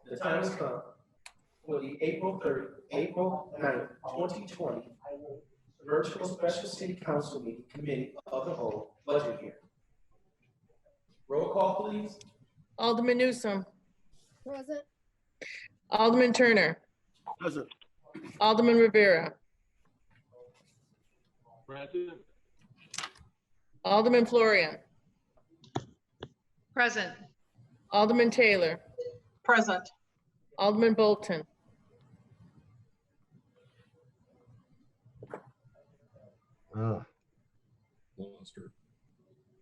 The time has come for the April 9th, 2020 virtual special city council meeting committee of the whole budget hearing. Roll call, please. Alderman Newsome. Present. Alderman Turner. Present. Alderman Rivera. Present. Alderman Florian. Present. Alderman Taylor. Present. Alderman Bolton.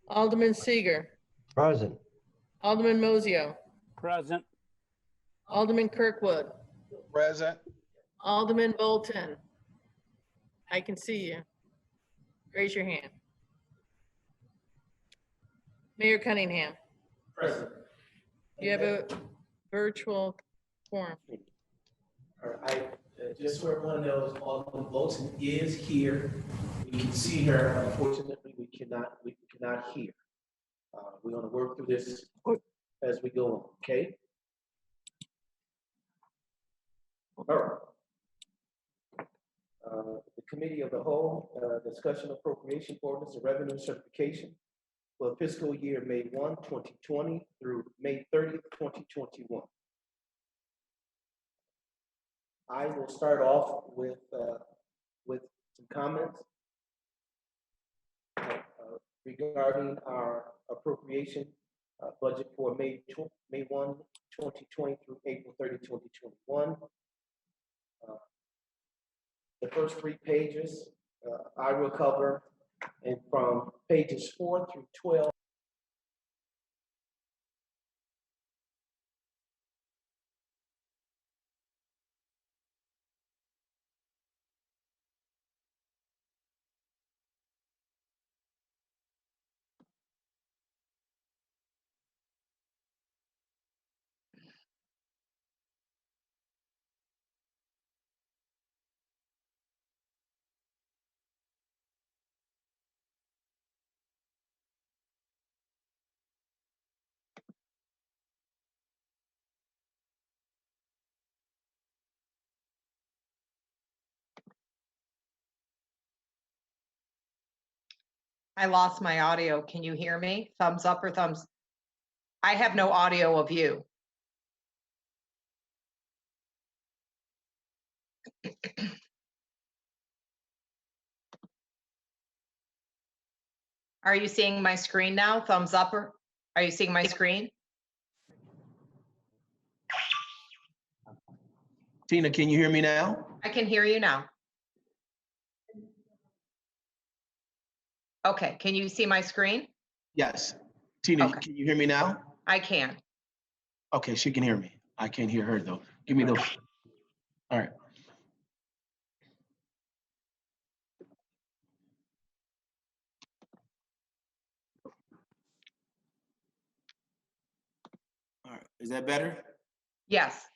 Alderman Seager. Present. Alderman Mosio. Present. Alderman Kirkwood. Present. Alderman Bolton. I can see you. Raise your hand. Mayor Cunningham. Present. You have a virtual forum. All right, just so everyone knows, Alderman Bolton is here. We can see her. Unfortunately, we cannot hear. We're going to work through this as we go on, okay? All right. The Committee of the Whole, discussion appropriation ordinance and revenue certification for fiscal year May 1, 2020 through May 30th, 2021. I will start off with some comments regarding our appropriation budget for May 1, 2020 through April 30, 2021. The first 3 pages I will cover, and from pages 4 through 12. I lost my audio. Can you hear me? Thumbs up or thumbs? I have no audio of you. Are you seeing my screen now? Thumbs up or are you seeing my screen? Tina, can you hear me now? I can hear you now. Okay, can you see my screen? Yes. Tina, Okay. Can you hear me now? I can. Okay, she can hear me. I can't hear her though. Give me those. All right. All right, is that better? Yes.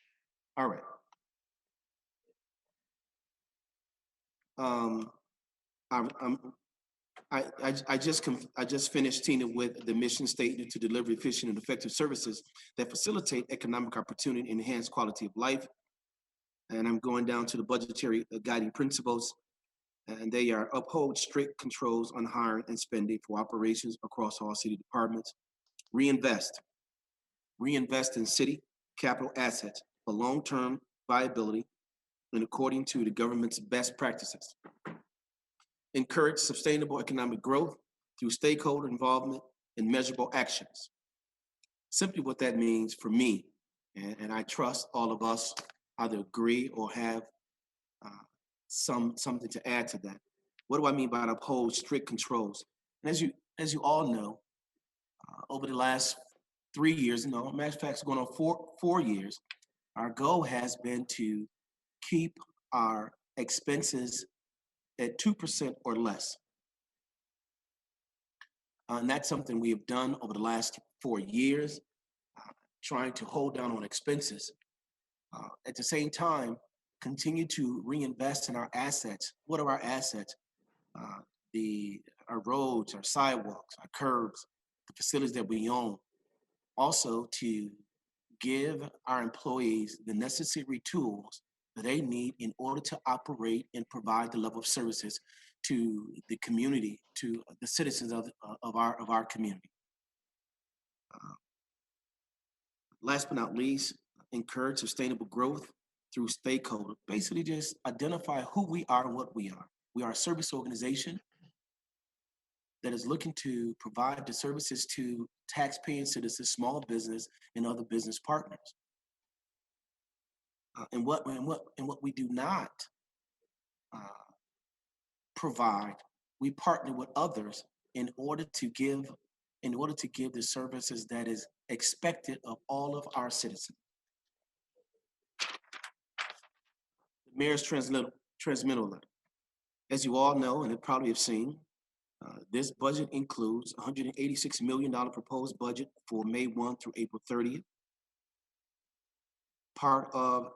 All right. I just finished, Tina, with the mission statement to deliver efficient and effective services that facilitate economic opportunity and enhance quality of life. And I'm going down to the budgetary guiding principles, and they are uphold strict controls on hiring and spending for operations across all city departments. Reinvest in city capital assets for long-term viability and according to the government's best practices. Encourage sustainable economic growth through stakeholder involvement and measurable actions. Simply what that means for me, and I trust all of us either agree or have something to add to that. What do I mean by uphold strict controls? And as you all know, over the last 3 years, matter of fact, it's going on four years, our goal has been to keep our expenses at 2% or less. And that's something we have done over the last 4 years, trying to hold down on expenses. At the same time, continue to reinvest in our assets. What are our assets? Our roads, our sidewalks, our curbs, the facilities that we own. Also to give our employees the necessary tools that they need in order to operate and provide the level of services to the community, to the citizens of our community. Last but not least, encourage sustainable growth through stakeholder. Basically, just identify who we are and what we are. We are a service organization that is looking to provide the services to taxpaying citizens, small business, and other business partners. And what we do not provide, we partner with others in order to give the services that is expected of all of our citizens. The mayor's transmittal letter. As you all know, and have probably have seen, this budget includes $186 million proposed budget for May 1 through April 30th. Part of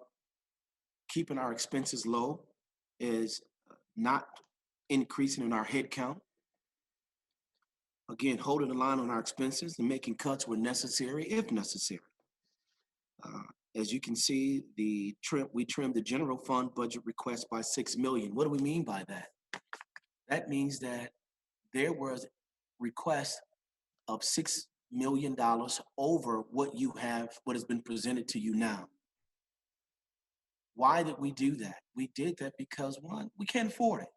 keeping our expenses low is not increasing in our head count. Again, holding the line on our expenses and making cuts where necessary, if necessary. As you can see, we trimmed the general fund budget request by $6 million. What do we mean by that? That means that there was request of $6 million over what has been presented to you now. Why did we do that? We did that because, one, we can't afford it.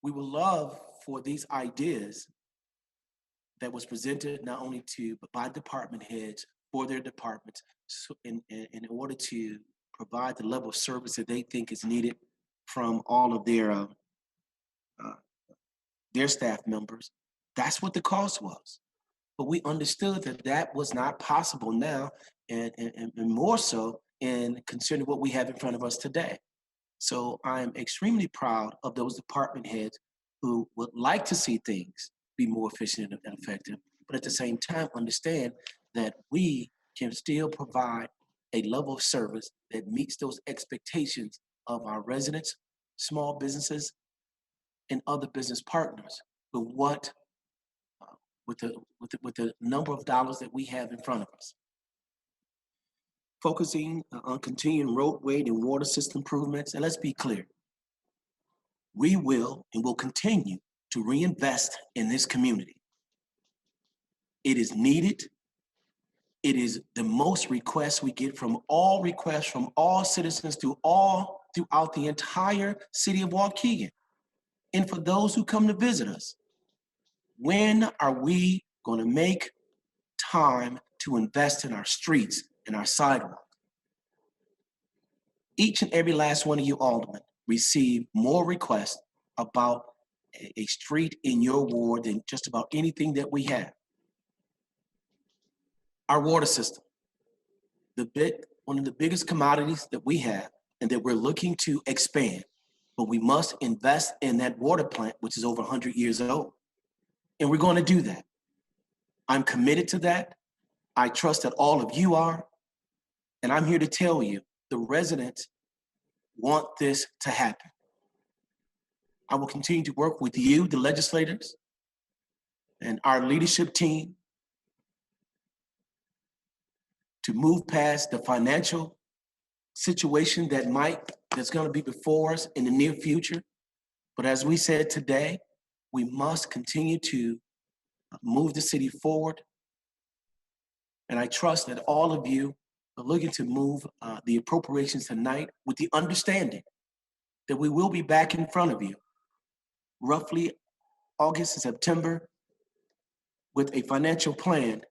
We would love for these ideas that was presented not only by department heads for their departments, in order to provide the level of service that they think is needed from all of their staff members. That's what the cost was. But we understood that that was not possible now, and more so in considering what we have in front of us today. So I'm extremely proud of those department heads who would like to see things be more efficient and effective, but at the same time understand that we can still provide a level of service that meets those expectations of our residents, small businesses, and other business partners. But with the number of dollars that we have in front of us. Focusing on continuing roadway and water system improvements, and let's be clear, we will and will continue to reinvest in this community. It is needed. It is the most requests we get from all citizens throughout the entire city of Waukegan. And for those who come to visit us, when are we going to make time to invest in our streets and our sidewalks? Each and every last one of you aldermen receive more requests about a street in your ward than just about anything that we have. Our water system, one of the biggest commodities that we have and that we're looking to expand, but we must invest in that water plant, which is over 100 years old. And we're going to do that. I'm committed to that. I trust that all of you are. And I'm here to tell you, the residents want this to happen. I will continue to work with you, the legislators, and our leadership team to move past the financial situation that's going to be before us in the near future. But as we said today, we must continue to move the city forward. And I trust that all of you are looking to move the appropriations tonight with the understanding that we will be back in front of you roughly August and September with a financial plan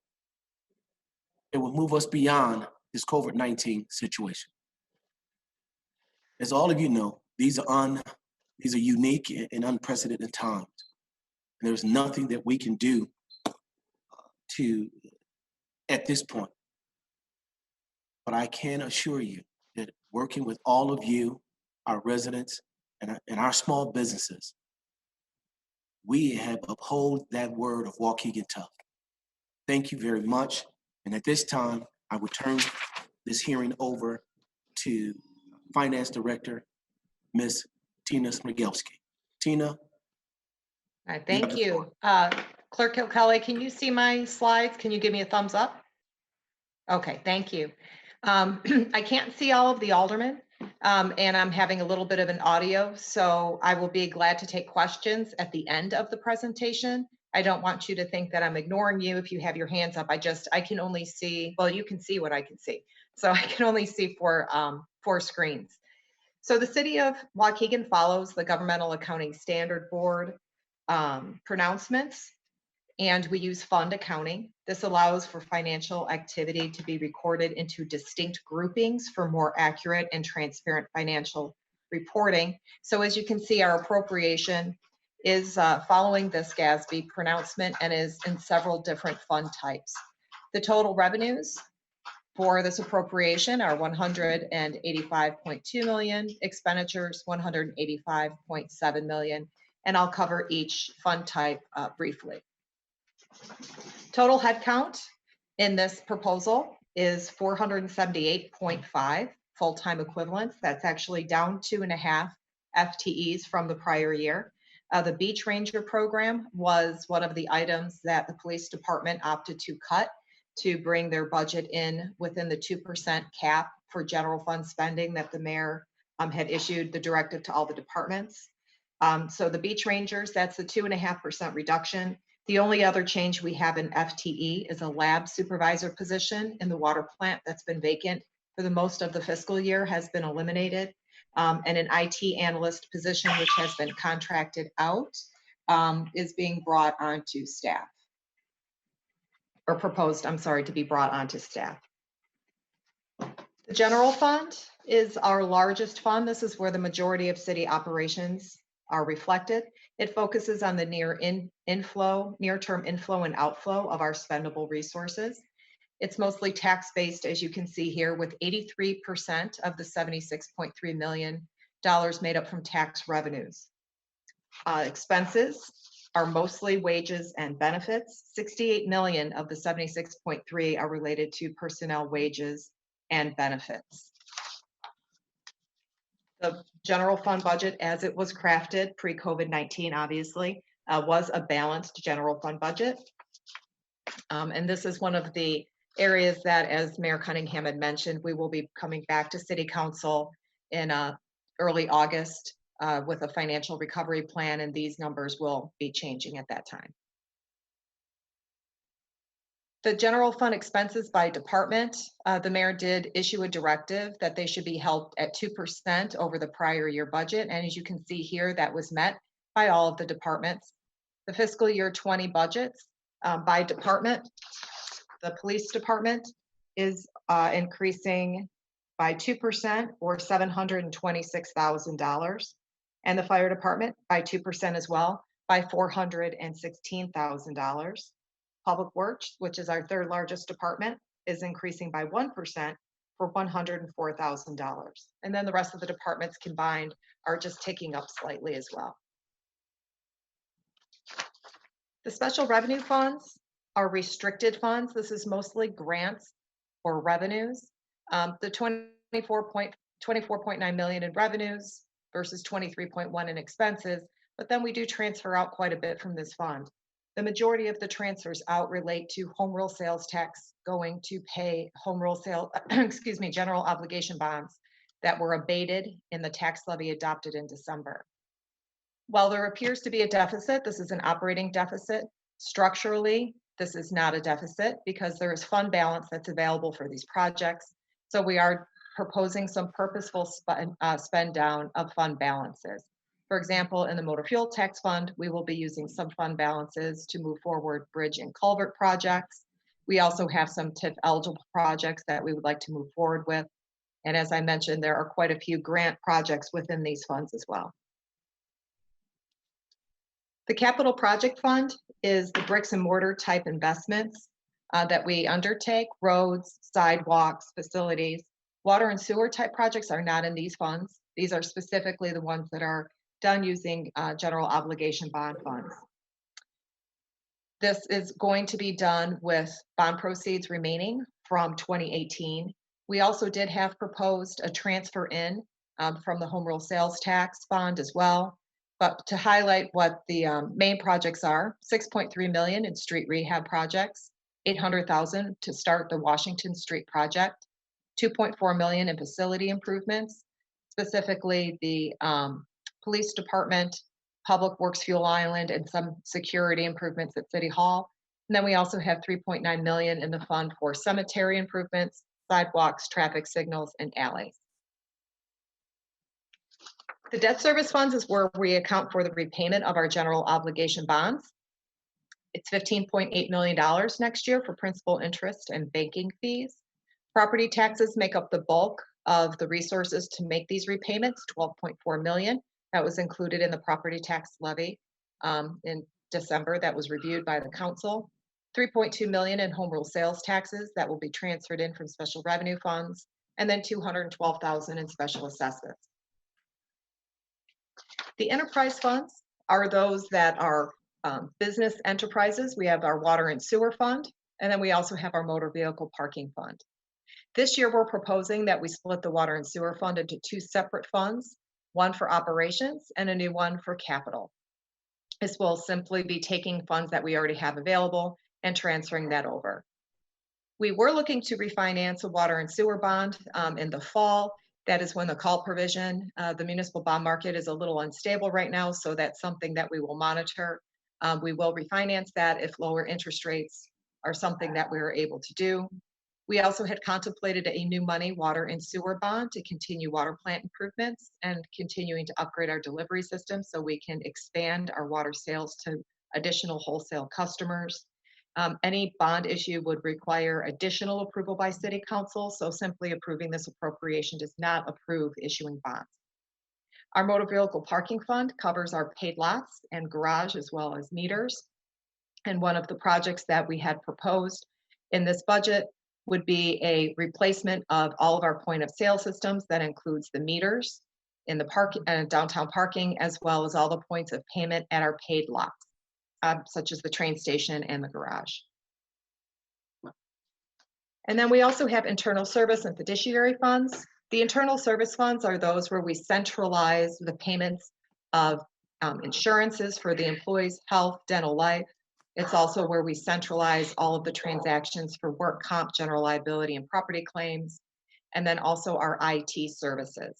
that will move us beyond this COVID-19 situation. As all of you know, these are unique and unprecedented times. And there's nothing that we can do at this point. But I can assure you that working with all of you, our residents, and our small businesses, we have upheld that word of Waukegan tough. Thank you very much. And at this time, I will turn this hearing over to Finance Director, Ms. Tina Smirgelski. Tina. All right, thank you. Clerk Kelly, can you see my slides? Can you give me a thumbs up? Okay, thank you. I can't see all of the aldermen, and I'm having a little bit of an audio, so I will be glad to take questions at the end of the presentation. I don't want you to think that I'm ignoring you if you have your hands up. I can only see, well, you can see what I can see. So I can only see four screens. So the city of Waukegan follows the Governmental Accounting Standard Board pronouncements, and we use fund accounting. This allows for financial activity to be recorded into distinct groupings for more accurate and transparent financial reporting. So as you can see, our appropriation is following this GASB pronouncement and is in several different fund types. The total revenues for this appropriation are 185.2 million, expenditures 185.7 million, and I'll cover each fund type briefly. Total headcount in this proposal is 478.5 full-time equivalents. That's actually down 2.5 FTEs from the prior year. The Beach Ranger program was one of the items that the police department opted to cut to bring their budget in within the 2% cap for general fund spending that the mayor had issued the directive to all the departments. So the Beach Rangers, that's the 2.5% reduction. The only other change we have in FTE is a lab supervisor position in the water plant that's been vacant for the most of the fiscal year has been eliminated. And an IT analyst position, which has been contracted out, is being brought onto staff. Or proposed, I'm sorry, to be brought onto staff. The general fund is our largest fund. This is where the majority of city operations are reflected. It focuses on the near-term inflow and outflow of our spendable resources. It's mostly tax-based, as you can see here, with 83% of the $76.3 million made up from tax revenues. Expenses are mostly wages and benefits. 68 million of the 76.3 are related to personnel wages and benefits. The general fund budget, as it was crafted pre-COVID-19, obviously, was a balanced general fund budget. And this is one of the areas that, as Mayor Cunningham had mentioned, we will be coming back to City Council in early August with a financial recovery plan, and these numbers will be changing at that time. The general fund expenses by department, the mayor did issue a directive that they should be held at 2% over the prior year budget. And as you can see here, that was met by all of the departments. The fiscal year 20 budgets by department, the police department is increasing by 2% or $726,000. And the fire department by 2% as well, by $416,000. Public Works, which is our third largest department, is increasing by 1% for $104,000. And then the rest of the departments combined are just ticking up slightly as well. The special revenue funds are restricted funds. This is mostly grants or revenues. The 24.9 million in revenues versus 23.1 in expenses, but then we do transfer out quite a bit from this fund. The majority of the transfers out relate to home rule sales tax going to pay home rule sale, excuse me, general obligation bonds that were abated in the tax levy adopted in December. While there appears to be a deficit, this is an operating deficit. Structurally, this is not a deficit because there is fund balance that's available for these projects. So we are proposing some purposeful spend down of fund balances. For example, in the motor fuel tax fund, we will be using some fund balances to move forward bridge and culvert projects. We also have some TIF eligible projects that we would like to move forward with. And as I mentioned, there are quite a few grant projects within these funds as well. The capital project fund is the bricks and mortar type investments that we undertake, roads, sidewalks, facilities. Water and sewer type projects are not in these funds. These are specifically the ones that are done using general obligation bond funds. This is going to be done with bond proceeds remaining from 2018. We also did have proposed a transfer in from the home rule sales tax fund as well. But to highlight what the main projects are, 6.3 million in street rehab projects, $800,000 to start the Washington Street project, $2.4 million in facility improvements, specifically the police department, Public Works Fuel Island, and some security improvements at City Hall. And then we also have $3.9 million in the fund for cemetery improvements, sidewalks, traffic signals, and alleys. The debt service funds is where we account for the repayment of our general obligation bonds. It's $15.8 million next year for principal, interest, and banking fees. Property taxes make up the bulk of the resources to make these repayments, $12.4 million. That was included in the property tax levy in December that was reviewed by the council. $3.2 million in home rule sales taxes that will be transferred in from special revenue funds, and then $212,000 in special assessments. The enterprise funds are those that are business enterprises. We have our water and sewer fund, and then we also have our motor vehicle parking fund. This year, we're proposing that we split the water and sewer fund into two separate funds, one for operations and a new one for capital. This will simply be taking funds that we already have available and transferring that over. We were looking to refinance a water and sewer bond in the fall. That is when the call provision, the municipal bond market is a little unstable right now, so that's something that we will monitor. We will refinance that if lower interest rates are something that we are able to do. We also had contemplated a new money water and sewer bond to continue water plant improvements and continuing to upgrade our delivery system so we can expand our water sales to additional wholesale customers. Any bond issue would require additional approval by City Council, so simply approving this appropriation does not approve issuing bonds. Our motor vehicle parking fund covers our paid lots and garage as well as meters. And one of the projects that we had proposed in this budget would be a replacement of all of our point of sale systems. That includes the meters in the park and downtown parking, as well as all the points of payment at our paid lots, such as the train station and the garage. And then we also have internal service and fiduciary funds. The internal service funds are those where we centralize the payments of insurances for the employees' health, dental, life. It's also where we centralize all of the transactions for work comp, general liability, and property claims, and then also our IT services.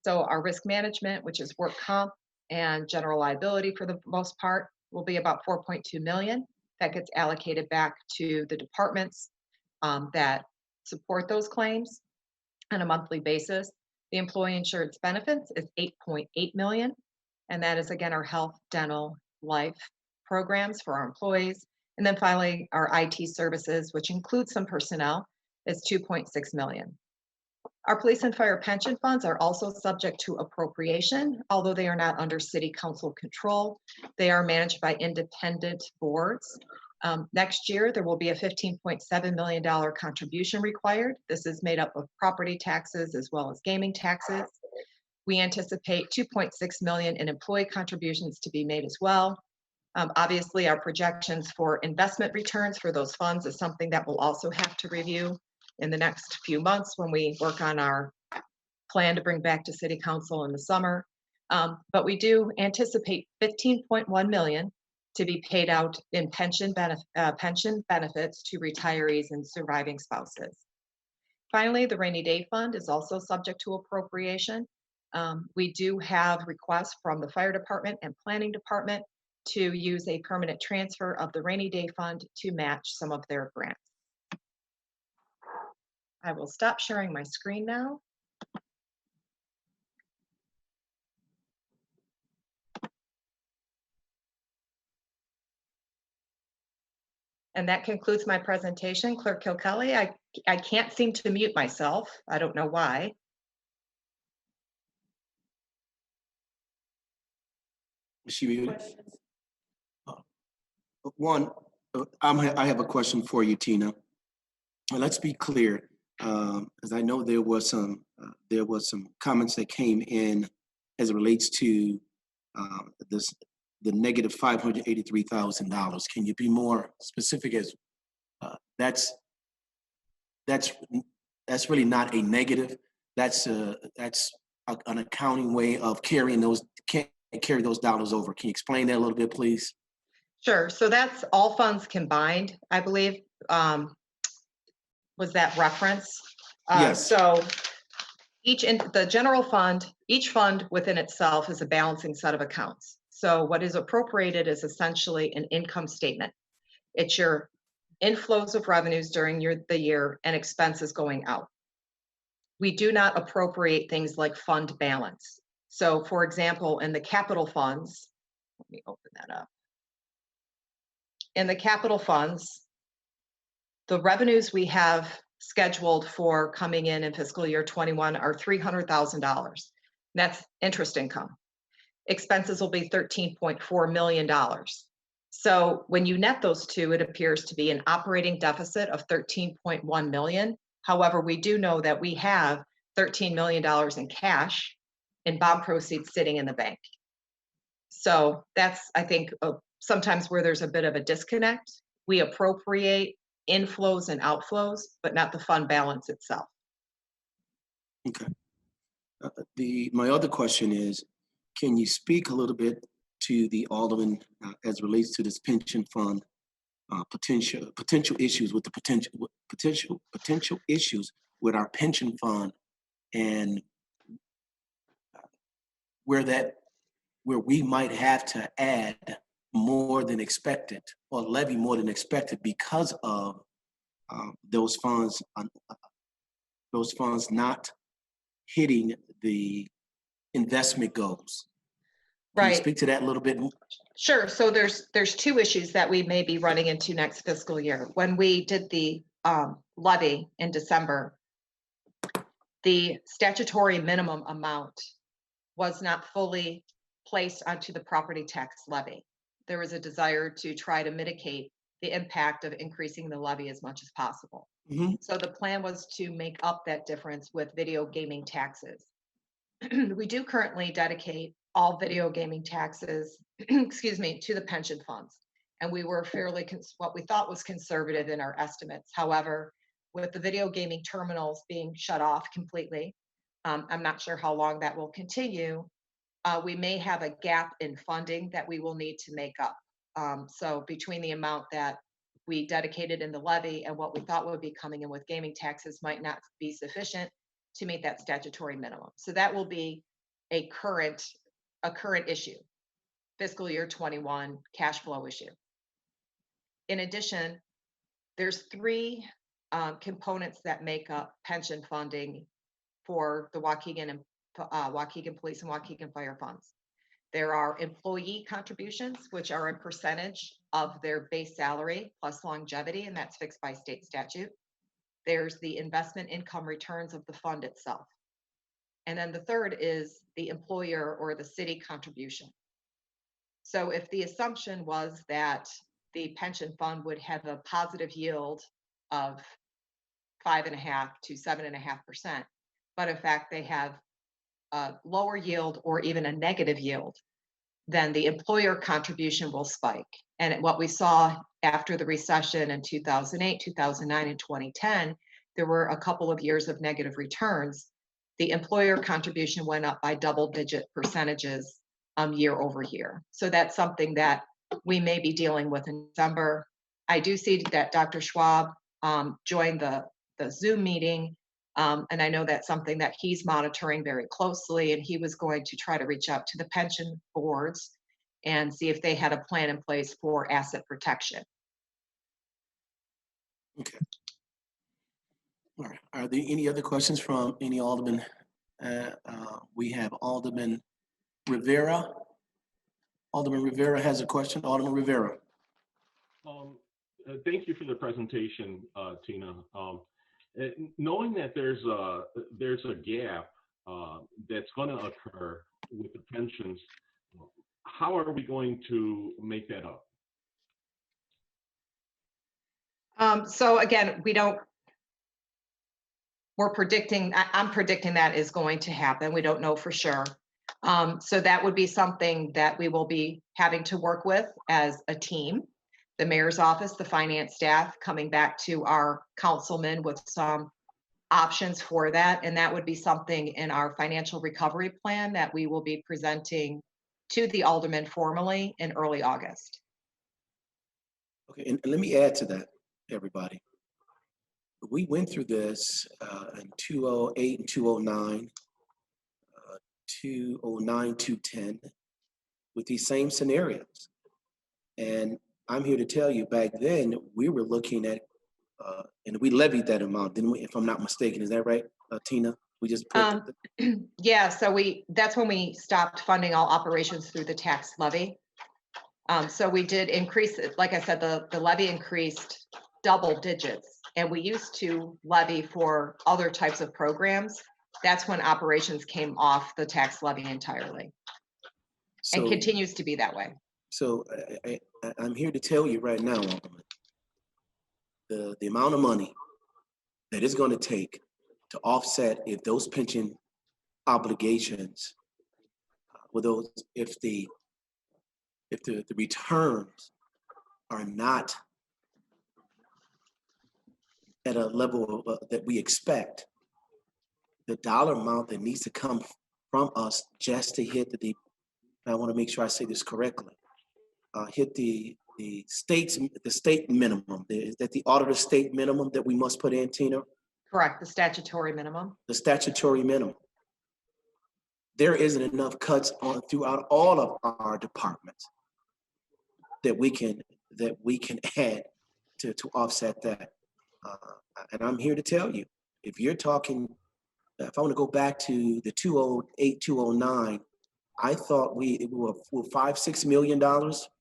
So our risk management, which is work comp and general liability for the most part, will be about $4.2 million. That gets allocated back to the departments that support those claims on a monthly basis. The employee insurance benefits is $8.8 million, and that is again our health, dental, life programs for our employees. And then finally, our IT services, which includes some personnel, is $2.6 million. Our police and fire pension funds are also subject to appropriation, although they are not under City Council control. They are managed by independent boards. Next year, there will be a $15.7 million contribution required. This is made up of property taxes as well as gaming taxes. We anticipate $2.6 million in employee contributions to be made as well. Obviously, our projections for investment returns for those funds is something that we'll also have to review in the next few months when we work on our plan to bring back to City Council in the summer. But we do anticipate $15.1 million to be paid out in pension benefits to retirees and surviving spouses. Finally, the rainy day fund is also subject to appropriation. We do have requests from the fire department and planning department to use a permanent transfer of the rainy day fund to match some of their grants. I will stop sharing my screen now. And that concludes my presentation. Clerk Kilkelly, I can't seem to mute myself. I don't know why. Is she muted? One, I have a question for you, Tina. Let's be clear, as I know there was some comments that came in as it relates to the negative $583,000. Can you be more specific? As that's really not a negative. That's an accounting way of carrying those, can't carry those dollars over. Can you explain that a little bit, please? Sure. So that's all funds combined, I believe. was that reference? Yes. So the general fund, each fund within itself is a balancing set of accounts. So what is appropriated is essentially an income statement. It's your inflows of revenues during the year and expenses going out. We do not appropriate things like fund balance. So for example, in the capital funds, let me open that up. In the capital funds, the revenues we have scheduled for coming in fiscal year 21 are $300,000. That's interest income. Expenses will be $13.4 million. So when you net those two, it appears to be an operating deficit of $13.1 million. However, we do know that we have $13 million in cash and bond proceeds sitting in the bank. So that's, I think, sometimes where there's a bit of a disconnect. We appropriate inflows and outflows, but not the fund balance itself. Okay. My other question is, can you speak a little bit to the Alderman as relates to this pension fund potential issues with the potential issues with our pension fund, and where we might have to add more than expected or levy more than expected because of those funds not hitting the investment goals. Can you speak to that a little bit? Sure. So there's two issues that we may be running into next fiscal year. When we did the levy in December, the statutory minimum amount was not fully placed onto the property tax levy. There was a desire to try to mitigate the impact of increasing the levy as much as possible. Mm-hmm. So the plan was to make up that difference with video gaming taxes. We do currently dedicate all video gaming taxes, excuse me, to the pension funds. And we were fairly, what we thought was conservative in our estimates. However, with the video gaming terminals being shut off completely, I'm not sure how long that will continue. We may have a gap in funding that we will need to make up. So between the amount that we dedicated in the levy and what we thought would be coming in with gaming taxes might not be sufficient to meet that statutory minimum. So that will be a current issue, fiscal year 21 cash flow issue. In addition, there's three components that make up pension funding for the Waukegan Police and Waukegan Fire Funds. There are employee contributions, which are a percentage of their base salary plus longevity, and that's fixed by state statute. There's the investment income returns of the fund itself. And then the third is the employer or the city contribution. So if the assumption was that the pension fund would have a positive yield of 5.5% to 7.5%, but in fact they have a lower yield or even a negative yield, then the employer contribution will spike. And what we saw after the recession in 2008, 2009, and 2010, there were a couple of years of negative returns. The employer contribution went up by double-digit percentages year over year. So that's something that we may be dealing with in December. I do see that Dr. Schwab joined the Zoom meeting, and I know that's something that he's monitoring very closely, and he was going to try to reach out to the pension boards and see if they had a plan in place for asset protection. Okay. All right. Are there any other questions from any alderman? We have Alderman Rivera. Alderman Rivera has a question. Alderman Rivera. Thank you for the presentation, Tina. Knowing that there's a gap that's going to occur with the pensions, how are we going to make that up? So again, I'm predicting that is going to happen. We don't know for sure. So that would be something that we will be having to work with as a team. The mayor's office, the finance staff, coming back to our councilman with some options for that. And that would be something in our financial recovery plan that we will be presenting to the aldermen formally in early August. Okay, and let me add to that. everybody. We went through this in 208 and 209, 209, 210 with these same scenarios. And I'm here to tell you back then we were looking at, and we levied that amount, didn't we? If I'm not mistaken, is that right, Tina? We just put, Yeah, so that's when we stopped funding all operations through the tax levy. So we did increase it. Like I said, the levy increased double digits, and we used to levy for other types of programs. That's when operations came off the tax levy entirely, and so, continues to be that way. so I'm here to tell you right now, Alderman, the amount of money that it's going to take to offset if those pension obligations, with those, if the returns are not at a level that we expect, the dollar amount that needs to come from us just to hit I want to make sure I say this correctly, hit the state minimum. Is that the auditor state minimum that we must put in, Tina? Correct, the statutory minimum. The statutory minimum. There isn't enough cuts throughout all of our departments that we can add to offset that. And I'm here to tell you, if you're talking, if I want to go back to the 208, 209, I thought we were $5-6 million.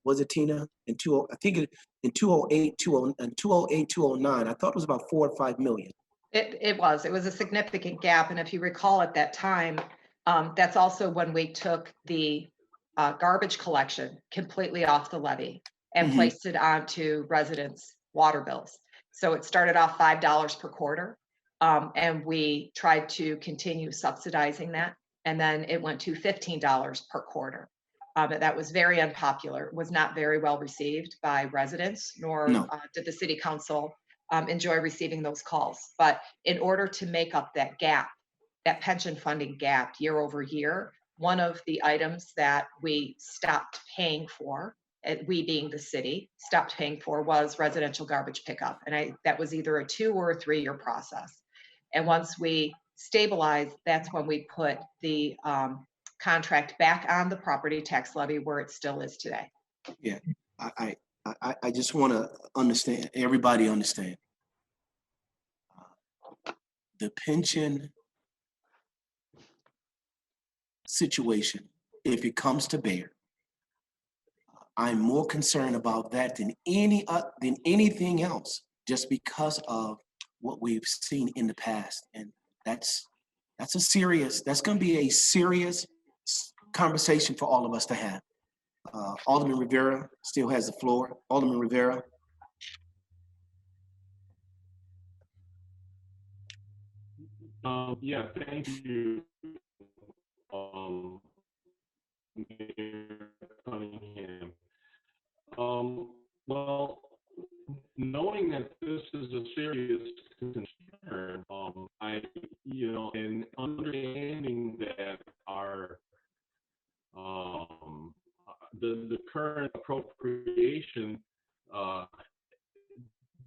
Was it, Tina? In I think in 208, 209, I thought it was about 4 or 5 million. It was a significant gap. And if you recall at that time, that's also when we took the garbage collection completely off the levy and placed it onto residents' water bills. So it started off $5 per quarter, and we tried to continue subsidizing that. And then it went to $15 per quarter. But that was very unpopular. It was not very well received by residents, nor did the city council enjoy receiving those calls. But in order to make up that gap, that pension funding gap year over year, one of the items that we stopped paying for, we being the city, stopped paying for, was residential garbage pickup. And that was either a 2 or a 3 year process. And once we stabilized, that's when we put the contract back on the property tax levy where it still is today. Yeah, I just want to understand, everybody understand. The pension situation, if it comes to bear, I'm more concerned about that than anything else, just because of what we've seen in the past. And that's going to be a serious conversation for all of us to have. Alderman Rivera still has the floor. Alderman Rivera. Yeah, thank you, Mayor Cunningham. Well, knowing that this is a serious concern, and understanding that our the current appropriation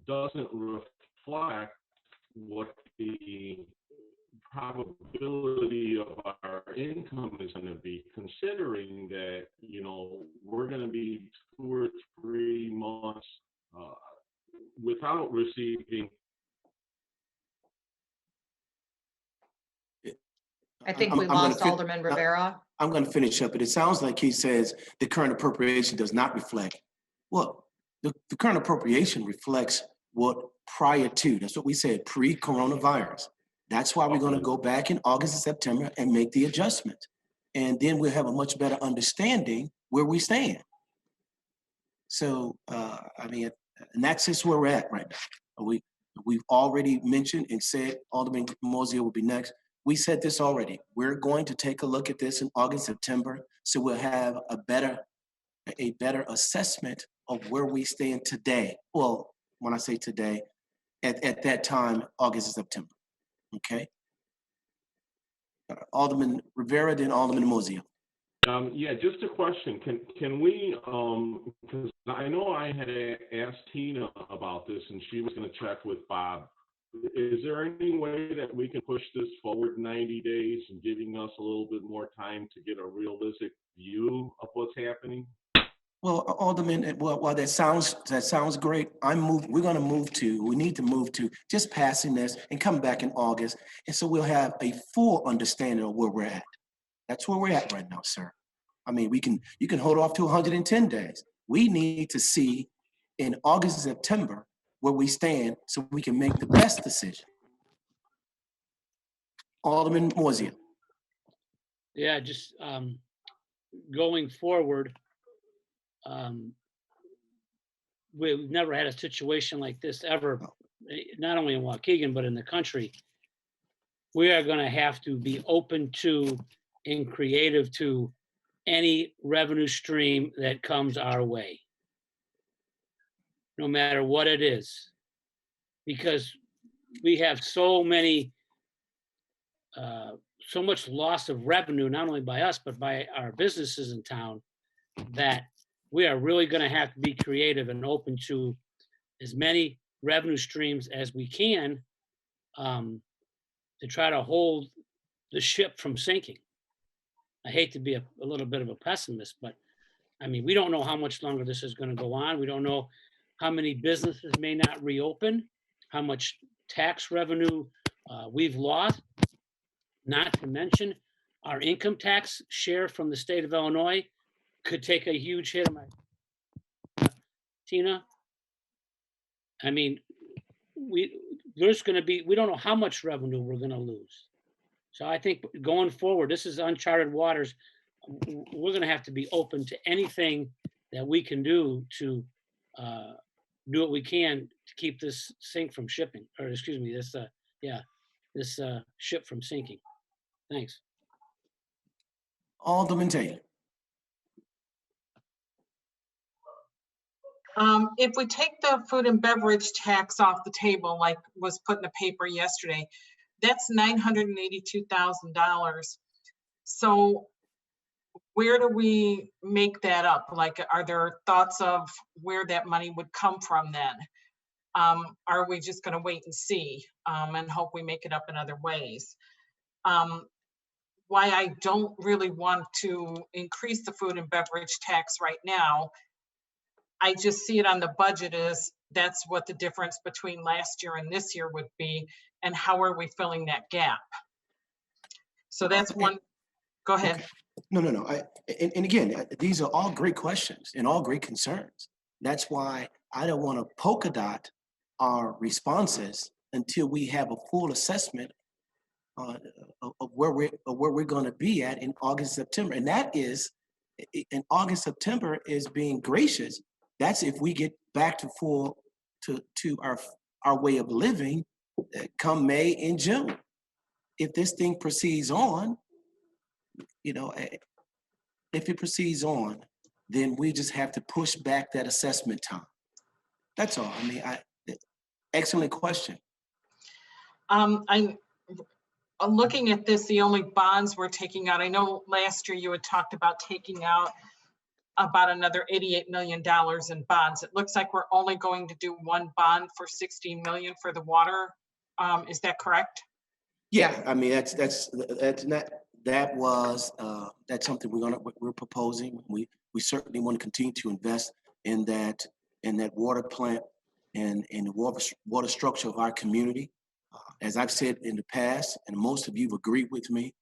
doesn't reflect what the probability of our income is going to be, considering that, we're going to be 2 or 3 months without receiving. I think we lost Alderman Rivera. I'm going to finish up, but it sounds like he says the current appropriation does not reflect. Well, the current appropriation reflects what prior to, that's what we said, pre-coronavirus. That's why we're going to go back in August and September and make the adjustment. And then we'll have a much better understanding where we stand. So, and that's just where we're at right now. We've already mentioned and said, Alderman Mosier will be next. We said this already. We're going to take a look at this in August, September, so we'll have a better assessment of where we stand today. Well, when I say today, at that time, August and September. Okay. Alderman Rivera, then Alderman Mosier. Yeah, just a question. Can we, because I know I had asked Tina about this and she was going to check with Bob. Is there any way that we can push this forward 90 days and giving us a little bit more time to get a realistic view of what's happening? Well, Alderman, well, that sounds great. We need to move to just passing this and come back in August. And so we'll have a full understanding of where we're at. That's where we're at right now, sir. I mean, you can hold off to 110 days. We need to see in August and September where we stand so we can make the best decision. Alderman Moisia. Yeah, just going forward, we've never had a situation like this ever, not only in Waukegan, but in the country. We are going to have to be open to and creative to any revenue stream that comes our way, no matter what it is, because we have so much loss of revenue, not only by us, but by our businesses in town, that we are really going to have to be creative and open to as many revenue streams as we can to try to hold the ship from sinking. I hate to be a little bit of a pessimist, but I mean, we don't know how much longer this is going to go on. We don't know how many businesses may not reopen, how much tax revenue we've lost, not to mention our income tax share from the state of Illinois could take a huge hit. Tina, I mean, we don't know how much revenue we're going to lose. So I think going forward, this is uncharted waters. We're going to have to be open to anything that we can do to do what we can to keep this sink from shipping, or excuse me, this ship from sinking. Thanks. Alderman Taylor. If we take the food and beverage tax off the table, like was put in the paper yesterday, that's $982,000. So where do we make that up? Like, are there thoughts of where that money would come from then? Are we just going to wait and see and hope we make it up in other ways? Why I don't really want to increase the food and beverage tax right now, I just see it on the budget as that's what the difference between last year and this year would be, and how are we filling that gap? So that's one. Go ahead. Okay. No. And again, these are all great questions and all great concerns. That's why I don't want to polka dot our responses until we have a full assessment of where we're going to be at in August, September. And that is, in August, September is being gracious. That's if we get back to our way of living come May and June. If this thing proceeds on, if it proceeds on, then we just have to push back that assessment time. That's all. I mean, excellent question. I'm looking at this, the only bonds we're taking out. I know last year you had talked about taking out about another $88 million in bonds. It looks like we're only going to do one bond for $16 million for the water. Is that correct? Yeah, I mean that's something we're proposing. We certainly want to continue to invest in that water plant and in the water structure of our community. As I've said in the past, and most of you have agreed with me,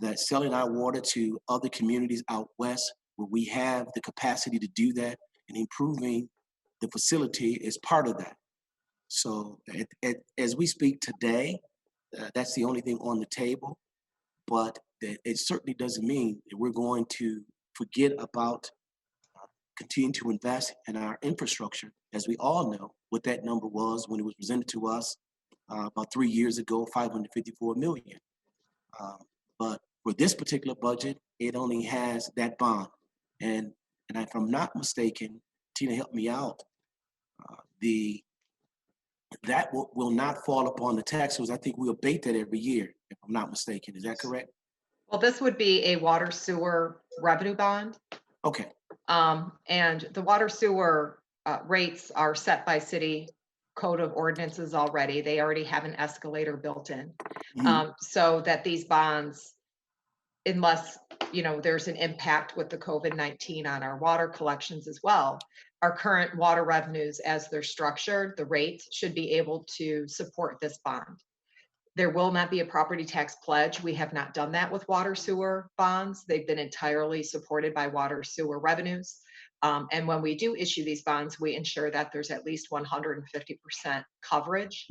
that selling our water to other communities out west where we have the capacity to do that and improving the facility is part of that. So as we speak today, that's the only thing on the table, but it certainly doesn't mean that we're going to forget about continuing to invest in our infrastructure. As we all know what that number was when it was presented to us about 3 years ago, 554 million. But for this particular budget, it only has that bond. And if I'm not mistaken, Tina helped me out, that will not fall upon the taxes. I think we abate that every year, if I'm not mistaken. Is that correct? Well, this would be a water sewer revenue bond. Okay, And the water sewer rates are set by city code of ordinances already. They already have an escalator built in. Mhm. So that these bonds, unless, there's an impact with the COVID-19 on our water collections as well, our current water revenues as they're structured, the rates should be able to support this bond. There will not be a property tax pledge. We have not done that with water sewer bonds. They've been entirely supported by water sewer revenues. And when we do issue these bonds, we ensure that there's at least 150% coverage,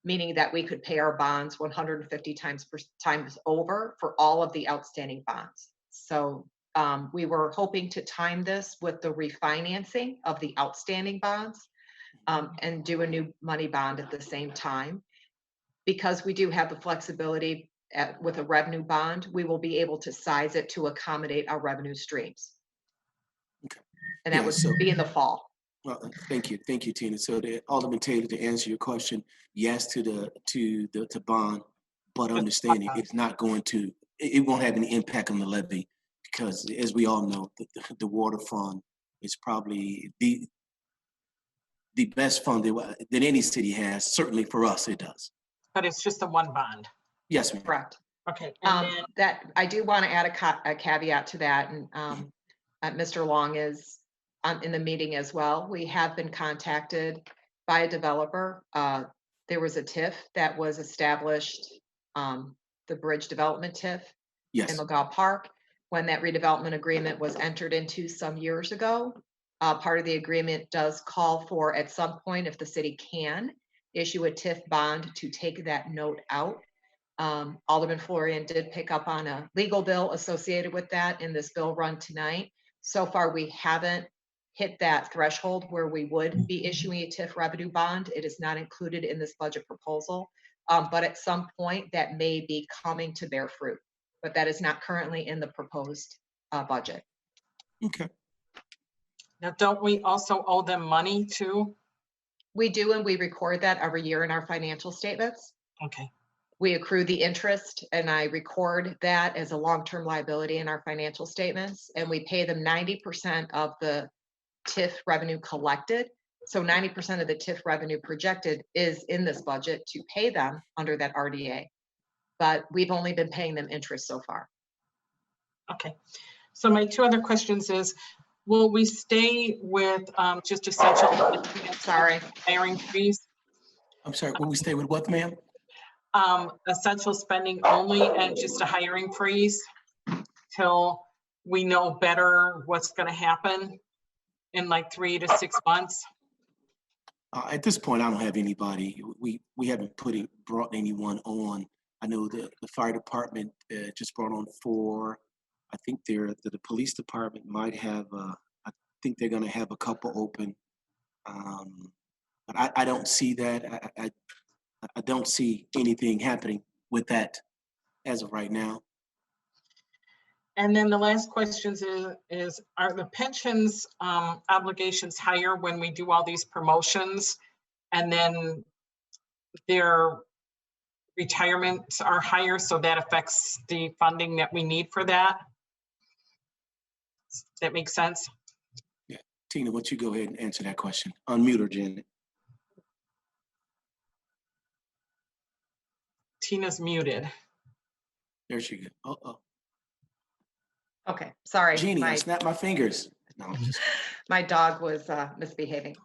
meaning that we could pay our bonds 150 times over for all of the outstanding bonds. So we were hoping to time this with the refinancing of the outstanding bonds and do a new money bond at the same time. Because we do have the flexibility with a revenue bond, we will be able to size it to accommodate our revenue streams. Okay. And that Yeah, would so- be in the fall. Well, thank you, Tina. So, Alderman Taylor, to answer your question, yes to the bond, but understanding it's not going to, it won't have any impact on the levy because, as we all know, the water fund is probably the best fund that any city has. Certainly for us, it does. But it's just the one bond. Yes, ma'am. Correct. Okay, and then, That I do want to add a caveat to that, and Mr. Long is in the meeting as well. We have been contacted by a developer. There was a TIF that was established, the bridge development TIF in Yes. McGaw Park. When that redevelopment agreement was entered into some years ago, part of the agreement does call for, at some point, if the city can, issue a TIF bond to take that note out. Alderman Florian did pick up on a legal bill associated with that in this bill run tonight. So far, we haven't hit that threshold where we would be issuing a TIF revenue bond. It is not included in this budget proposal, but at some point that may be coming to bear fruit, but that is not currently in the proposed budget. Okay. now don't we also owe them money too? We do, and we record that every year in our financial statements. Okay, We accrue the interest, and I record that as a long-term liability in our financial statements, and we pay them 90% of the TIF revenue collected. So 90% of the TIF revenue projected is in this budget to pay them under that RDA. But we've only been paying them interest so far. okay. So my two other questions is, will we stay with just essential Sorry. hiring freeze? I'm sorry. Will we stay with what, ma'am? Essential spending only and just a hiring freeze till we know better what's going to happen in like 3 to 6 months? At this point, I don't have anybody. We haven't brought anyone on. I know the fire department just brought on 4. I think the police department might have. I think they're going to have a couple open. But I don't see that. I don't see anything happening with that as of right now. And then the last question is are the pensions obligations higher when we do all these promotions and then their retirements are higher, so that affects the funding that we need for that? Does that make sense? Yeah, Tina, why don't you go ahead and answer that question? Unmute her, Janet. Tina's muted. There she goes. Uh-oh. Okay, sorry. Jeannie, I snapped my fingers. No, I'm just... My dog was misbehaving.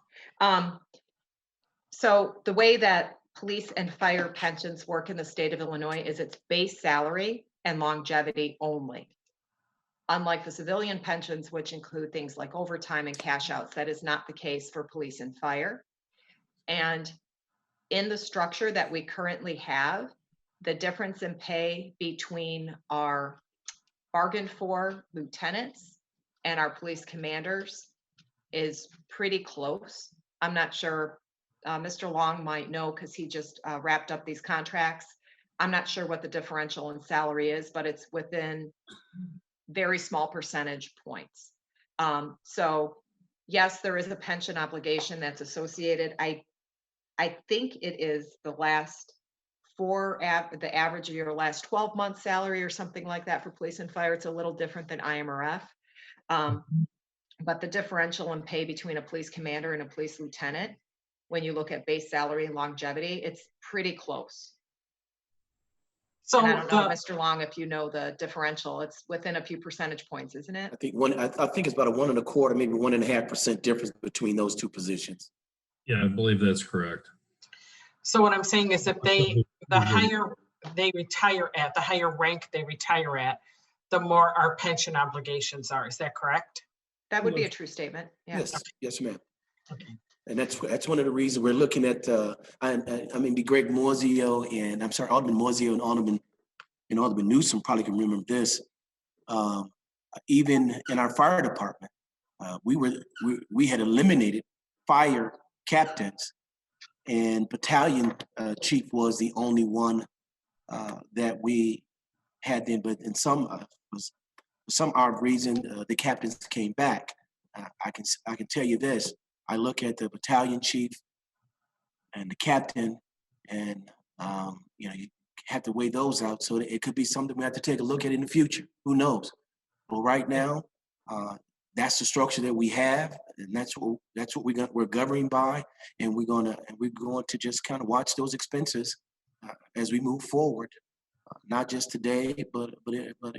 So the way that police and fire pensions work in the state of Illinois is it's base salary and longevity only. Unlike the civilian pensions, which include things like overtime and cash outs, that is not the case for police and fire. And in the structure that we currently have, the difference in pay between our bargain for lieutenants and our police commanders is pretty close. I'm not sure, Mr. Long might know because he just wrapped up these contracts. I'm not sure what the differential in salary is, but it's within very small percentage points. So yes, there is a pension obligation that's associated. I think it is the last the average of your last 12 months salary or something like that for police and fire. It's a little different than IMRF. But the differential in pay between a police commander and a police lieutenant, when you look at base salary and longevity, it's pretty close. So And I don't know, the, Mr. Long, if you know the differential, it's within a few percentage points, isn't it? I think it's about a 1.25%, maybe 1.5% difference between those two positions. Yeah, I believe that's correct. so what I'm saying is if the higher they retire at, the higher rank they retire at, the more our pension obligations are. Is that correct? That would be a true statement. Yeah. Yes, yes, ma'am. Okay. And that's one of the reasons we're looking at, Greg Morzio and, I'm sorry, Alderman Morzio and Alderman Newsom probably can remember this. Even in our fire department, we had eliminated fire captains, and battalion chief was the only one that we had then, but in some odd reason, the captains came back. I can tell you this, I look at the battalion chief and the captain, and you have to weigh those out. So it could be something we have to take a look at in the future. Who knows? But right now, that's the structure that we have, and that's what we're governing by, and we're going to just kind of watch those expenses as we move forward, not just today, but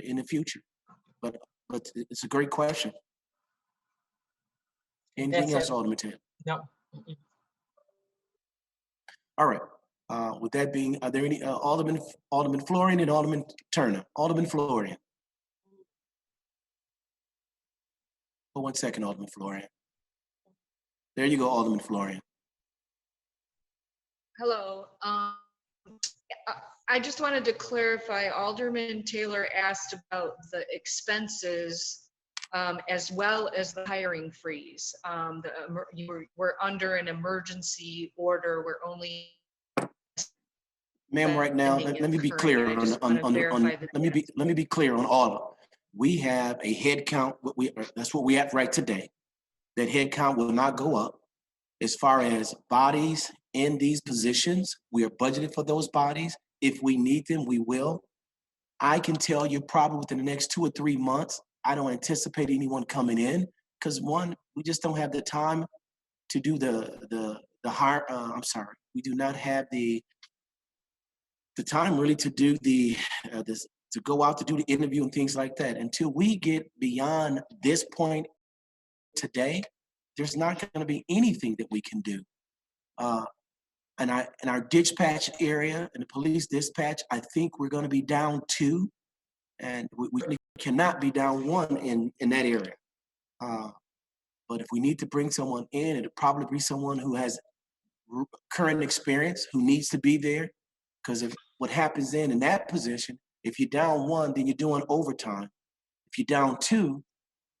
in the future. But it's a great question. Anything else, Alderman Taylor? No. All right. With that being, are there any Alderman Florian and Alderman Turner? Alderman Florian. Oh, 1 second, Alderman Florian. There you go, Alderman Florian. Hello. I just wanted to clarify, Alderman Taylor asked about the expenses as well as the hiring freeze. We're under an emergency order. We're only. Ma'am, right now, let me be clear let me be clear on all of it. We have a head count. That's what we have right today. That head count will not go up. As far as bodies in these positions, we are budgeted for those bodies. If we need them, we will. I can tell you probably within the next 2 or 3 months, I don't anticipate anyone coming in because one, we just don't have the time to do the hire. I'm sorry, we do not have the time really to do to go out to do the interview and things like that. Until we get beyond this point today, there's not going to be anything that we can do. In our dispatch area, in the police dispatch, I think we're going to be down 2, and we cannot be down 1 in that area. But if we need to bring someone in, it'll probably be someone who has current experience, who needs to be there. Because if what happens in that position, if you're down 1, then you're doing overtime. If you're down 2,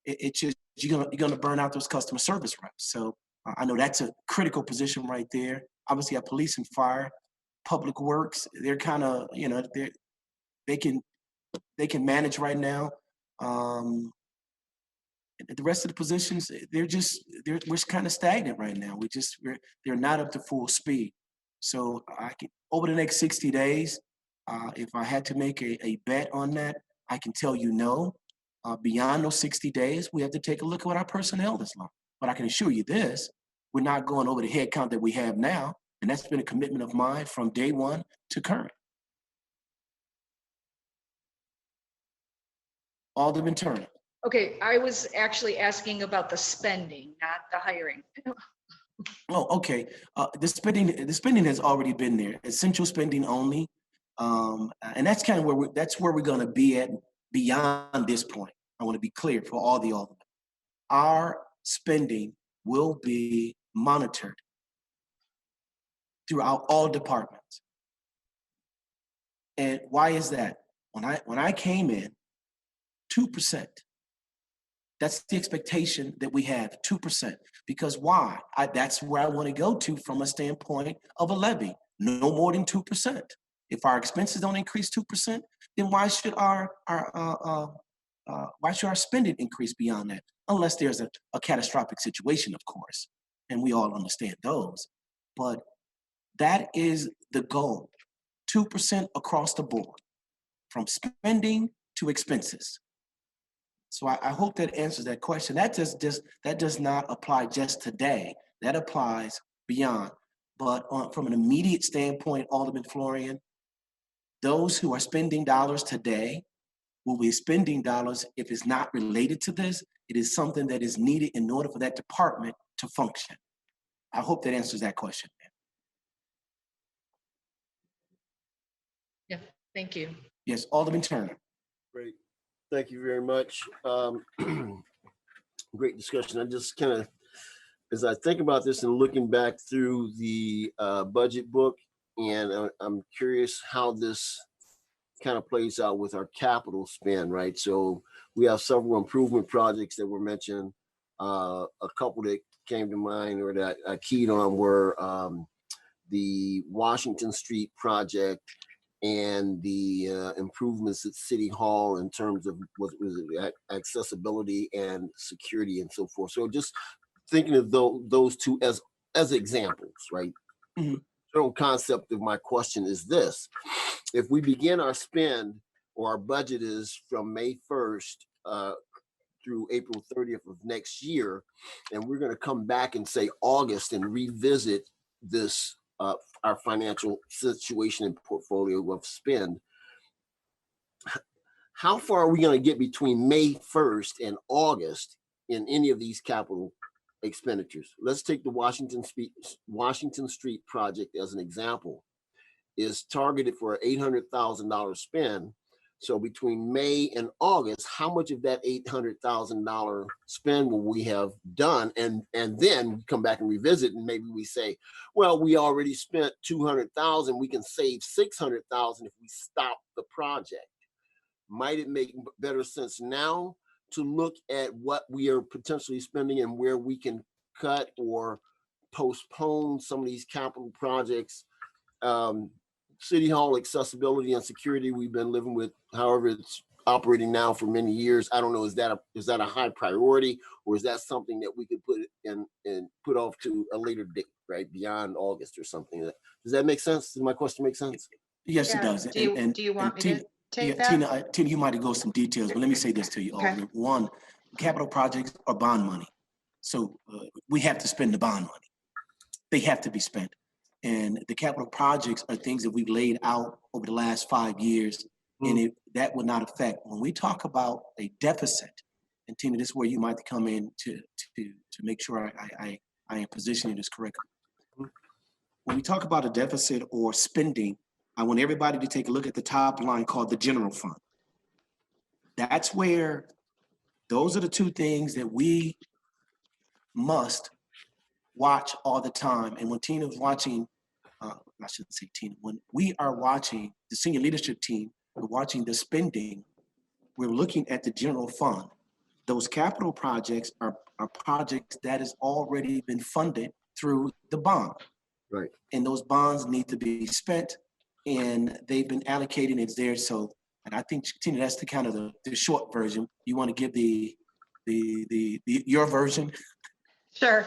it's just you're gonna burn out those customer service reps. So I know that's a critical position right there. Obviously, our police and fire, public works, they're kind of they can manage right now. The rest of the positions, we're kind of stagnant right now. They're not up to full speed. So over the next 60 days, if I had to make a bet on that, I can tell you no. Beyond those 60 days, we have to take a look at what our personnel is like. But I can assure you this, we're not going over the head count that we have now. And that's been a commitment of mine from day 1 to current. Alderman Turner. Okay, I was actually asking about the spending, not the hiring. Oh, okay. The spending has already been there. Essential spending only, and that's kind of where we're going to be at beyond this point. I want to be clear for all the aldermen. Our spending will be monitored throughout all departments. And why is that? When I came in, 2%. That's the expectation that we have, 2%. Because why? That's where I want to go to from a standpoint of a levy, no more than 2%. If our expenses don't increase 2%, then why should our spending increase beyond that? Unless there's a catastrophic situation, of course, and we all understand those. But that is the goal, 2% across the board, from spending to expenses. So I hope that answers that question. That does not apply just today. That applies beyond. But from an immediate standpoint, Alderman Florian, those who are spending dollars today will be spending dollars if it's not related to this. It is something that is needed in order for that department to function. I hope that answers that question. Yeah, thank you. Yes, Alderman Turner. Great. Thank you very much. Great discussion. I just kind of, as I think about this and looking back through the budget book, and I'm curious how this kind of plays out with our capital spend, right? So we have several improvement projects that were mentioned. A couple that came to mind or that I keyed on were the Washington Street project and the improvements at City Hall in terms of what was it, accessibility and security and so forth. So just thinking of those two as examples, right? Mm-hmm. The general concept of my question is this: if we begin our spend, or our budget is from May 1st through April 30th of next year, and we're going to come back in say August and revisit this our financial situation and portfolio of spend, how far are we going to get between May 1st and August in any of these capital expenditures? Let's take the Washington Street project as an example. Is targeted for an $800,000 spend. So between May and August, how much of that $800,000 spend will we have done? And then we come back and revisit, and maybe we say, well, we already spent $200,000. We can save $600,000 if we stop the project. Might it make better sense now to look at what we are potentially spending and where we can cut or postpone some of these capital projects? City Hall accessibility and security, we've been living with, however it's operating now for many years. I don't know, is that a high priority, or is that something that we could put in and put off to a later date, right, beyond August or something? Does that make sense? Does my question make sense? Yes, it Yeah. does. Do you want me to take that? Tina, you might go some details, but let me say this to you, Okay. Alderman. One, capital projects are bond money. So we have to spend the bond money. They have to be spent. And the capital projects are things that we've laid out over the last 5 years, and that would not affect. When we talk about a deficit, and Tina, this is where you might come in to make sure I am positioning this correctly. When we talk about a deficit or spending, I want everybody to take a look at the top line called the general fund. That's where those are the two things that we must watch all the time. And when Tina's watching, I shouldn't say Tina, when we are watching the senior leadership team, we're watching the spending, we're looking at the general fund. Those capital projects are projects that has already been funded through the bond. Right. And those bonds need to be spent, and they've been allocated, it's there. So, and I think, Tina, that's the kind of the short version. You want to give your version? Sure.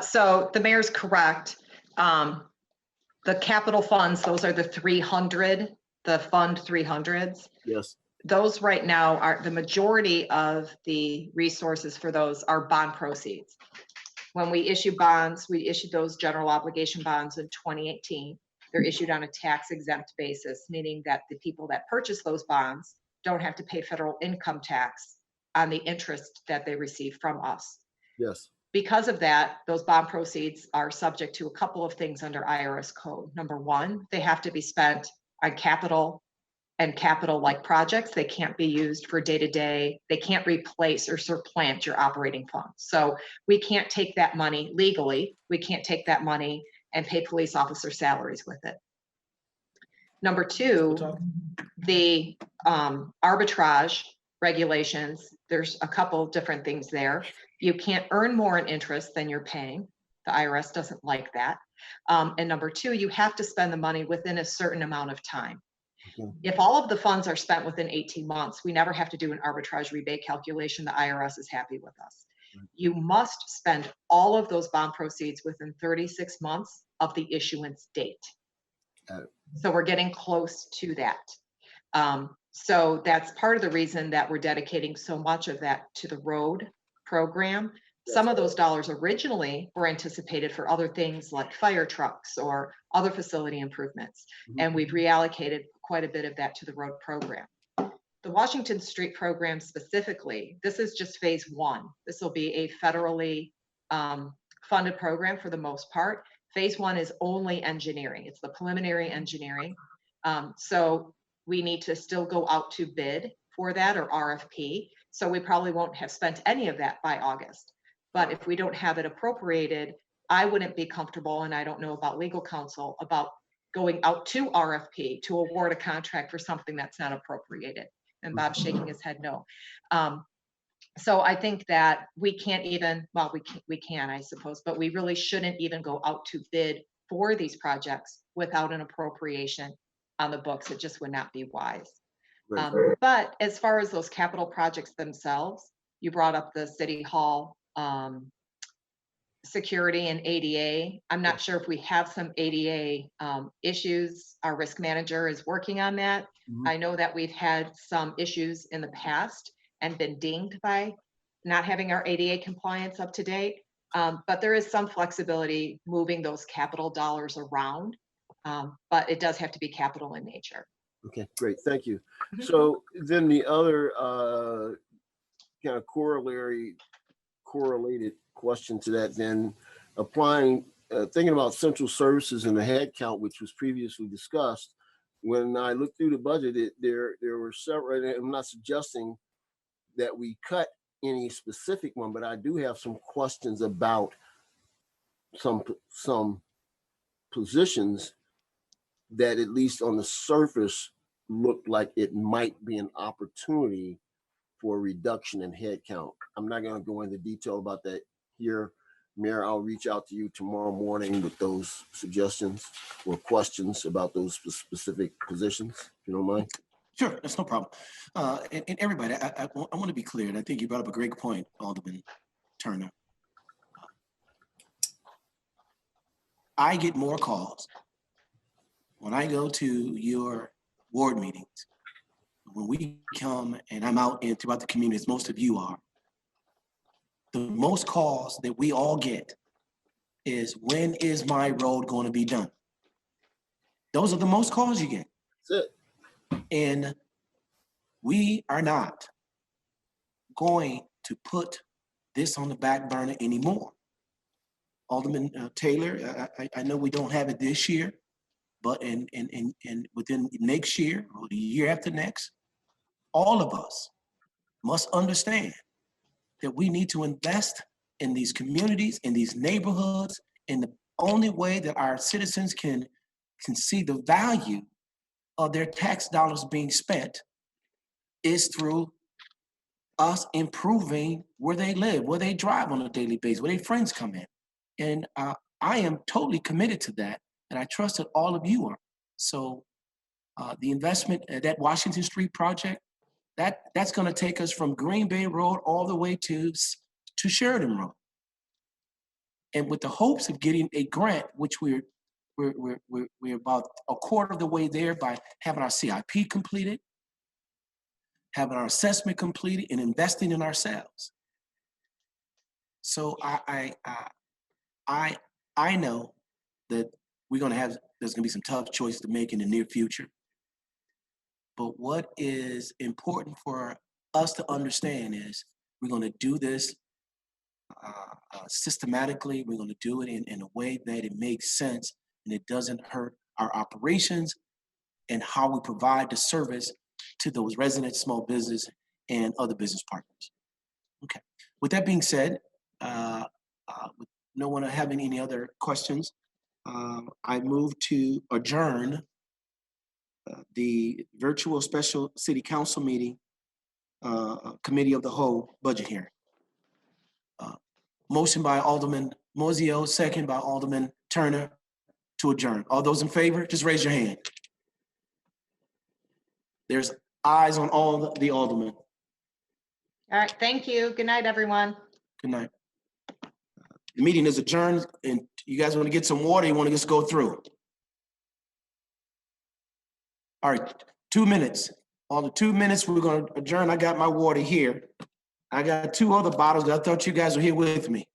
So the mayor's correct. The capital funds, those are the 300, the fund 300s. Yes. Those right now are the majority of the resources for those are bond proceeds. When we issue bonds, we issued those general obligation bonds in 2018. They're issued on a tax exempt basis, meaning that the people that purchase those bonds don't have to pay federal income tax on the interest that they receive from us. Yes. Because of that, those bond proceeds are subject to a couple of things under IRS code. Number one, they have to be spent on capital and capital-like projects. They can't be used for day-to-day. They can't replace or supplant your operating funds. So we can't take that money legally. We can't take that money and pay police officer salaries with it. Number two, the arbitrage regulations, there's a couple of different things there. You can't earn more in interest than you're paying. The IRS doesn't like that. And number two, you have to spend the money within a certain amount of time. If all of the funds are spent within 18 months, we never have to do an arbitrage rebate calculation. The IRS is happy with us. You must spend all of those bond proceeds within 36 months of the issuance date. So we're getting close to that. So that's part of the reason that we're dedicating so much of that to the road program. Some of those dollars originally were anticipated for other things like fire trucks or other facility improvements. And we've reallocated quite a bit of that to the road program. The Washington Street program specifically, this is just phase one. This will be a federally funded program for the most part. Phase one is only engineering. It's the preliminary engineering. So we need to still go out to bid for that, or RFP. So we probably won't have spent any of that by August. But if we don't have it appropriated, I wouldn't be comfortable, and I don't know about legal counsel, about going out to RFP to award a contract for something that's not appropriated. And Bob's shaking his head no. So I think that we can't even, well, we can, I suppose, but we really shouldn't even go out to bid for these projects without an appropriation on the books. It just would not be wise. But as far as those capital projects themselves, you brought up the City Hall security and ADA. I'm not sure if we have some ADA issues. Our risk manager is working on that. I know that we've had some issues in the past and been dinged by not having our ADA compliance up to date. But there is some flexibility moving those capital dollars around. But it does have to be capital in nature. Okay, great, thank you. So then the other kind of correlated question to that, then applying, thinking about central services and the head count, which was previously discussed. When I looked through the budget, there were several, and I'm not suggesting that we cut any specific one, but I do have some questions about some positions that, at least on the surface, looked like it might be an opportunity for a reduction in headcount. I'm not going to go into detail about that here. Mayor, I'll reach out to you tomorrow morning with those suggestions or questions about those specific positions, if you don't mind. Sure, that's no problem. And everybody, I want to be clear, and I think you brought up a great point, Alderman Turner. I get more calls when I go to your ward meetings, when we come and I'm out and throughout the community, as most of you are. The most calls that we all get is, when is my road going to be done? Those are the most calls you get. That's it. And we are not going to put this on the back burner anymore. Alderman Taylor, I know we don't have it this year, but in within next year or the year after next, all of us must understand that we need to invest in these communities, in these neighborhoods, and the only way that our citizens can see the value of their tax dollars being spent is through us improving where they live, where they drive on a daily basis, where their friends come in. And I am totally committed to that, and I trust that all of you are. So the investment at that Washington Street project, that's going to take us from Green Bay Road all the way to Sheridan Road. And with the hopes of getting a grant, which we're about a quarter of the way there by having our CIP completed, having our assessment completed, and investing in ourselves. So I know that there's going to be some tough choices to make in the near future. But what is important for us to understand is we're going to do this systematically. We're going to do it in a way that it makes sense and it doesn't hurt our operations and how we provide the service to those residents, small business, and other business partners. Okay. With that being said, with no one having any other questions, I move to adjourn the virtual special city council meeting, committee of the whole budget hearing. Motion by Alderman Mozio, second by Alderman Turner to adjourn. All those in favor, just raise your hand. There's eyes on all the aldermen. All right, thank you. Good night, everyone. Good night. The meeting is adjourned, and you guys want to get some water, you want to just go through? All right, 2 minutes. On the 2 minutes, we're gonna adjourn. I got my water here. I got 2 other bottles. I thought you guys were here with me.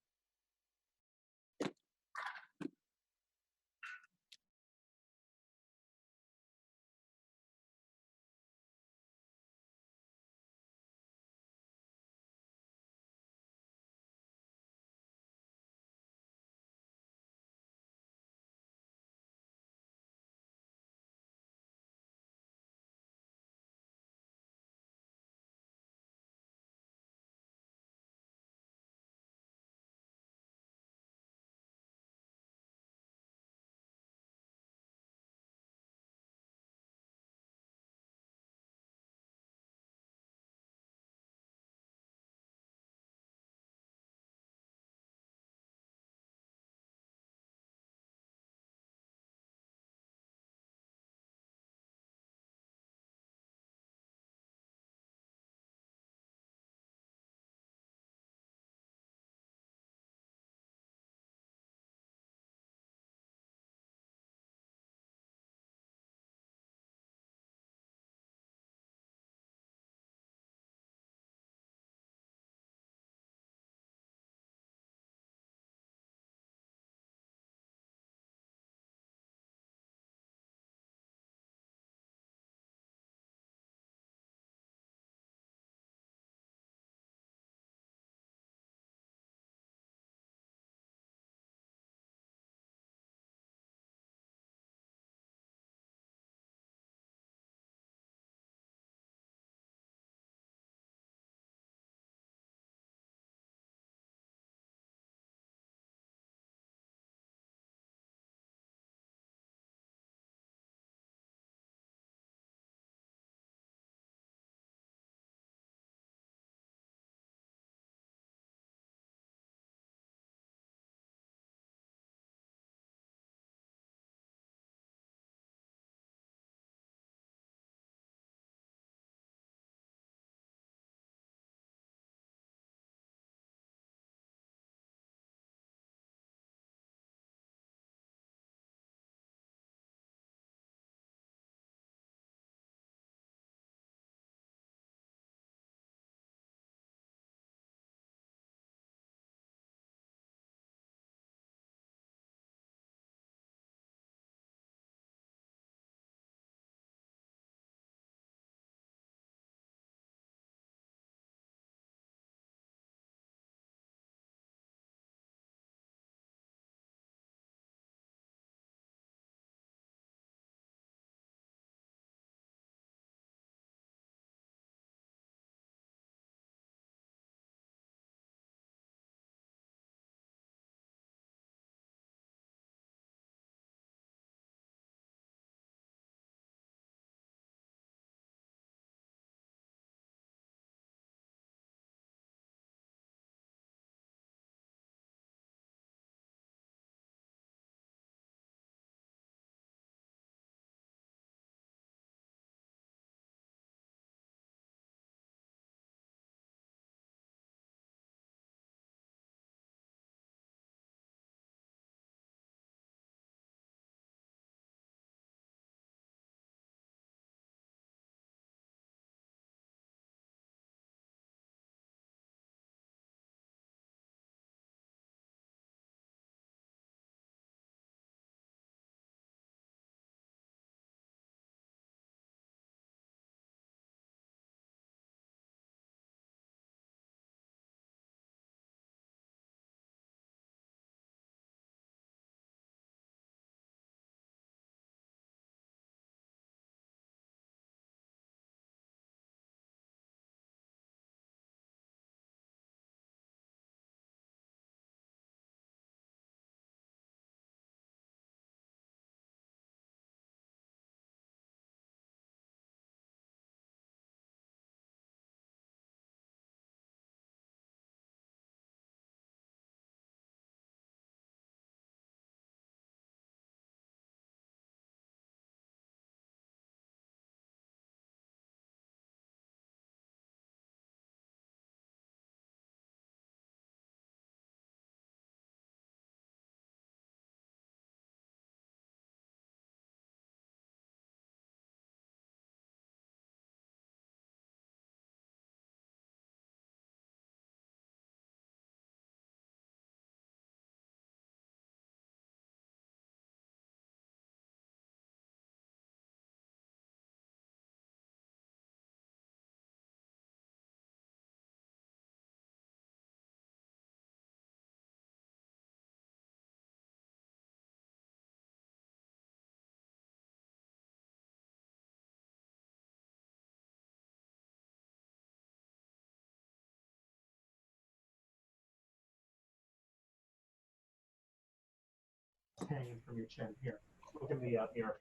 hanging from your chin. Here, look at the ear here.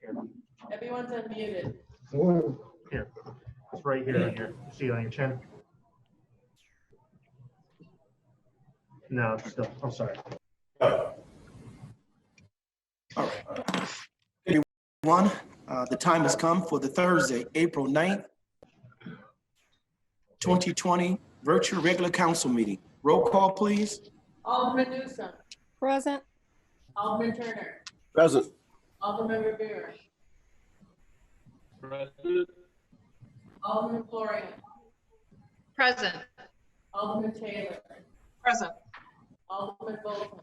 Everyone's unmuted. Here, it's right here. Here, you see it on your chin? No, it's still. I'm sorry. Everyone, the time has come for the Thursday, April 9th, 2020 virtual regular council meeting. Roll call, please. Alderman Newsome. Present. Alderman Turner. Present. Alderman Rivera. Present. Alderman Florian. Present. Alderman Taylor. Present. Alderman Bolton.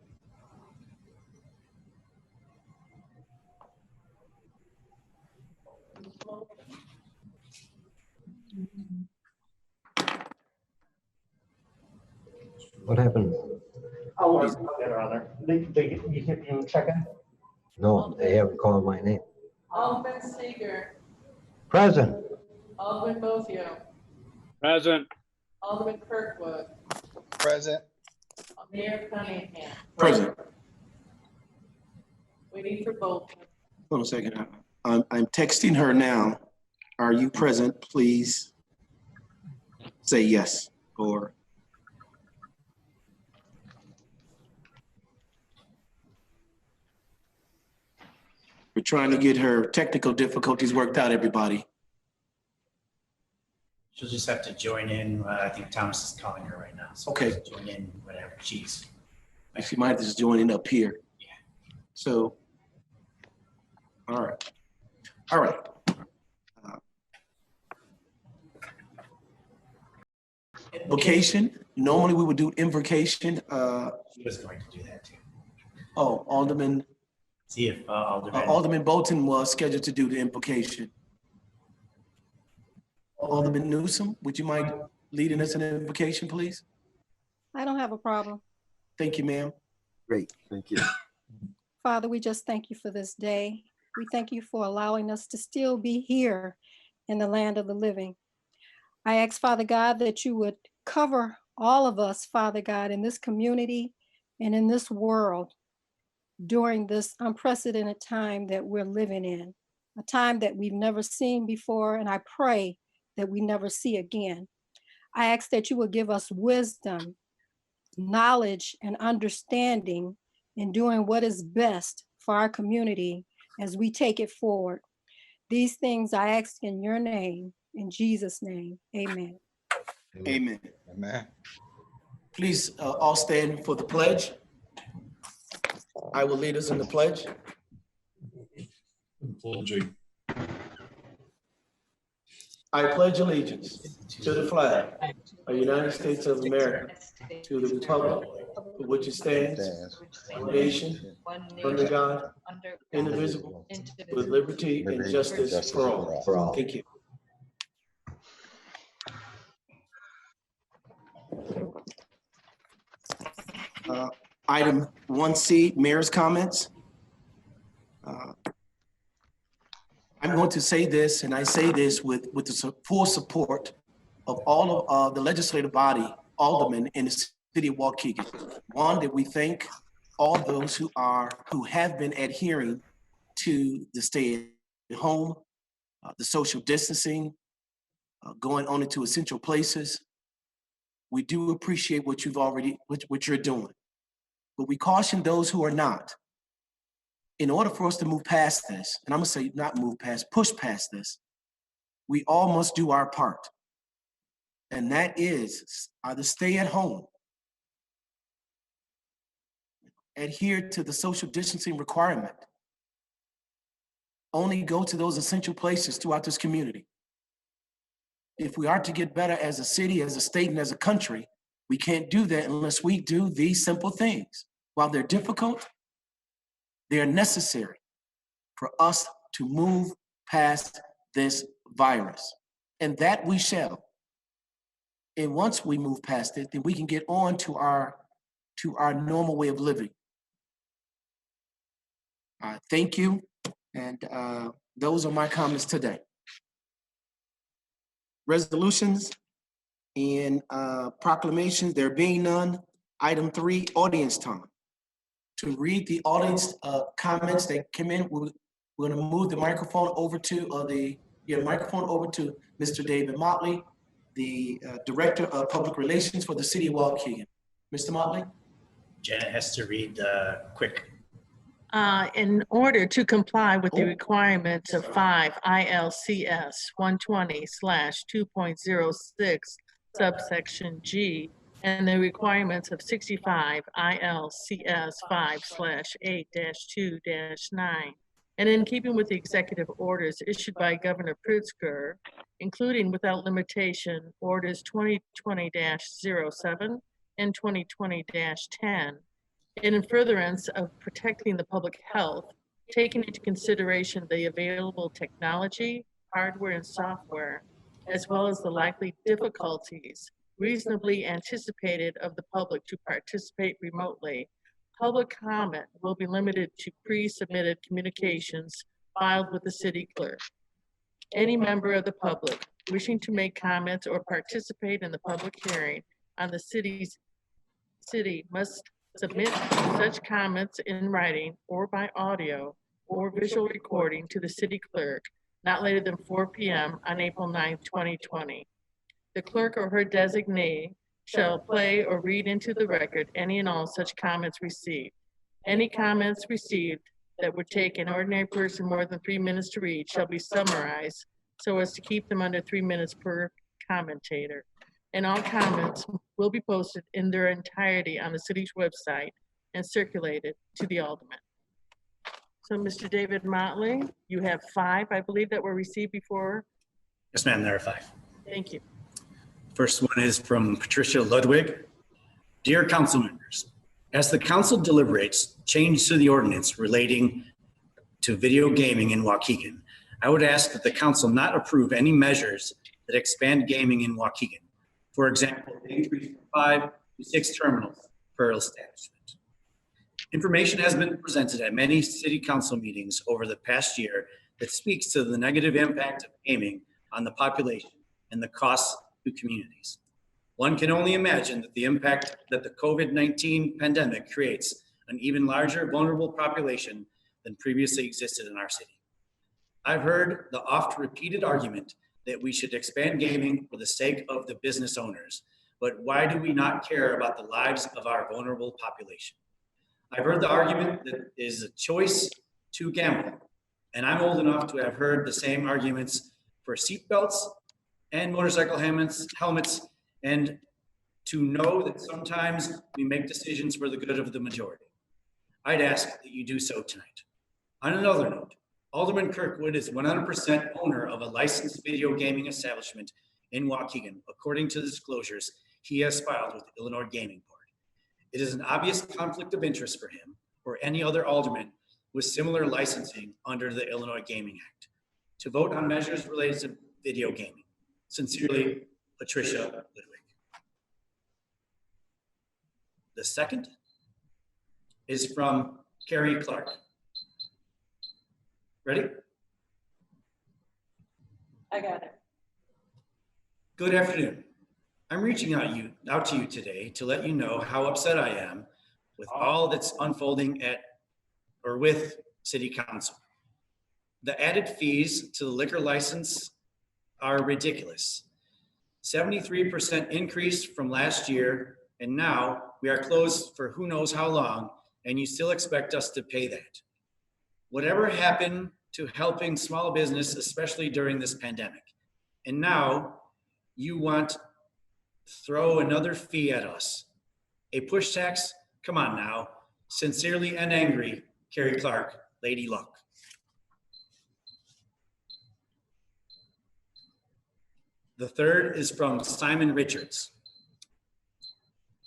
What happened? I'll get her on there. You check in? No, they haven't called my name. Alderman Seager. Present. Alderman Bozio. Present. Alderman Kirkwood. Present. Mayor Cunningham. Present. Waiting for Bolton. Hold on a second. I'm texting her now. Are you present? Please say yes or. We're trying to get her technical difficulties worked out, everybody. She'll just have to join in. I think Thomas is calling her right now. So Okay. join in, whatever. She's. She might have to just join in up here. Yeah. So, all right. All right. Invocation. Normally we would do invocation. She was going to do that too. Oh, Alderman. See if Alderman. Alderman Bolton was scheduled to do the invocation. Alderman Newsome, would you mind leading us in an invocation, please? I don't have a problem. Thank you, ma'am. Great, thank you. Father, we just thank you for this day. We thank you for allowing us to still be here in the land of the living. I ask, Father God, that you would cover all of us, Father God, in this community and in this world during this unprecedented time that we're living in, a time that we've never seen before, and I pray that we never see again. I ask that you would give us wisdom, knowledge, and understanding in doing what is best for our community as we take it forward. These things I ask in your name, in Jesus' name, amen. Amen. Amen. Please all stand for the pledge. I will lead us in the pledge. Pledging. I pledge allegiance to the flag of the United States of America, to the republic for which it stands, one nation, under God, indivisible, with liberty and justice for all. Thank you. Item 1C, mayor's comments. I'm going to say this, and I say this with the full support of all of the legislative body, aldermen in the city of Waukegan. One, that we thank all those who have been adhering to the stay at home, the social distancing, going on into essential places. We do appreciate what what you're doing, but we caution those who are not. In order for us to move past this, and I'm gonna say not move past, push past this, we all must do our part. And that is either stay at home, adhere to the social distancing requirement, only go to those essential places throughout this community. If we are to get better as a city, as a state, and as a country, we can't do that unless we do these simple things. While they're difficult, they are necessary for us to move past this virus. And that we shall. And once we move past it, then we can get on to our normal way of living. Thank you. And those are my comments today. Resolutions and proclamations, there being none. Item 3, audience time. to read the audience comments that came in. We're going to move the microphone over to Mr. David Motley, the Director of Public Relations for the City of Waukegan. Mr. Motley? Janet has to read quick. In order to comply with the requirements of 5 ILCS 120/2.06 subsection G and the requirements of 65 ILCS 5/8-2-9, and in keeping with the executive orders issued by Governor Pritzker, including without limitation orders 2020-07 and 2020-10, and in furtherance of protecting the public health, taking into consideration the available technology, hardware, and software, as well as the likely difficulties reasonably anticipated of the public to participate remotely, public comment will be limited to pre-submitted communications filed with the city clerk. Any member of the public wishing to make comments or participate in the public hearing on the city must submit such comments in writing or by audio or visual recording to the city clerk not later than 4 p.m. on April 9, 2020. The clerk or her designee shall play or read into the record any and all such comments received. Any comments received that would take an ordinary person more than 3 minutes to read shall be summarized so as to keep them under 3 minutes per commentator. And all comments will be posted in their entirety on the city's website and circulated to the aldermen. So Mr. David Motley, you have 5, I believe, that were received before. Yes, ma'am, there are 5. Thank you. First one is from Patricia Ludwig. Dear council members, as the council deliberates change to the ordinance relating to video gaming in Waukegan, I would ask that the council not approve any measures that expand gaming in Waukegan. For example, the increase from 5 to 6 terminals per establishment. Information has been presented at many city council meetings over the past year that speaks to the negative impact of gaming on the population and the costs to communities. One can only imagine that the impact that the COVID-19 pandemic creates an even larger vulnerable population than previously existed in our city. I've heard the oft repeated argument that we should expand gaming for the sake of the business owners, but why do we not care about the lives of our vulnerable population? I've heard the argument that it is a choice to gamble, and I'm old enough to have heard the same arguments for seatbelts and motorcycle helmets, and to know that sometimes we make decisions for the good of the majority. I'd ask that you do so tonight. On another note, Alderman Kirkwood is 100% owner of a licensed video gaming establishment in Waukegan, according to the disclosures he has filed with the Illinois Gaming Board. It is an obvious conflict of interest for him or any other alderman with similar licensing under the Illinois Gaming Act to vote on measures related to video gaming. Sincerely, Patricia Ludwig. The second is from Carrie Clark. Ready? I got it. Good afternoon. I'm reaching out to you today to let you know how upset I am with all that's unfolding with City Council. The added fees to the liquor license are ridiculous. 73% increase from last year, and now we are closed for who knows how long, and you still expect us to pay that. Whatever happened to helping small business, especially during this pandemic? And now you want to throw another fee at us. A push tax? Come on now. Sincerely and angry, Carrie Clark, Lady Luck. The third is from Simon Richards.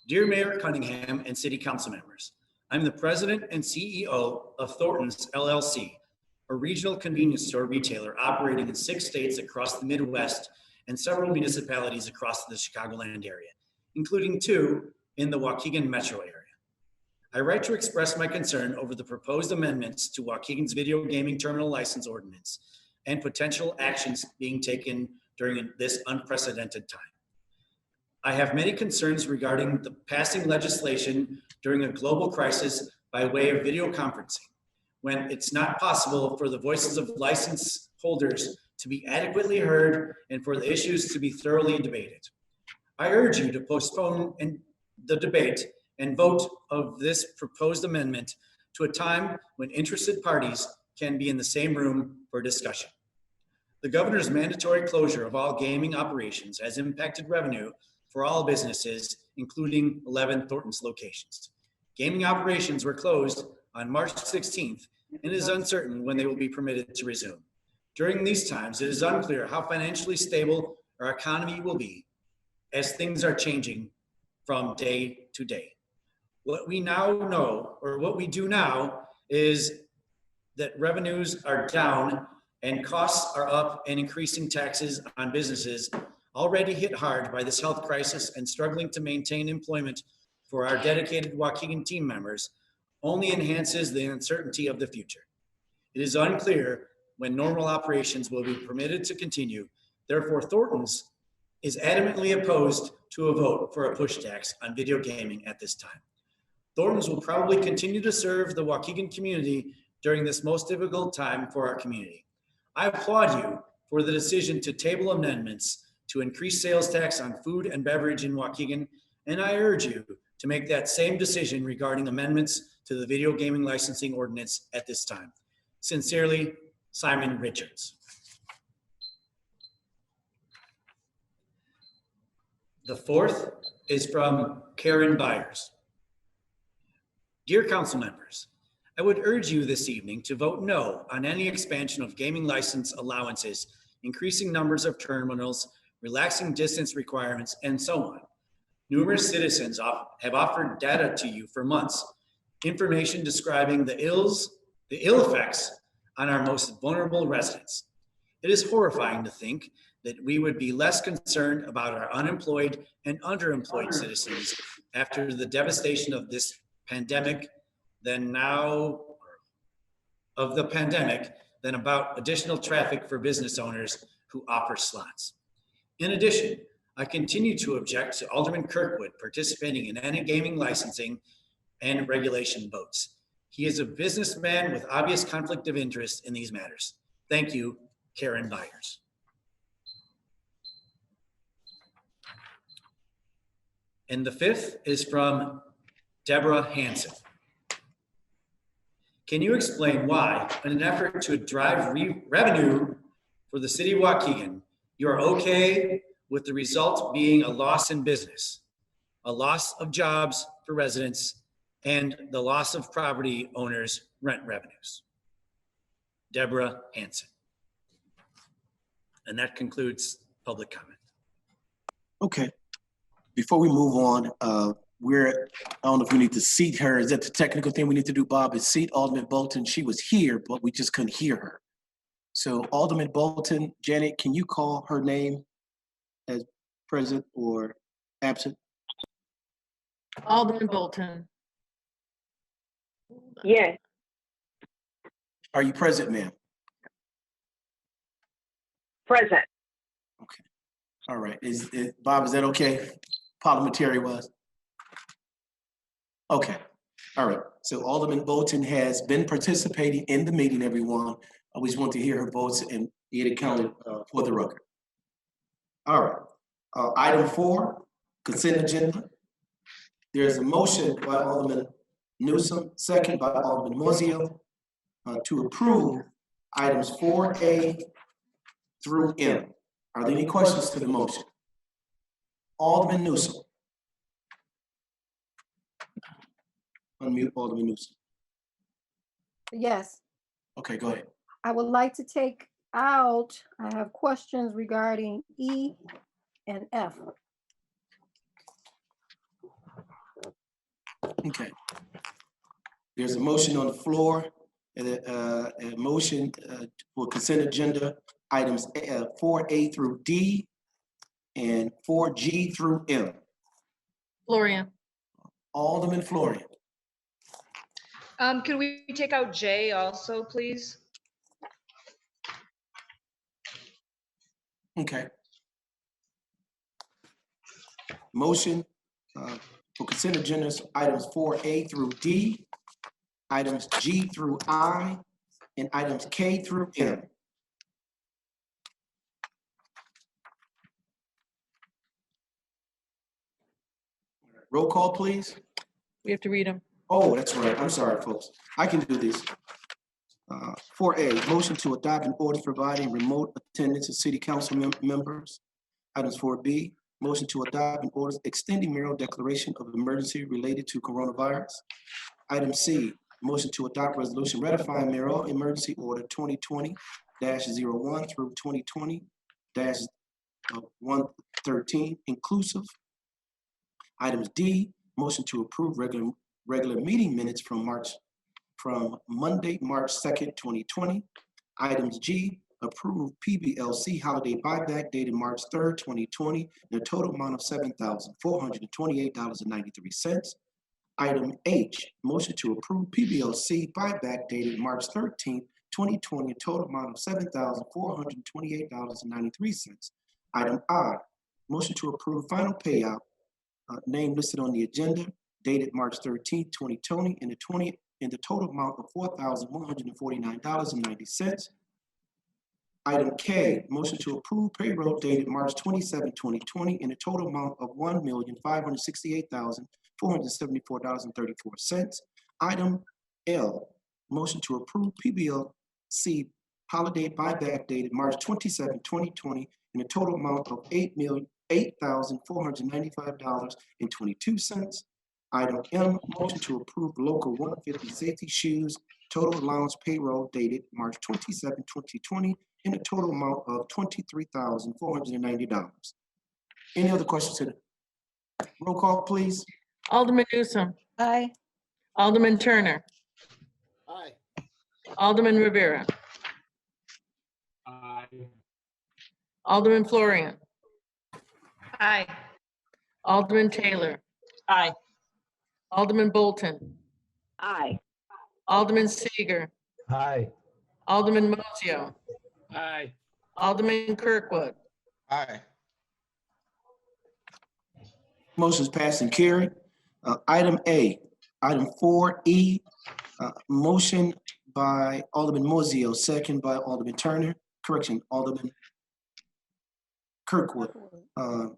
Dear Mayor Cunningham and City Council members, I'm the president and CEO of Thornton's LLC, a regional convenience store retailer operating in 6 states across the Midwest and several municipalities across the Chicagoland area, including 2 in the Waukegan metro area. I write to express my concern over the proposed amendments to Waukegan's video gaming terminal license ordinance and potential actions being taken during this unprecedented time. I have many concerns regarding the passing legislation during a global crisis by way of video conferencing when it's not possible for the voices of license holders to be adequately heard and for the issues to be thoroughly debated. I urge you to postpone the debate and vote of this proposed amendment to a time when interested parties can be in the same room for discussion. The governor's mandatory closure of all gaming operations has impacted revenue for all businesses, including 11 Thornton's locations. Gaming operations were closed on March 16th, and it is uncertain when they will be permitted to resume. During these times, it is unclear how financially stable our economy will be as things are changing from day to day. What we now know, or what we do now, is that revenues are down and costs are up, and increasing taxes on businesses already hit hard by this health crisis and struggling to maintain employment for our dedicated Waukegan team members only enhances the uncertainty of the future. It is unclear when normal operations will be permitted to continue. Therefore, Thornton's is adamantly opposed to a vote for a push tax on video gaming at this time. Thornton's will probably continue to serve the Waukegan community during this most difficult time for our community. I applaud you for the decision to table amendments to increase sales tax on food and beverage in Waukegan, and I urge you to make that same decision regarding amendments to the video gaming licensing ordinance at this time. Sincerely, Simon Richards. The fourth is from Karen Byers. Dear council members, I would urge you this evening to vote no on any expansion of gaming license allowances, increasing numbers of terminals, relaxing distance requirements, and so on. Numerous citizens have offered data to you for months, information describing the ill effects on our most vulnerable residents. It is horrifying to think that we would be less concerned about our unemployed and underemployed citizens after the devastation of this pandemic than about additional traffic for business owners who offer slots. In addition, I continue to object to Alderman Kirkwood participating in any gaming licensing and regulation votes. He is a businessman with obvious conflict of interest in these matters. Thank you, Karen Byers. And the fifth is from Deborah Hansen. Can you explain why, in an effort to drive revenue for the city of Waukegan, you are okay with the result being a loss in business, a loss of jobs for residents, and the loss of property owners' rent revenues? Deborah Hansen. And that concludes public comment. Okay. Before we move on, I don't know if we need to seat her. Is that the technical thing we need to do, Bob? Is seat Alderman Bolton? She was here, but we just couldn't hear her. So Alderman Bolton, Janet, can you call her name as present or absent? Alderman Bolton. Yes. Are you present, ma'am? Present. Okay. All right. Bob, is that okay? Parliamentary was? Okay. All right. So Alderman Bolton has been participating in the meeting, everyone. I always want to hear her votes and get it counted for the record. All right. Item 4, consent agenda. There's a motion by Alderman Newsom, second by Alderman Mozio, to approve items 4A through M. Are there any questions to the motion? Alderman Newsom. Unmute Alderman Newsom. Yes, Okay, go ahead. I would like to take out, I have questions regarding E and F. Okay. There's a motion on the floor, a motion for consent agenda items 4A through D and 4G through M. Florian. Alderman Florian. Can we take out J also, please? Okay. Motion for consent agendas items 4A through D items G through I, and items K through M. Roll call, please. We have to read them. Oh, that's right. I'm sorry, folks. I can do this. 4A, motion to adopt an order providing remote attendance of city council members. Items 4B, motion to adopt an order extending mayoral declaration of emergency related to coronavirus. Item C, motion to adopt resolution ratifying mayoral emergency order 2020-01 through 2020-113 inclusive. Items D, motion to approve regular meeting minutes from Monday, March 2nd, 2020. Items G, approve PBLC holiday buyback dated March 3rd, 2020, in a total amount of $7,428.93. Item H, motion to approve PBLC buyback dated March 13th, 2020, a total amount of $7,428.93. Item I, motion to approve final payout, name listed on the agenda, dated March 13th, 2020, in the total amount of $4,149.90. Item K, motion to approve payroll dated March 27, 2020, in a total amount of $1,568,474.34. Item L, motion to approve PBLC holiday buyback dated March 27, 2020, in a total amount of $8,495.22. Item M, motion to approve local 150 safety shoes total allowance payroll dated March 27, 2020, in a total amount of $23,490. Any other questions today? Roll call, please. Alderman Newsome. Aye. Alderman Turner. Aye. Alderman Rivera. Aye. Alderman Florian. Aye. Alderman Taylor. Aye. Alderman Bolton. Aye. Alderman Seager. Aye. Alderman Mozio. Aye. Alderman Kirkwood. Aye. Motion's passed and carried. Item A, item 4E, motion by Alderman Mozio, second by Alderman Turner. Correction, Alderman Kirkwood. For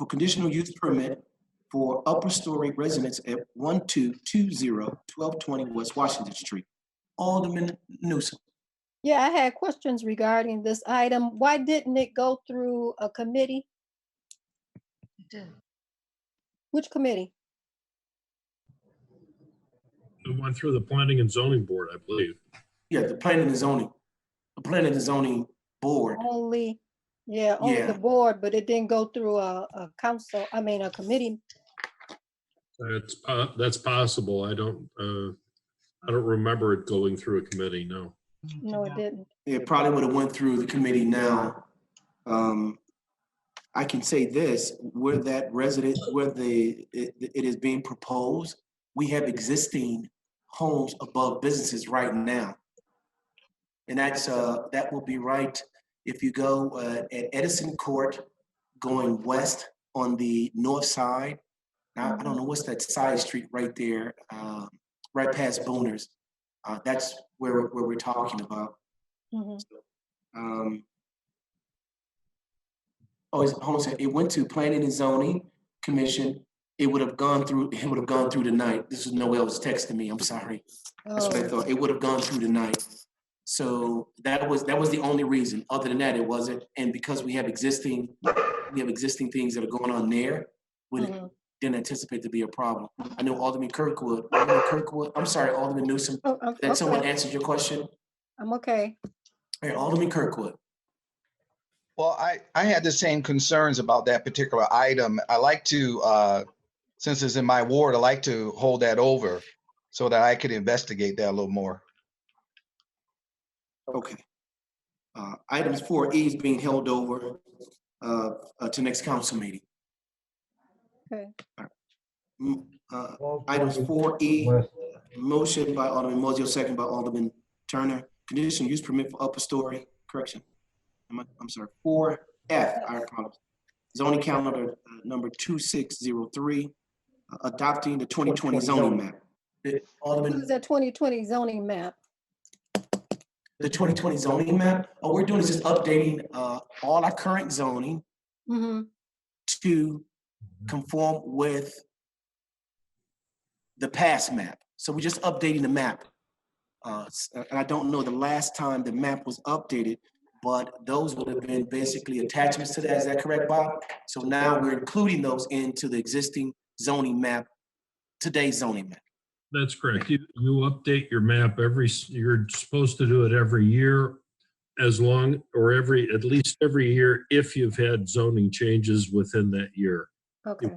conditional use permit for upper story residence at 1220 1220 West Washington Street. Alderman Newsome. Yeah, I had questions regarding this item. Why didn't it go through a committee? It did. Which committee? It went through the planning and zoning board, I believe. Yeah, the planning and zoning board. Only the board, but it didn't go through a council, a committee. That's possible. I don't remember it going through a committee, no. No, it didn't. It probably would have went through the committee now. I can say this, where it is being proposed, we have existing homes above businesses right now. And that will be right if you go at Edison Court going west on the north side. I don't know what's that side street right there, right past Booners. That's where we're talking about. It went to Planning and Zoning Commission. It would have gone through tonight. This is Noel was texting me. I'm sorry. That's what I thought. It would have gone through tonight. So that was the only reason. Other than that, it wasn't. And because we have existing things that are going on there, we didn't anticipate to be a problem. I know Alderman Kirkwood. I'm sorry, Alderman Newsome. That someone answered your question? I'm okay. All right, Alderman Kirkwood. Well, I had the same concerns about that particular item. I like to, since it's in my ward, I like to hold that over so that I could investigate that a little more. Okay. Items 4E is being held over to next council meeting. Okay. Items 4E, motion by Alderman Mozio, second by Alderman Turner. Conditional use permit for upper story, correction. I'm sorry, 4F, I apologize. Zoning calendar number 2603, adopting the 2020 zoning map. Alderman, Use that 2020 zoning map. the 2020 zoning map, all we're doing is just updating all our current zoning Mm-hmm. to conform with the past map. So we're just updating the map. And I don't know the last time the map was updated, but those would have been basically attachments to that. Is that correct, Bob? So now we're including those into the existing zoning map, today's zoning map. That's correct. You update your map you're supposed to do it every year, as long, or at least every year if you've had zoning changes within that year. Okay.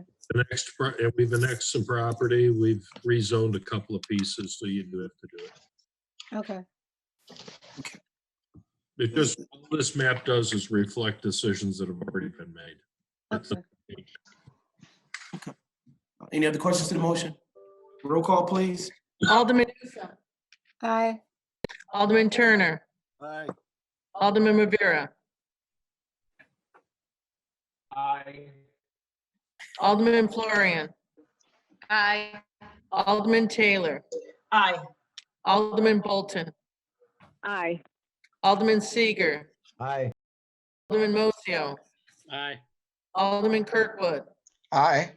We've annexed some property, we've rezoned a couple of pieces, so you do have to do it. Okay. Because all this map does is reflect decisions that have already been made. Okay. Any other questions to the motion? Roll call, please. Alderman Newsome. Aye. Alderman Turner. Aye. Alderman Rivera. Aye. Alderman Florian. Aye. Alderman Taylor. Aye. Alderman Bolton. Aye. Alderman Seager. Aye. Alderman Mocio. Aye. Alderman Kirkwood. Aye.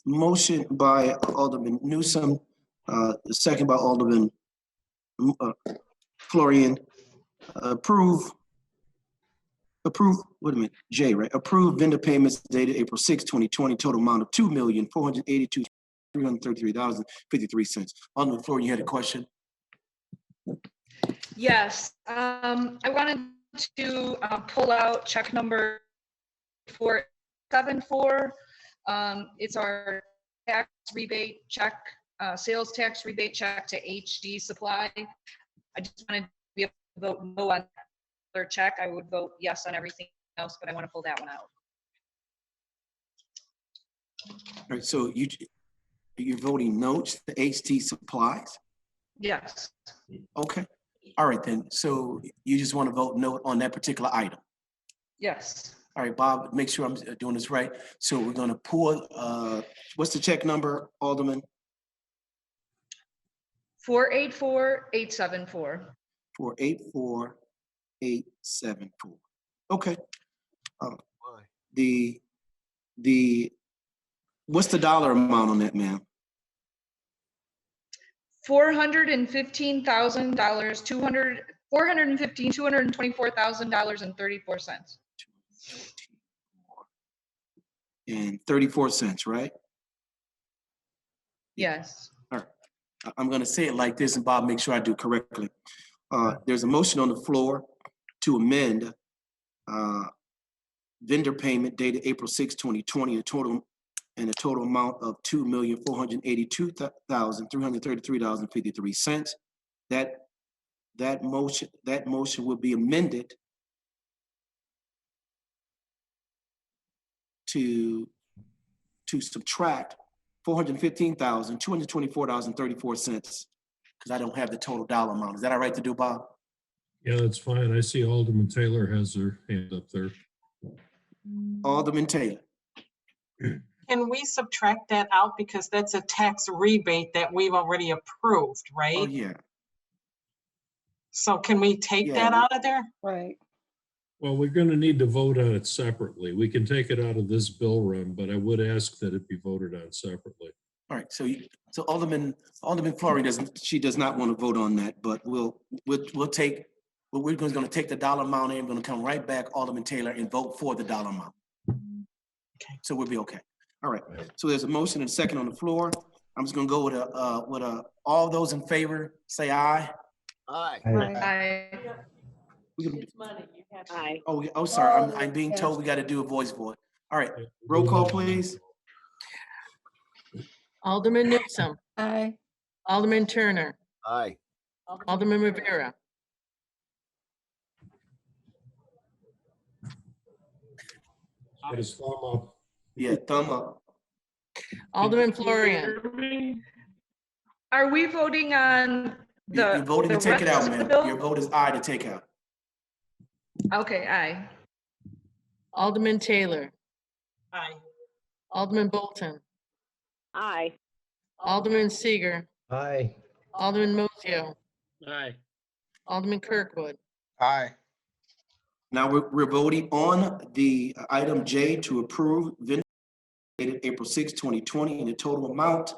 Motion by Alderman Newsome, second by Alderman Florian. Approve, wait a minute, J, right? Approve vendor payments dated April 6, 2020, total amount of $2,482,333.53. Alderman Florian, you had a question? Yes, I wanted to pull out check number 474. It's our tax rebate check, sales tax rebate check to HD Supply. I just wanted to be able to vote no on their check. I would vote yes on everything else, but I want to pull that one out. All right, so you're voting no to the HD Supplies? Yes. Okay, all right then. So you just want to vote no on that particular item? Yes. All right, Bob, make sure I'm doing this right. So we're gonna pull, what's the check number, Alderman? 484874. 484874. Okay. What's the dollar amount on that, ma'am? $415,000, $224,034.34. And 34 cents, right? Yes. All right. I'm going to say it like this, and Bob, make sure I do correctly. There's a motion on the floor to amend vendor payment dated April 6, 2020, a total amount of $2,482,333.53. That motion will be amended to subtract $415,224.34, because I don't have the total dollar amount. Is that all right to do, Bob? Yeah, that's fine. I see Alderman Taylor has her hand up there. Alderman Taylor. Can we subtract that out because that's a tax rebate that we've already approved, right? Oh, yeah. So can we take that out of there? Right. Well, we're going to need to vote on it separately. We can take it out of this bill run, but I would ask that it be voted on separately. All right, so Alderman Fleury does not want to vote on that, but we're going to take the dollar amount and we're going to come right back, Alderman Taylor, and vote for the dollar amount. Okay. So we'll be okay. All right. So there's a motion and a second on the floor. I'm just going to go with all those in favor, say aye. Aye. Aye. Aye. Oh, sorry. I'm being told we got to do a voice vote. All right. Roll call, please. Alderman Newsome. Aye. Alderman Turner. Aye. Alderman Rivera. Put his thumb up. Yeah, thumb up. Alderman Florian. Are we voting on You're voting to take it out, rest of the ma'am. bill? Your vote is aye to take out. Okay, aye. Alderman Taylor. Aye. Alderman Bolton. Aye. Alderman Seager, Aye. Alderman Mozio, Aye. Alderman Kirkwood. Aye. Now we're voting on the item J to approve vendor dated April 6, 2020 in the total amount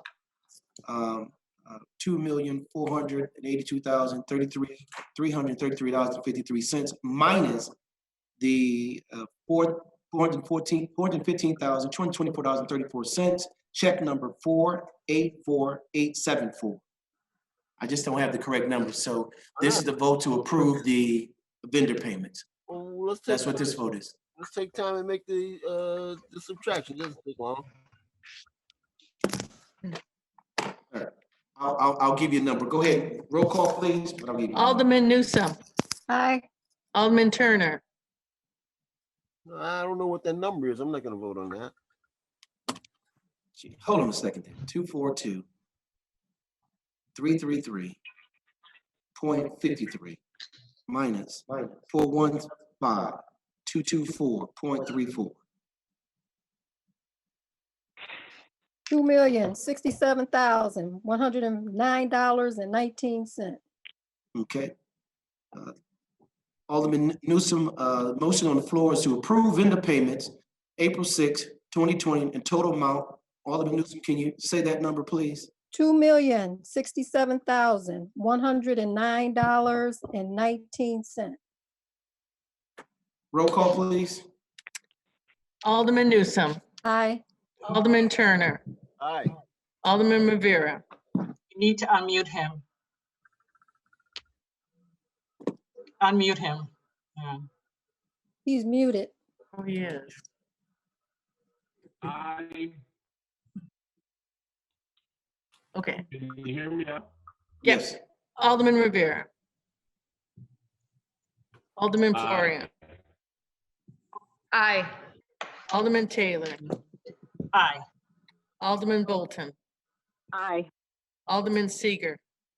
$2,482,333.53 minus the $415,224.34, check number 484874. I just don't have the correct number, so this is the vote to approve the vendor payments. Well, That's what this vote is. Let's take time and make the subtraction. It doesn't take long. I'll give you a number. Go ahead. Roll call, please. But I'll give you. Alderman Newsome, Aye. Alderman Turner, I don't know what that number is. I'm not going to vote on that. Gee, hold on a second there. 242,333.53 minus 415,224.34. $2,067,109.19. Okay. Alderman Newsome, motion on the floor is to approve vendor payments April 6, 2020 in total amount. Alderman Newsome, can you say that number, please? $2,067,109.19. Roll call, please. Alderman Newsome, Aye. Alderman Turner, Aye. Alderman Rivera. You need to unmute him. Unmute him. Yeah. He's muted. Oh, he is. Aye. Okay. Can you hear me now? Yes. Alderman Rivera. Alderman Aye. Florian. Aye. Alderman Taylor. Aye. Alderman Bolton. Aye. Alderman Seager.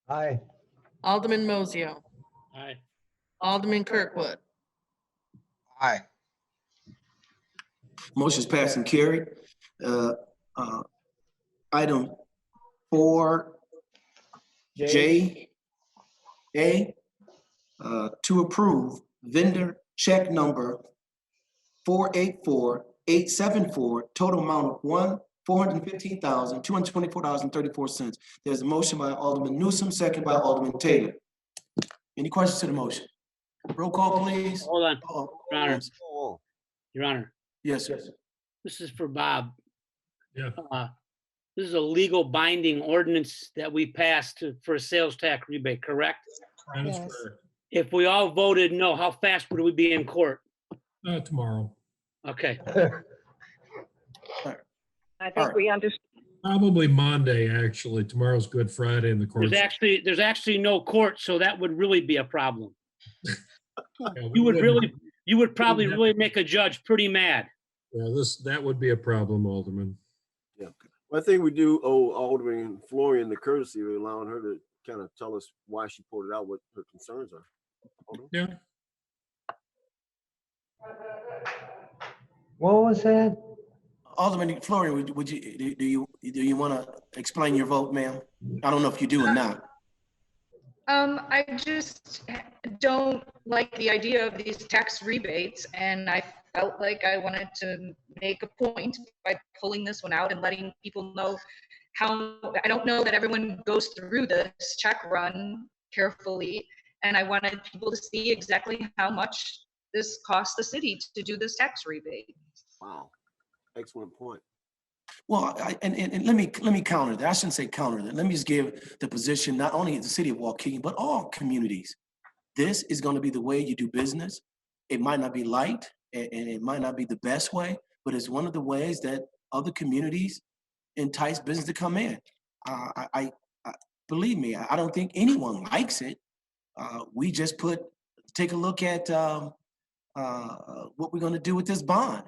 Aye. Alderman Mozio. Aye. Alderman Kirkwood. Aye. Motion's passed and carried. Item 4J to approve vendor check number 484874, total amount of $415,224.34. There's a motion by Alderman Newsome, second by Alderman Taylor. Any questions to the motion? Roll call, please. Hold on, Your Honor. Oh, Your Honor. Yes, sir. This is for Bob. Yeah. This is a legal binding ordinance that we passed for a sales tax rebate, correct? That is Yes. correct. If we all voted no, how fast would we be in court? Tomorrow. Okay. I think we understand. Probably Monday, actually. Tomorrow's Good Friday and the court's. There's actually no court, so that would really be a problem. Yeah, You would probably really make a judge pretty mad. Yeah, that would be a problem, Alderman. yeah. Well, I think we do owe Alderman Florian the courtesy of allowing her to kind of tell us why she pulled it out, what her concerns are. Alderman? Yeah. What was that? Alderman Florian, would you do you want to explain your vote, ma'am? I don't know if you do or not. I just don't like the idea of these tax rebates, and I felt like I wanted to make a point by pulling this one out and letting people know how, I don't know that everyone goes through this check run carefully, and I wanted people to see exactly how much this costs the city to do this tax rebate. Wow. Excellent point. Well, and let me counter that. I shouldn't say counter that. Let me just give the position, not only the city of Waukegan, but all communities. This is going to be the way you do business. It might not be liked, and it might not be the best way, but it's one of the ways that other communities entice business to come in. I believe me, I don't think anyone likes it. We just take a look at what we're going to do with this bond.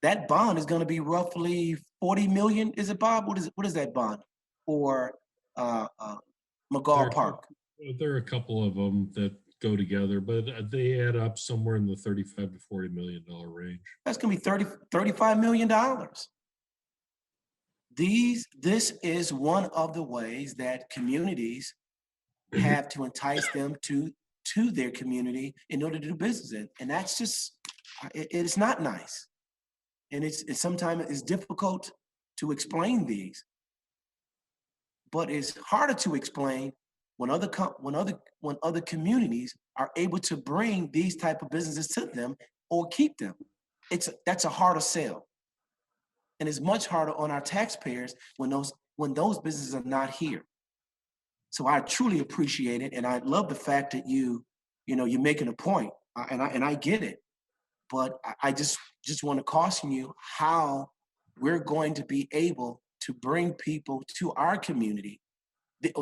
That bond is going to be roughly 40 million. Is it, Bob? What is that bond for McGaw Park? There are a couple of them that go together, but they add up somewhere in the $35 to $40 million range. That's going to be $35 million. This is one of the ways that communities have to entice them to their community in order to do business in. And that's just, it's not nice. And it's sometimes it's difficult to explain these, but it's harder to explain when other communities are able to bring these type of businesses to them or keep them. That's a harder sell. And it's much harder on our taxpayers when those businesses are not here. So I truly appreciate it, and I love the fact that you're making a point, and I get it. But I just want to caution you how we're going to be able to bring people to our community.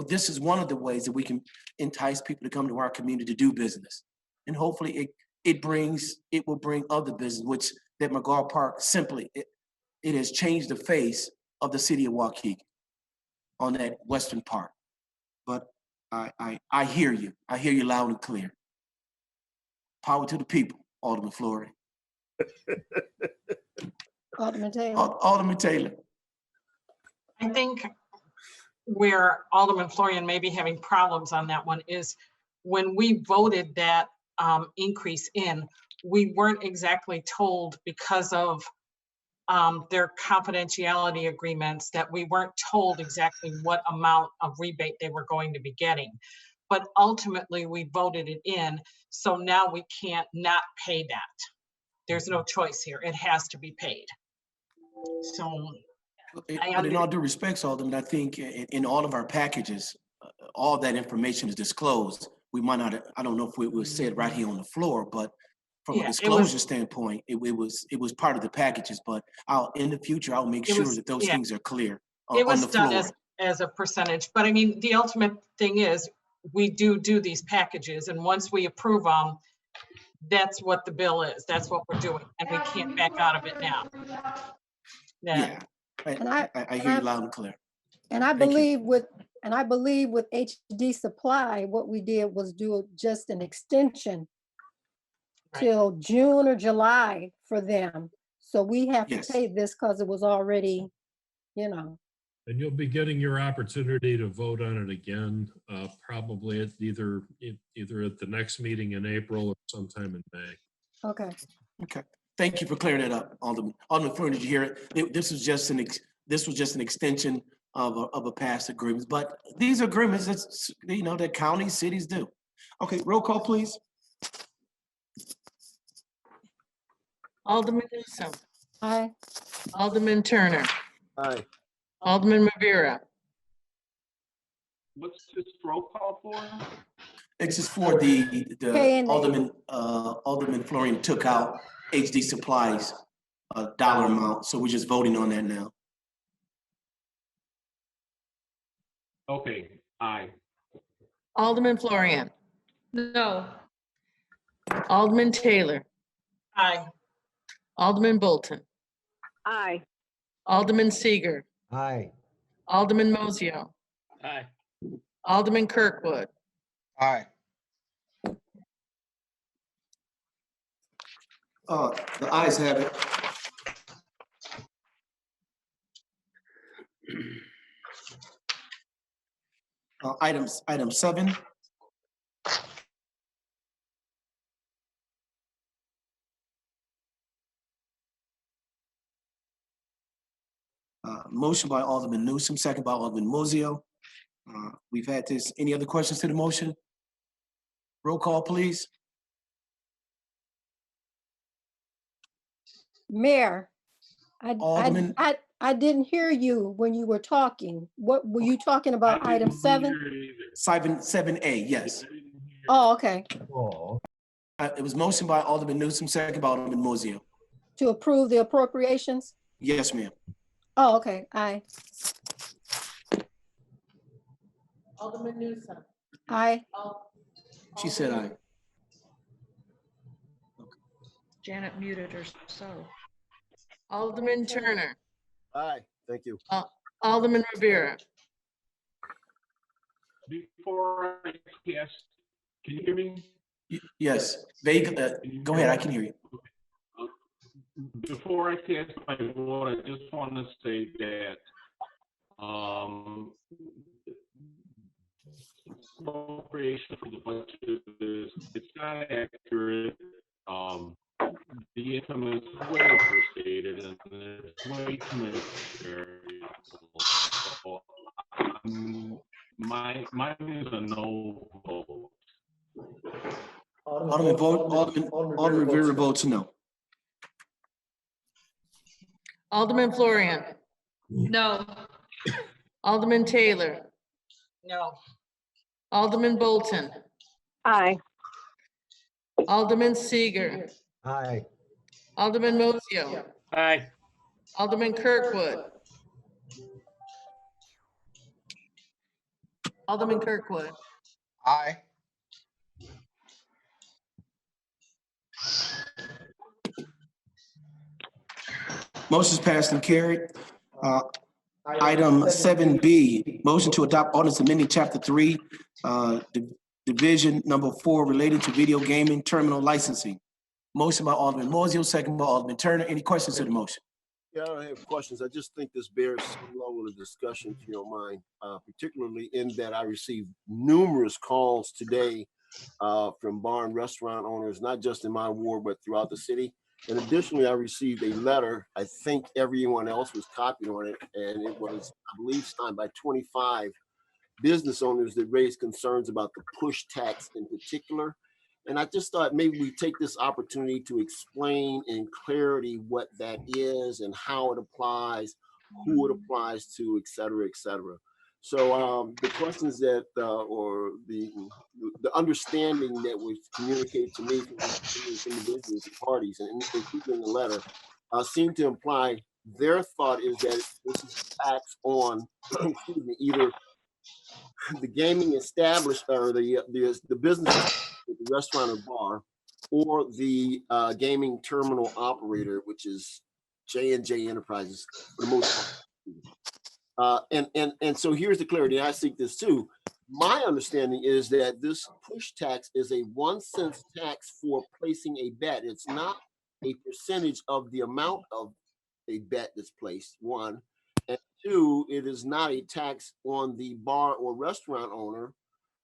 This is one of the ways that we can entice people to come to our community to do business, and hopefully it will bring other business, which that McGraw Park simply it has changed the face of the city of Waukegan on that western part. But I hear you. I hear you loud and clear. Power to the people, Alderman Fleury. Alderman Taylor. Alderman Taylor. I think where Alderman Florian may be having problems on that one is when we voted that increase in, we weren't exactly told because of their confidentiality agreements that we weren't told exactly what amount of rebate they were going to be getting. But ultimately we voted it in, so now we can't not pay that. There's no choice here. It has to be paid. So But in all due respect, Alderman, I think in all of our packages, all that information is disclosed. We might not, I don't know if it was said right here on the floor, but from a disclosure standpoint, it was part of the packages. But in the future, I'll make sure that those things are clear on the floor. It was done as a percentage, but I mean, the ultimate thing is we do these packages, and once we approve them, that's what the bill is. That's what we're doing, and we can't back out of it now. Yeah, I hear you loud and clear. And I believe with HD Supply, what we did was do just an extension till June or July for them. So we have to pay this because it was already, And you'll be getting your opportunity to vote on it again, probably at either at the next meeting in April or sometime in May. Okay. Okay. Thank you for clearing that up, Alderman. Alderman Fleury, did you hear it? This was just an extension of a past agreement. But these agreements, that counties, cities do. Okay, roll call, please. Alderman Newsome. Aye. Alderman Turner. Aye. Alderman Rivera. What's this roll call for? It's just for the Alderman Florian took out HD Supplies dollar amount, so we're just voting on that now. Okay, aye. Alderman Florian. No. Alderman Taylor. Aye. Alderman Bolton. Aye. Alderman Seeger. Aye. Alderman Mozio. Aye. Alderman Kirkwood. Aye. The ayes have it. Item 7. Motion by Alderman Newsome, second by Alderman Mozio. We've had this. Any other questions to the motion? Roll call, please. Mayor, Alderman. I didn't hear you when you were talking. What were you talking about? Item 7? 7A, yes. Oh, okay. Oh. It was motion by Alderman Newsome, second by Alderman Mozio. To approve the appropriations? Yes, ma'am. Oh, okay. Aye. Alderman Newsome. Aye. She said aye. Janet muted herself. Alderman Turner. Aye. Thank you. Alderman Rivera. Before I cast, can you hear me? Yes. Go ahead. I can hear you. Before I cast my vote, I just want to say that appropriation for the budget is, it's not accurate. The income is way overstated and there's way too many variables. So, mine is a no vote. Alderman Rivera votes no. Alderman Florian, No. Alderman Taylor, No. Alderman Bolton, Aye. Alderman Seager, Aye. Alderman Mozio, Aye. Alderman Kirkwood. Alderman Kirkwood, Aye. Motion's passed and carried. Item 7B, motion to adopt ordinance amending chapter 3, division number 4 relating to video gaming terminal licensing. Motion by Alderman Mozio, second by Alderman Turner. Any questions to the motion? Yeah, I don't have questions. I just think this bears some level of discussion, if you don't mind, particularly in that I received numerous calls today from bar and restaurant owners, not just in my ward, but throughout the city. And additionally, I received a letter. I think everyone else was copied on it, and it was, I believe, signed by 25 business owners that raised concerns about the push tax in particular. And I just thought maybe we take this opportunity to explain in clarity what that is and how it applies, who it applies to, et cetera, et cetera. So the questions that, or the understanding that was communicated to me from these individuals and parties, and including the letter, seem to imply their thought is that this is a tax on, excuse me, either the gaming established or the business, the restaurant or bar, or the gaming terminal operator, which is J&J Enterprises for the most part. And so here's the clarity. I seek this too. My understanding is that this push tax is a 1 cent tax for placing a bet. It's not a percentage of the amount of a bet that's placed, one. And two, it is not a tax on the bar or restaurant owner,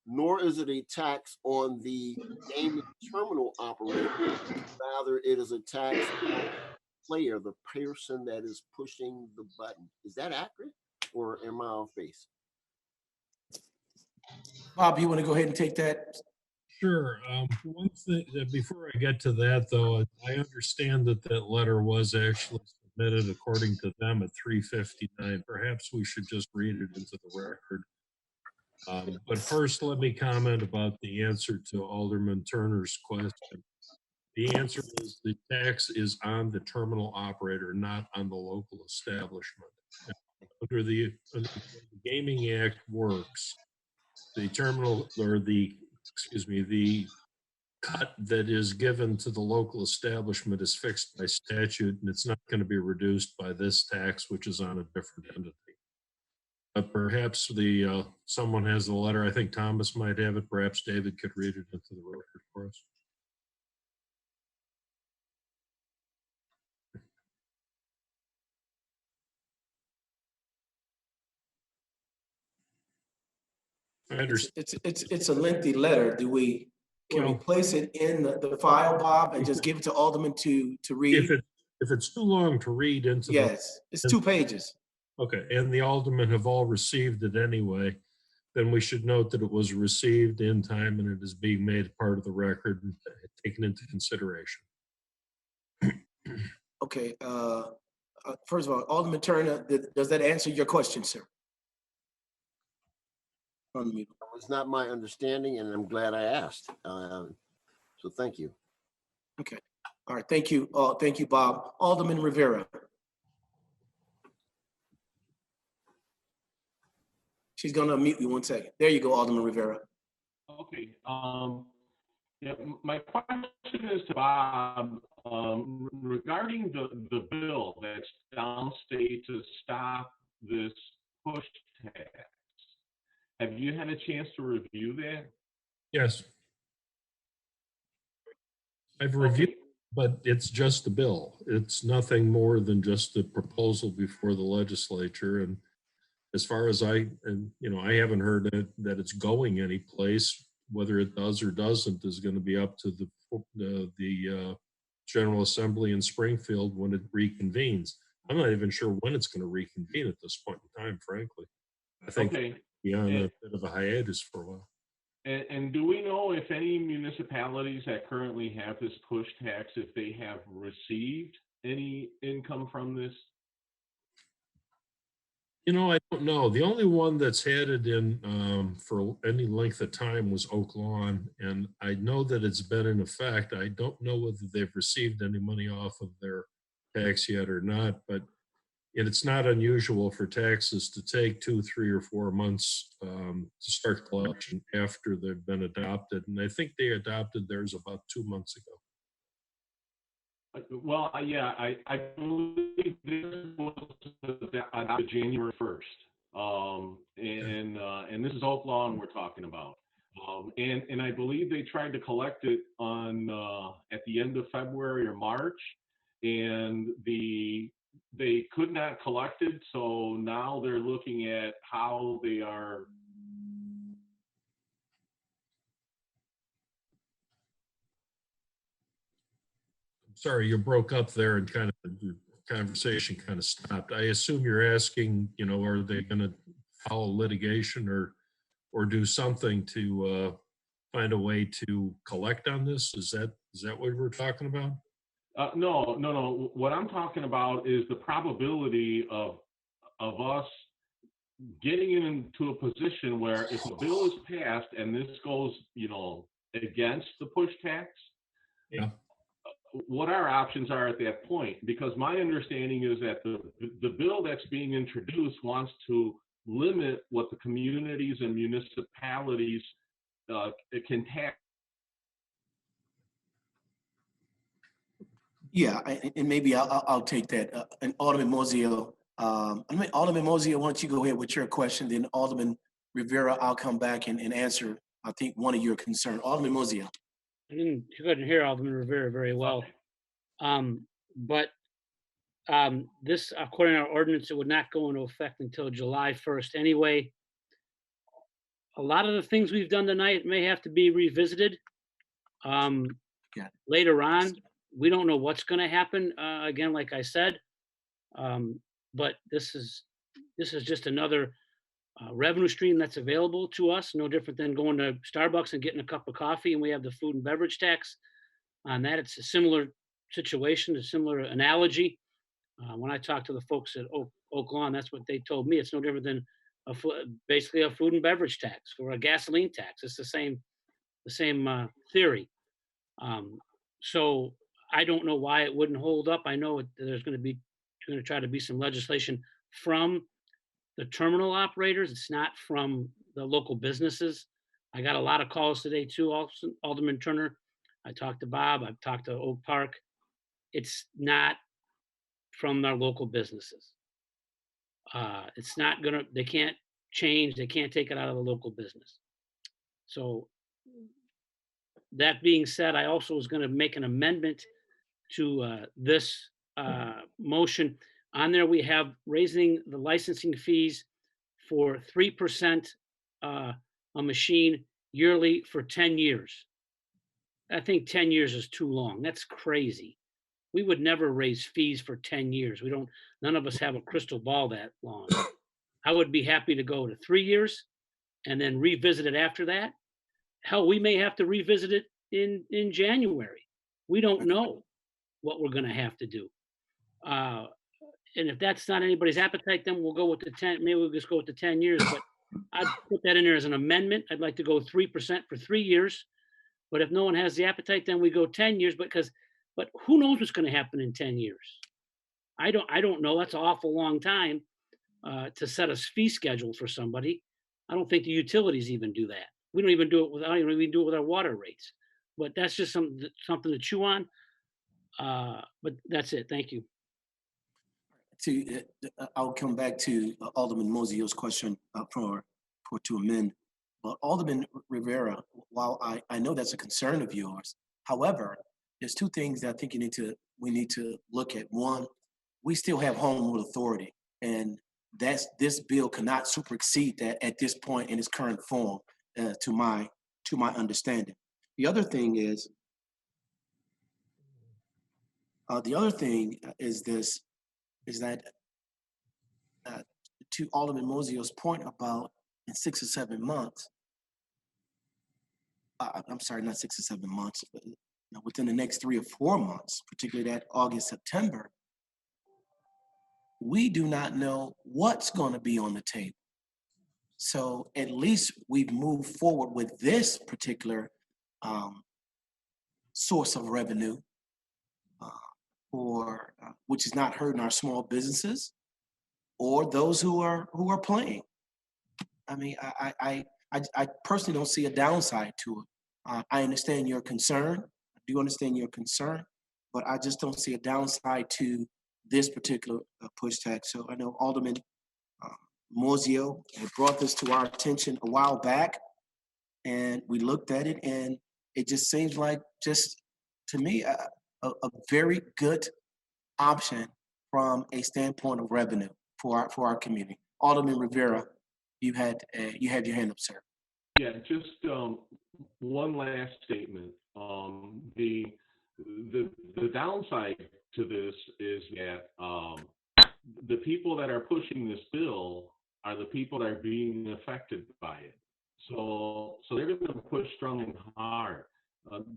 nor is it a tax on the gaming terminal operator. Rather, it is a tax on the player, the person that is pushing the button. Is that accurate, or am I off base? Bob, you want to go ahead and take that? Sure. One thing, before I get to that, though, I understand that that letter was actually submitted according to them at 3:59. Perhaps we should just read it into the record. But first, let me comment about the answer to Alderman Turner's question. The answer is the tax is on the terminal operator, not on the local establishment. Under the Gaming Act works, the terminal or the cut that is given to the local establishment is fixed by statute, and it's not going to be reduced by this tax, which is on a different entity. But perhaps someone has the letter. I think Thomas might have it. Perhaps David could read it into the record for us. I understand. It's a lengthy letter. Can we place it in the file, Bob, and just give it to Alderman to read? If it's too long to read into it's 2 pages. Okay, and the aldermen have all received it anyway, then we should note that it was received in time and it is being made part of the record and taken into consideration. Okay, first of all, Alderman Turner, does that answer your question, sir? It's not my understanding, and I'm glad I asked. So thank you. Okay. All right. Thank you. Thank you, Bob. Alderman Rivera. She's going to unmute you 1 second. There you go, Alderman Rivera. Okay. Yeah, my question is to Bob regarding the bill that's downstate to stop this push tax. Have you had a chance to review that? Yes. I've reviewed, but it's just a bill. It's nothing more than just a proposal before the legislature. And as far as I haven't heard that it's going anyplace. Whether it does or doesn't is going to be up to the General Assembly in Springfield when it reconvenes. I'm not even sure when it's going to reconvene at this point in time, frankly. I think Okay. beyond a bit of a hiatus for a while. And do we know if any municipalities that currently have this push tax, if they have received any income from this? I don't know. The only one that's had it in for any length of time was Oak Lawn, and I know that it's been in effect. I don't know whether they've received any money off of their tax yet or not, but it's not unusual for taxes to take 2, 3, or 4 months to start collection after they've been adopted, and I think they adopted theirs about 2 months ago. Well, yeah, I believe this was adopted January 1st. And this is Oak Lawn we're talking about. And I believe they tried to collect it on at the end of February or March, and they could not collect it, so now they're looking at how they are. Sorry, you broke up there and kind of the conversation kind of stopped. I assume you're asking, are they going to follow litigation or do something to find a way to collect on this? Is that what we're talking about? No. What I'm talking about is the probability of us getting into a position where if a bill is passed and this goes, against the push tax, yeah, what our options are at that point. Because my understanding is that the bill that's being introduced wants to limit what the communities and municipalities can tax. Yeah, and maybe I'll take that. And Alderman Mosio, Alderman Mosio, why don't you go ahead with your question? Then Alderman Rivera, I'll come back and answer, I think, one of your concerns. Alderman Mosio. You couldn't hear Alderman Rivera very well. This, according to our ordinance, it would not go into effect until July 1st anyway. A lot of the things we've done tonight may have to be revisited later on. We don't know what's going to happen, again, like I said, but this is just another revenue stream that's available to us, no different than going to Starbucks and getting a cup of coffee, and we have the food and beverage tax on that. It's a similar situation, a similar analogy. When I talked to the folks at Oak Lawn, that's what they told me. It's no different than basically a food and beverage tax or a gasoline tax. It's the same theory. So I don't know why it wouldn't hold up. I know there's going to try to be some legislation from the terminal operators. It's not from the local businesses. I got a lot of calls today too, Alderman Turner. I talked to Bob. I've talked to Oak Park. It's not from their local businesses. It's not they can't change. They can't take it out of the local business. So that being said, I also was going to make an amendment to this motion. On there, we have raising the licensing fees for 3% a machine yearly for 10 years. I think 10 years is too long. That's crazy. We would never raise fees for 10 years. None of us have a crystal ball that long. I would be happy to go to 3 years and then revisit it after that. Hell, we may have to revisit it in January. We don't know what we're going to have to do. And if that's not anybody's appetite, then we'll go with the 10. Maybe we'll just go with the 10 years. But I'd put that in there as an amendment. I'd like to go 3% for 3 years. But if no one has the appetite, then we go 10 years. But who knows what's going to happen in 10 years? I don't know. That's an awful long time to set a fee schedule for somebody. I don't think the utilities even do that. We don't even do it with. I don't even do it with our water rates. But that's just something to chew on. But that's it. Thank you. I'll come back to Alderman Mosio's question to amend. But Alderman Rivera, while I know that's a concern of yours, however, there's two things that I think we need to look at. One, we still have home rule authority, and this bill cannot supersede that at this point in its current form, to my understanding. The other thing is, is that to Alderman Mozio's point about in 6 or 7 months, I'm sorry, not 6 or 7 months, but within the next 3 or 4 months, particularly that August, September, we do not know what's going to be on the table. So at least we've moved forward with this particular source of revenue, which is not hurting our small businesses or those who are playing. I mean, I personally don't see a downside to it. I understand your concern. I do understand your concern, but I just don't see a downside to this particular push tax. So I know Alderman Mozio had brought this to our attention a while back, and we looked at it, and it just seems like, just to me, a very good option from a standpoint of revenue for our community. Alderman Rivera, you had your hand up, sir. Yeah, just one last statement. The downside to this is that the people that are pushing this bill are the people that are being affected by it. So they're going to push strong and hard.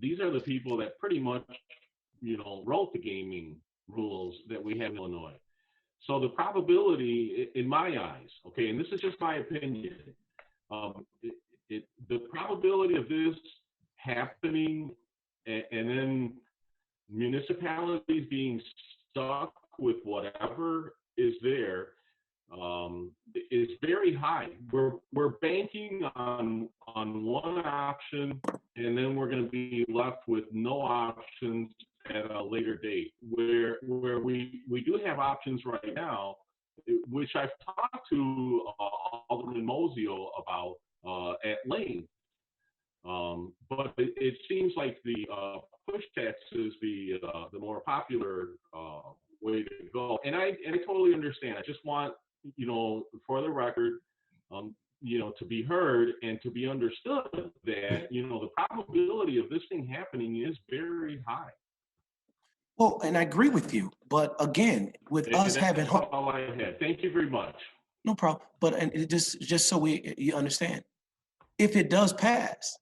These are the people that pretty much, wrote the gaming rules that we have in Illinois. So the probability, in my eyes, okay, and this is just my opinion, the probability of this happening and then municipalities being stuck with whatever is there is very high. We're banking on one option, and then we're going to be left with no options at a later date. Where we do have options right now, which I've talked to Alderman Mozio about at length. But it seems like the push tax is the more popular way to go, and I totally understand. I just want, for the record, to be heard and to be understood that the probability of this thing happening is very high. Well, and I agree with you, but again, with us having all I had. Thank you very much. No problem. But and it just so you understand, if it does pass,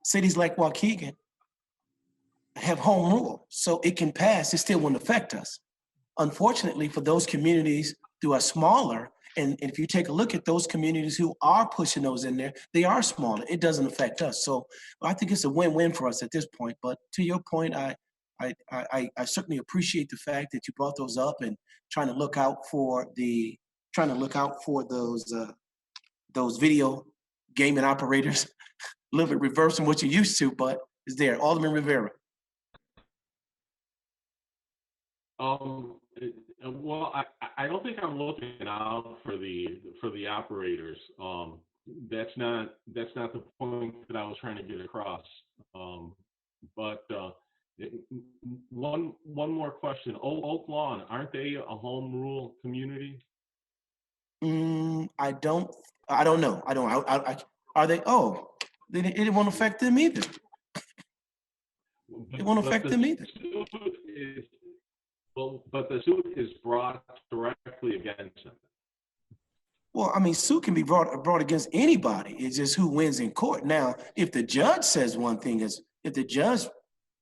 cities like Waukegan have home rule, so it can pass. It still won't affect us. Unfortunately, for those communities who are smaller, and if you take a look at those communities who are pushing those in there, they are smaller. It doesn't affect us. So I think it's a win-win for us at this point. But to your point, I certainly appreciate the fact that you brought those up and trying to look out for those video gaming operators. A little bit reversing what you're used to, but it's there. Alderman Rivera. Well, I don't think I'm looking out for the operators. That's not the point that I was trying to get across. But one more question. Oak Lawn, aren't they a home rule community? I don't know. Are they? Oh, it won't affect them either. It won't affect them either. But the suit is brought directly against them. Well, I mean, suit can be brought against anybody. It's just who wins in court. Now, if the judge says one thing, if the judge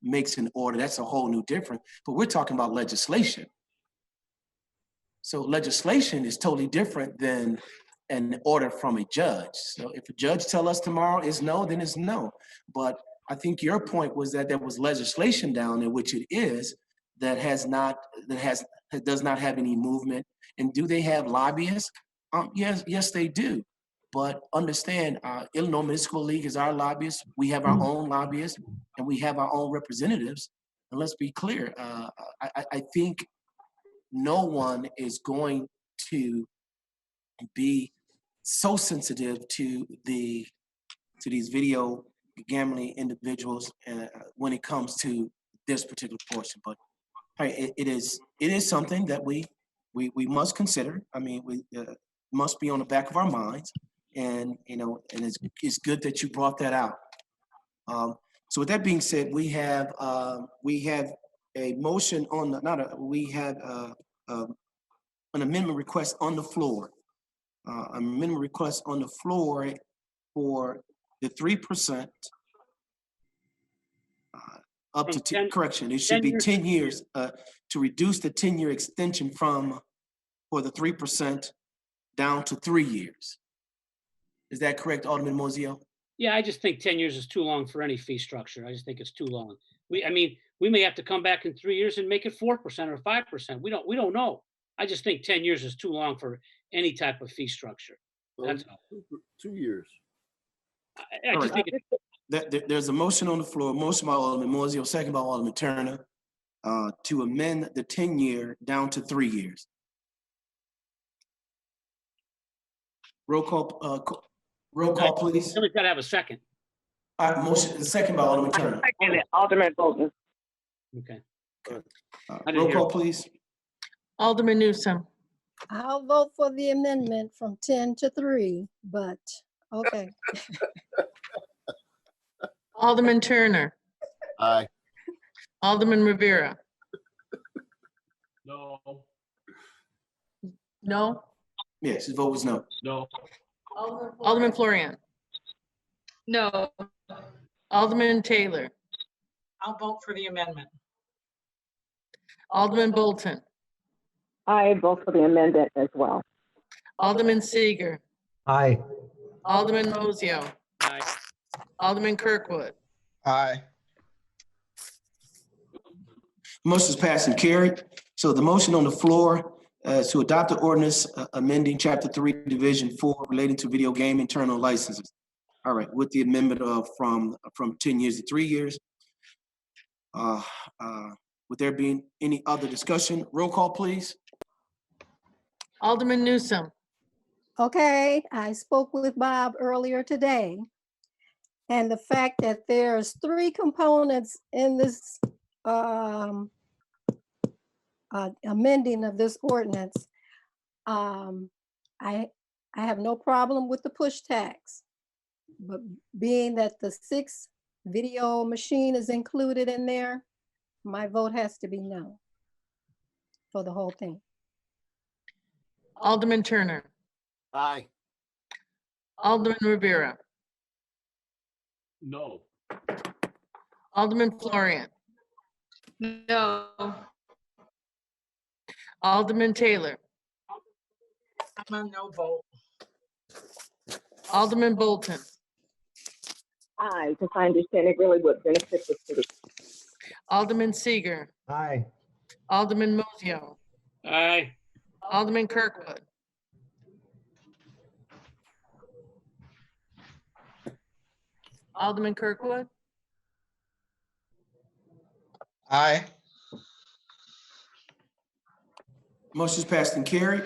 makes an order, that's a whole new different. But we're talking about legislation. So legislation is totally different than an order from a judge. So if a judge tell us tomorrow is no, then it's no. But I think your point was that there was legislation down there, which it is, that does not have any movement. And do they have lobbyists? Yes, they do. But understand, Illinois Municipal League is our lobbyist. We have our own lobbyists, and we have our own representatives. And let's be clear, I think no one is going to be so sensitive to these video gambling individuals when it comes to this particular portion. But it is something that we we must consider. I mean, we must be on the back of our minds, and it's good that you brought that out. So with that being said, we have a motion on the we have an amendment request on the floor. Amendment request on the floor for the 3%. Up to 10, correction, it should be 10 years to reduce the 10-year extension for the 3% down to 3 years. Is that correct, Alderman Mozio? Yeah, I just think 10 years is too long for any fee structure. I just think it's too long. I mean, we may have to come back in 3 years and make it 4% or 5%. We don't know. I just think 10 years is too long for any type of fee structure. That's 2 years. I just think there's a motion on the floor, motion by Alderman Mozio, second by Alderman Turner, to amend the 10-year down to 3 years. Roll call, please. Somebody's got to have a second. Motion, second by Alderman Turner. Second it, Alderman Bolton. Okay. Roll call, please. Alderman Newsome. I'll vote for the amendment from 10 to 3, but okay. Alderman Turner. Aye. Alderman Rivera. No. No. Yes, his vote was no. No. Alderman Florian. No. Alderman Taylor. I'll vote for the amendment. Alderman Bolton. I vote for the amendment as well. Alderman Seager. Aye. Alderman Mozio. Aye. Alderman Kirkwood. Aye. Motion is passed and carried. So the motion on the floor to adopt the ordinance amending Chapter 3, Division 4 relating to video game internal licenses. All right, with the amendment of from 10 years to 3 years. Would there be any other discussion? Roll call, please. Alderman Newsome. Okay, I spoke with Bob earlier today, and the fact that there's 3 components in this amending of this ordinance, I have no problem with the push tax, but being that the 6th video machine is included in there, my vote has to be no for the whole thing. Alderman Turner. Aye. Alderman Rivera. No. Alderman Florian. No. Alderman Taylor. I'm a no vote. Alderman Bolton. Aye, because I understand it really would benefit the city. Alderman Seager. Aye. Alderman Mozio. Aye. Alderman Kirkwood. Alderman Kirkwood. Aye. Motion is passed and carried.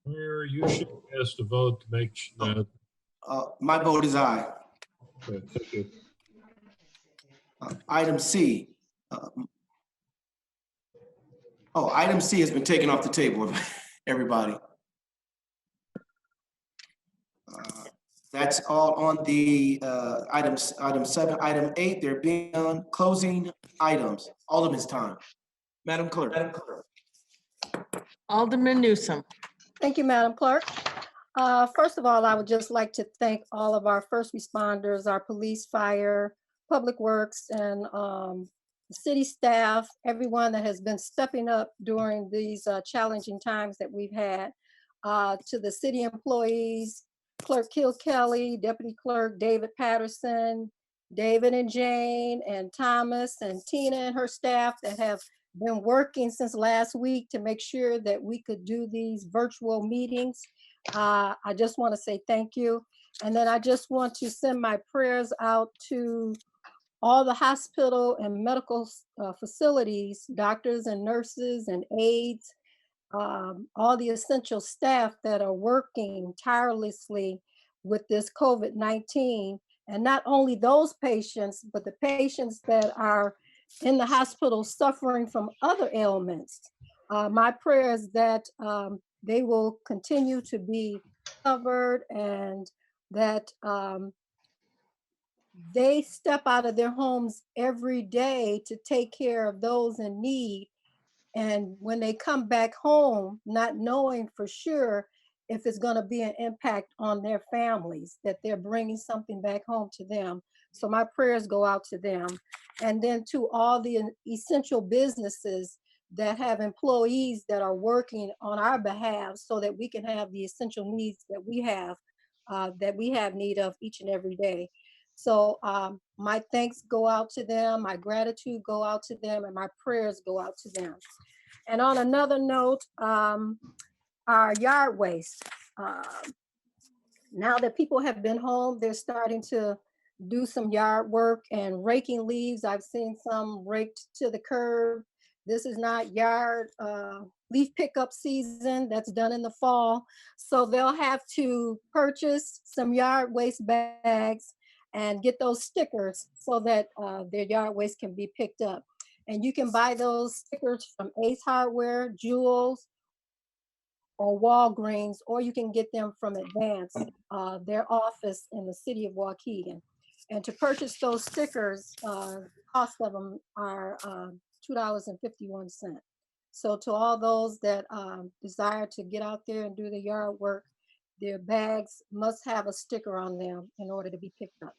Mayor, you should cast a vote to make that. My vote is aye. Okay, thank you. Item C. Item C has been taken off the table, everybody. That's all on the item 7. Item 8, there being none. Closing items. Alderman's time. Madam Clerk. Alderman Newsome. Thank you, Madam Clerk. First of all, I would just like to thank all of our first responders, our police, fire, public works, and city staff, everyone that has been stepping up during these challenging times that we've had. To the city employees, Clerk Kelly, Deputy Clerk David Patterson, David and Jane, and Thomas and Tina and her staff that have been working since last week to make sure that we could do these virtual meetings. I just want to say thank you. And then I just want to send my prayers out to all the hospital and medical facilities, doctors and nurses and aides, all the essential staff that are working tirelessly with this COVID-19. And not only those patients, but the patients that are in the hospital suffering from other ailments. my prayer is that they will continue to be covered and that they step out of their homes every day to take care of those in need. And when they come back home, not knowing for sure if it's going to be an impact on their families, that they're bringing something back home to them. So my prayers go out to them. And then to all the essential businesses that have employees that are working on our behalf so that we can have the essential needs that we have need of each and every day. So my thanks go out to them, my gratitude go out to them, and my prayers go out to them. And on another note, our yard waste. Now that people have been home, they're starting to do some yard work and raking leaves. I've seen some raked to the curb. This is not yard leaf pickup season. That's done in the fall. So they'll have to purchase some yard waste bags and get those stickers so that their yard waste can be picked up. And you can buy those stickers from Ace Hardware, Jewels, or Walgreens, or you can get them from Advance, their office in the city of Waukegan. And to purchase those stickers, cost of them are $2.51. So to all those that desire to get out there and do the yard work, their bags must have a sticker on them in order to be picked up.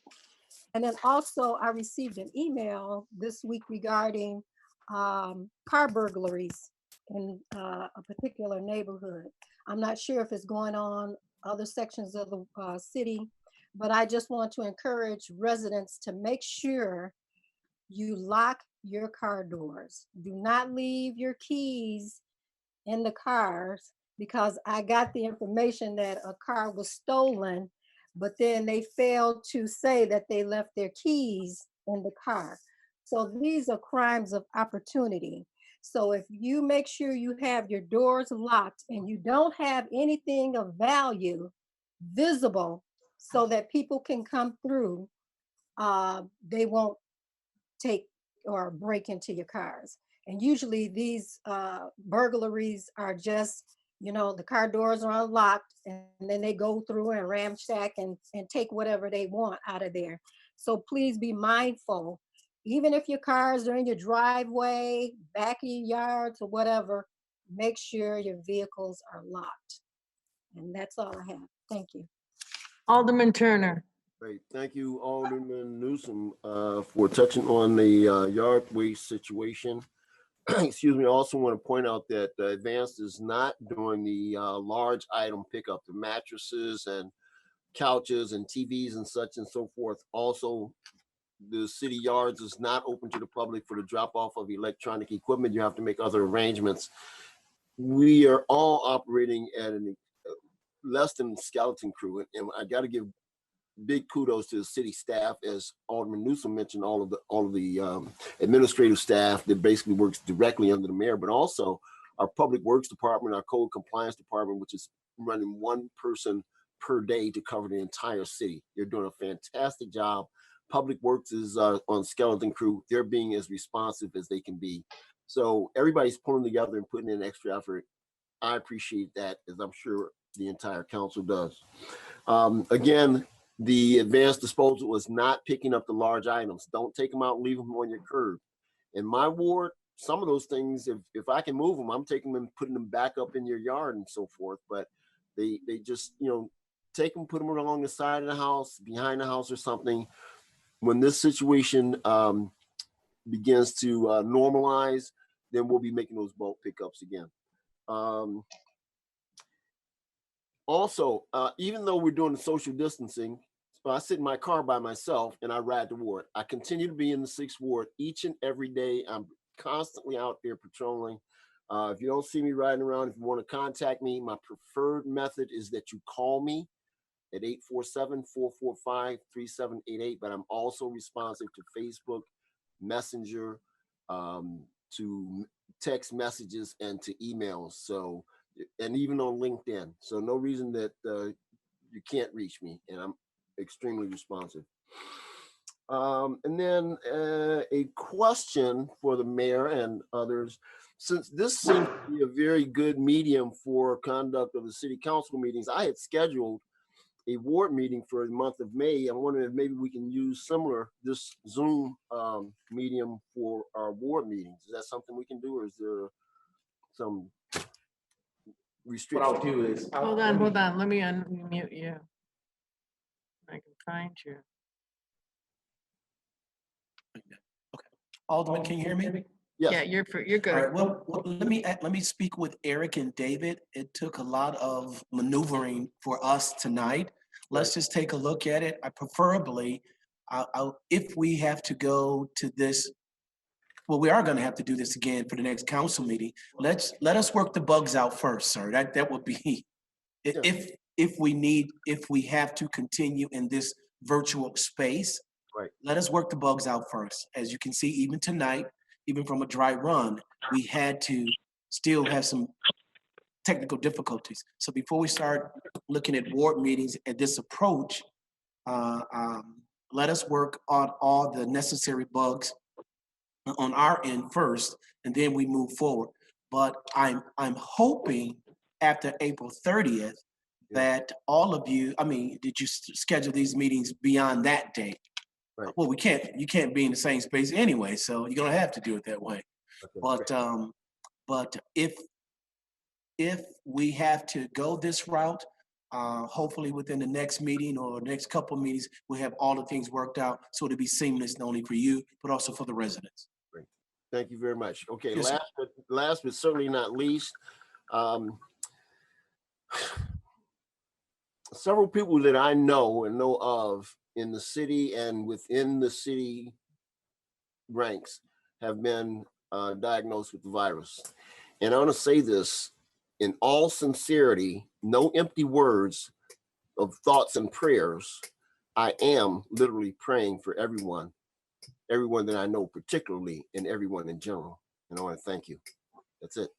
And then also I received an email this week regarding car burglaries in a particular neighborhood. I'm not sure if it's going on other sections of the city, but I just want to encourage residents to make sure you lock your car doors. Do not leave your keys in the cars, because I got the information that a car was stolen, but then they failed to say that they left their keys in the car. So these are crimes of opportunity. So if you make sure you have your doors locked and you don't have anything of value visible so that people can come through, they won't take or break into your cars. And usually these burglaries are just, the car doors are unlocked and then they go through and ramshack and take whatever they want out of there. So please be mindful. Even if your cars are in your driveway, back of your yards or whatever, make sure your vehicles are locked. And that's all I have. Thank you. Alderman Turner. Great, thank you, Alderman Newsom, for touching on the yard waste situation. Excuse me, I also want to point out that Advanced is not doing the large item pickup, the mattresses and couches and TVs and such and so forth. Also, the city yards is not open to the public for the drop off of electronic equipment. You have to make other arrangements. We are all operating at a less than skeleton crew, and I got to give big kudos to the city staff, as Alderman Newsom mentioned, all of the administrative staff that basically works directly under the mayor, but also our public works department, our code compliance department, which is running one person per day to cover the entire city. They're doing a fantastic job. Public works is on skeleton crew. They're being as responsive as they can be. So everybody's pulling together and putting in extra effort. I appreciate that, as I'm sure the entire council does. Again, the advanced disposal was not picking up the large items. Don't take them out and leave them on your curb. In my ward, some of those things, if I can move them, I'm taking them and putting them back up in your yard and so forth. But they just, take them, put them along the side of the house, behind the house or something. When this situation begins to normalize, then we'll be making those bulk pickups again. Also, even though we're doing the social distancing, I sit in my car by myself and I ride the ward. I continue to be in the 6th ward each and every day. I'm constantly out there patrolling. If you don't see me riding around, if you want to contact me, my preferred method is that you call me at 847-445-3788. But I'm also responsive to Facebook, Messenger, to text messages, and to emails. So, and even on LinkedIn. So no reason that you can't reach me, and I'm extremely responsive. And then a question for the mayor and others. since this seems to be a very good medium for conduct of the city council meetings, I had scheduled a ward meeting for the month of May. I'm wondering if maybe we can use this Zoom medium for our ward meetings. Is that something we can do, or is there some What restriction? I'll do is. Hold on, let me unmute you. I can find you. Alderman, can you hear me? Yeah, Yes. you're All right, good. well, let me speak with Eric and David. It took a lot of maneuvering for us tonight. Let's just take a look at it. I preferably, if we have to go to this, well, we are going to have to do this again for the next council meeting. Let us work the bugs out first, sir. That would be, if we have to continue in this virtual space. Right. Let us work the bugs out first. As you can see, even tonight, even from a dry run, we had to still have some technical difficulties. So before we start looking at ward meetings at this approach, let us work on all the necessary bugs on our end first, and then we move forward. But I'm hoping after April 30th that all of you, did you schedule these meetings beyond that date? Right. Well, you can't be in the same space anyway, so you're gonna have to do it that way. Okay. But if we have to go this route, hopefully within the next meeting or next couple of meetings, we'll have all the things worked out so it'll be seamless, not only for you, but also for the residents. Great. Thank you very much. Okay, Yes, sir. last but certainly not least, several people that I know and know of in the city and within the city ranks have been diagnosed with the virus. And I want to say this in all sincerity, no empty words of thoughts and prayers. I am literally praying for everyone that I know particularly, and everyone in general. And I want to thank you. That's it.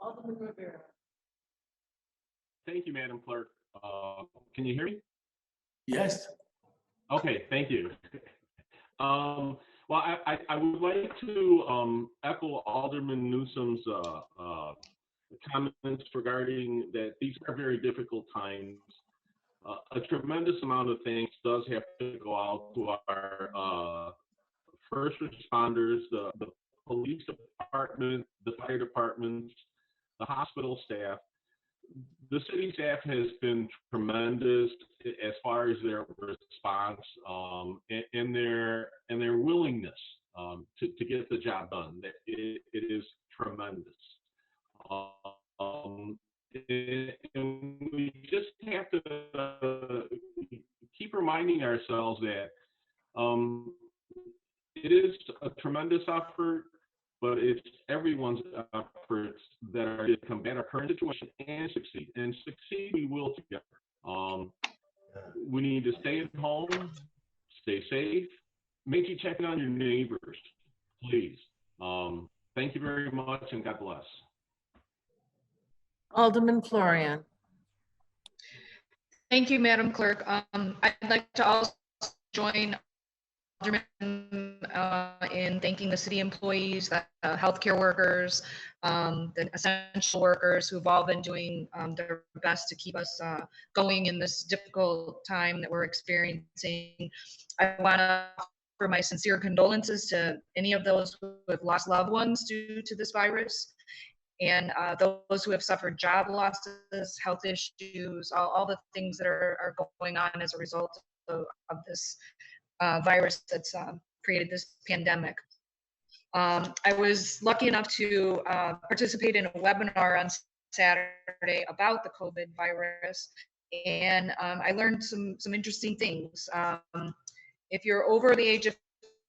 Alderman Rivera. Thank you, Madam Clerk. Can you hear me? Yes. Okay, thank you. Well, I would like to echo Alderman Newsom's comments regarding that these are very difficult times. A tremendous amount of things does have to go out to our first responders, the police department, the fire departments, the hospital staff. The city staff has been tremendous as far as their response and their willingness to get the job done. It is tremendous. And we just have to keep reminding ourselves that it is a tremendous effort, but it's everyone's efforts that are to combat our current situation and succeed. And succeed we will together. We need to stay at home, stay safe, make you check on your neighbors, please. Thank you very much, and God bless. Alderman Florian. Thank you, Madam Clerk. I'd like to also join Alderman in thanking the city employees, the healthcare workers, the essential workers who've all been doing their best to keep us going in this difficult time that we're experiencing. I want to offer my sincere condolences to any of those who have lost loved ones due to this virus, and those who have suffered job losses, health issues, all the things that are going on as a result of this virus that's created this pandemic. I was lucky enough to participate in a webinar on Saturday about the COVID virus, and I learned some interesting things. If you're over the age of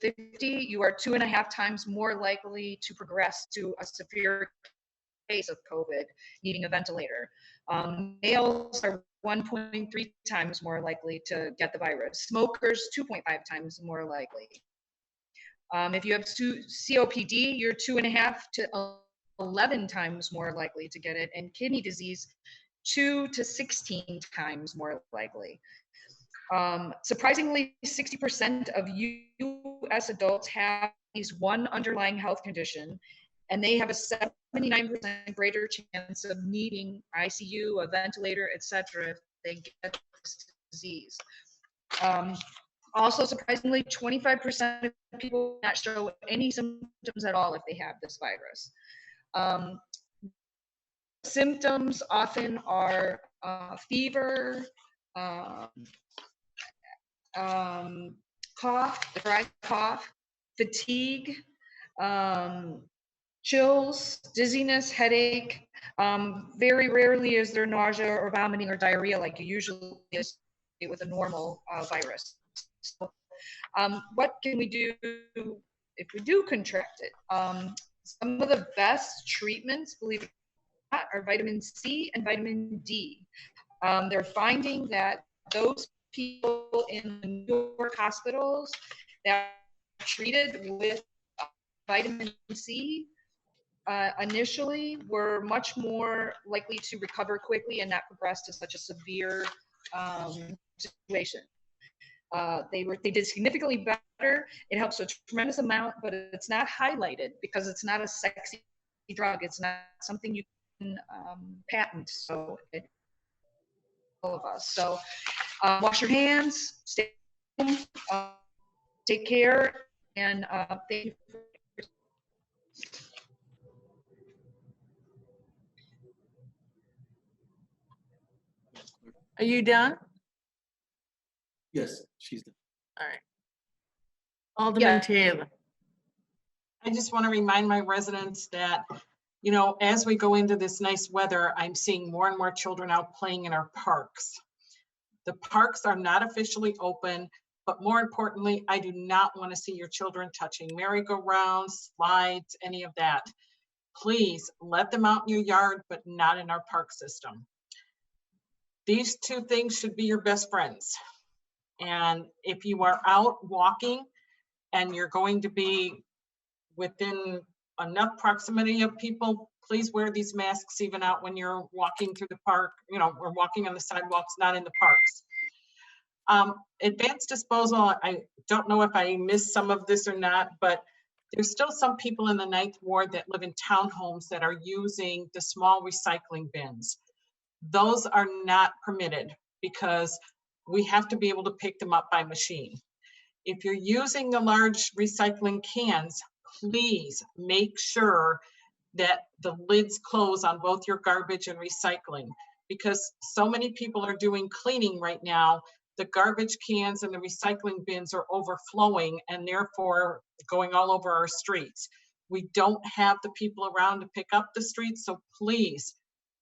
50, you are 2.5 times more likely to progress to a severe case of COVID, needing a ventilator. Males are 1.3 times more likely to get the virus. Smokers, 2.5 times more likely. If you have COPD, you're 2.5 to 11 times more likely to get it, and kidney disease, 2 to 16 times more likely. Surprisingly, 60% of US adults have at least one underlying health condition, and they have a 79% greater chance of needing ICU, a ventilator, etc., if they get this disease. Also, surprisingly, 25% of people not show any symptoms at all if they have this virus. Symptoms often are fever, cough, dry cough, fatigue, chills, dizziness, headache. Very rarely is there nausea or vomiting or diarrhea like you usually is with a normal virus. So, what can we do if we do contract it? Some of the best treatments, believe it or not, are vitamin C and vitamin D. They're finding that those people in New York hospitals that are treated with vitamin C initially were much more likely to recover quickly and not progress to such a severe situation. They did significantly better. It helps a tremendous amount, but it's not highlighted because it's not a sexy drug. It's not something you can patent. So all of us. So wash your hands, stay home, take care, and thank you. Are you done? Yes, she's done. All right. Alderman Taylor. I just want to remind my residents that, you know, as we go into this nice weather, I'm seeing more and more children out playing in our parks. The parks are not officially open, but more importantly, I do not want to see your children touching merry-go-rounds, slides, any of that. Please let them out in your yard, but not in our park system. These two things should be your best friends. And if you are out walking and you're going to be within enough proximity of people, please wear these masks even out when you're walking through the park, you know, or walking on the sidewalks, not in the parks. Advanced disposal, I don't know if I missed some of this or not, but there's still some people in the 9th Ward that live in townhomes that are using the small recycling bins. Those are not permitted because we have to be able to pick them up by machine. If you're using the large recycling cans, please make sure that the lids close on both your garbage and recycling, because so many people are doing cleaning right now. The garbage cans and the recycling bins are overflowing and therefore going all over our streets. We don't have the people around to pick up the streets, so please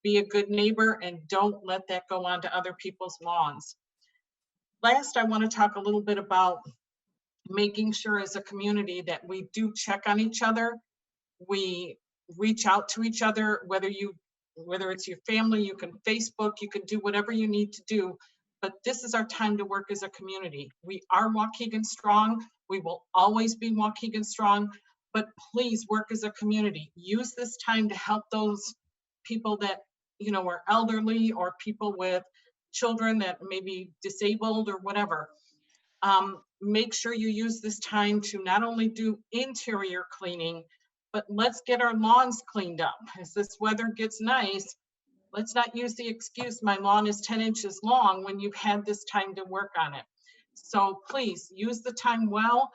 be a good neighbor and don't let that go onto other people's lawns. Last, I want to talk a little bit about making sure as a community that we do check on each other. We reach out to each other, whether it's your family, you can Facebook, you can do whatever you need to do, but this is our time to work as a community. We are Waukegan strong. We will always be Waukegan strong, but please work as a community. Use this time to help those people that, you know, are elderly or people with children that may be disabled or whatever. Make sure you use this time to not only do interior cleaning, but let's get our lawns cleaned up. As this weather gets nice, let's not use the excuse, my lawn is 10 inches long, when you've had this time to work on it. So please use the time well.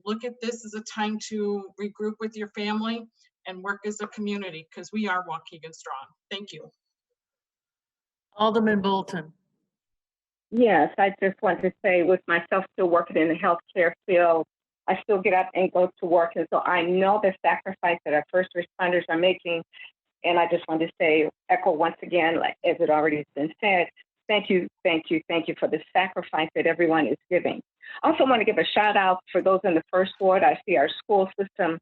Look at this as a time to regroup with your family and work as a community, because we are Waukegan strong. Thank you. Alderman Bolton. Yes, I just want to say, with myself still working in the healthcare field, I still get up and go to work. And so I know the sacrifice that our first responders are making. And I just want to say, echo once again, like as it already has been said, thank you, thank you, thank you for the sacrifice that everyone is giving. I also want to give a shout out for those in the 1st Ward. I see our school system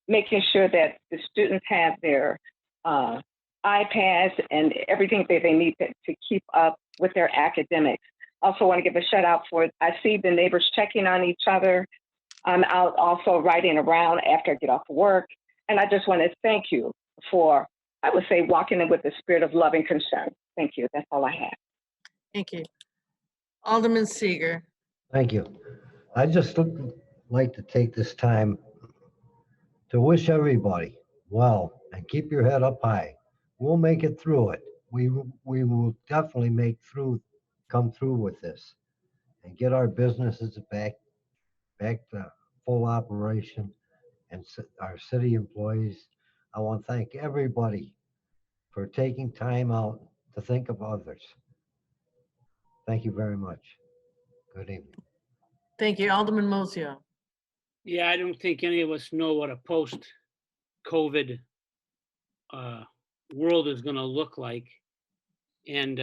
making sure that the students have their iPads and everything that they need to keep up with their academics. Also want to give a shout out for, I see the neighbors checking on each other. I'm out also riding around after I get off work. And I just want to thank you for, I would say, walking in with the spirit of love and concern. Thank you. That's all I have. Thank you. Alderman Seeger. Thank you. I just like to take this time to wish everybody well and keep your head up high. We'll make it through it. We will definitely come through with this and get our businesses back to full operation and our city employees. I want to thank everybody for taking time out to think of others. Thank you very much. Good evening. Thank you, Alderman Mozio. Yeah, I don't think any of us know what a post-COVID world is going to look like. And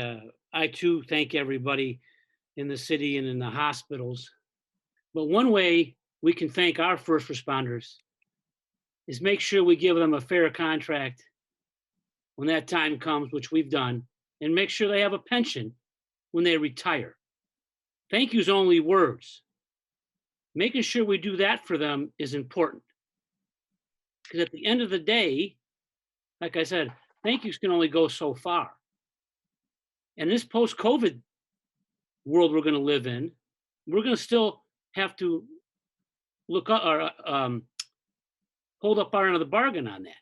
I too thank everybody in the city and in the hospitals. But one way we can thank our first responders is make sure we give them a fair contract when that time comes, which we've done, and make sure they have a pension when they retire. Thank you's only words. Making sure we do that for them is important. Because at the end of the day, like I said, thank yous can only go so far. And this post-COVID world we're going to live in, we're going to still have to look up or hold up our end of the bargain on that.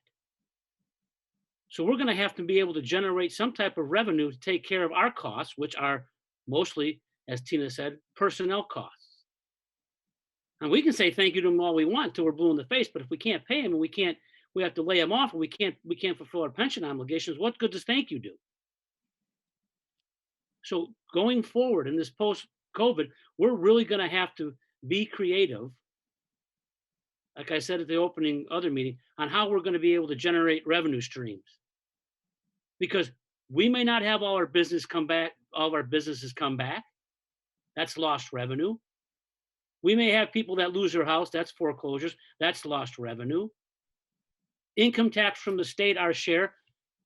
So we're going to have to be able to generate some type of revenue to take care of our costs, which are mostly, as Tina said, personnel costs. And we can say thank you to them all we want till we're blue in the face, but if we can't pay them and we have to lay them off, and we can't fulfill our pension obligations, what good does thank you do? So going forward in this post-COVID, we're really going to have to be creative, like I said at the opening other meeting, on how we're going to be able to generate revenue streams. Because we may not have all our businesses come back. That's lost revenue. We may have people that lose their house. That's foreclosures. That's lost revenue. Income tax from the state, our share,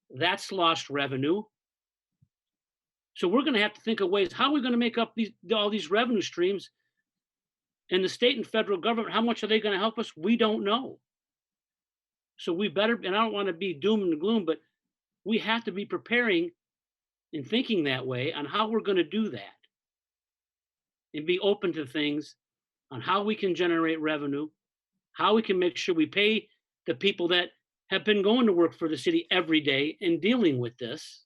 that's lost revenue. So we're going to have to think of ways, how are we going to make up all these revenue streams? And the state and federal government, how much are they going to help us? We don't know. So we better, and I don't want to be doom and gloom, but we have to be preparing and thinking that way on how we're going to do that. And be open to things on how we can generate revenue, how we can make sure we pay the people that have been going to work for the city every day and dealing with this.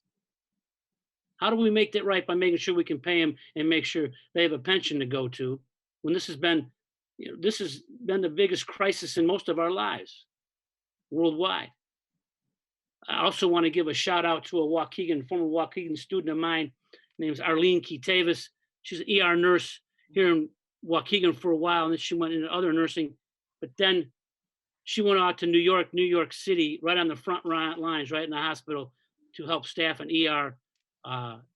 How do we make that right by making sure we can pay them and make sure they have a pension to go to when this has been the biggest crisis in most of our lives worldwide. I also want to give a shout out to a former Waukegan student of mine, named Arlene Kitavis. She's an ER nurse here in Waukegan for a while, and then she went into other nursing, but then she went out to New York City, right on the front lines, right in the hospital, to help staff an ER.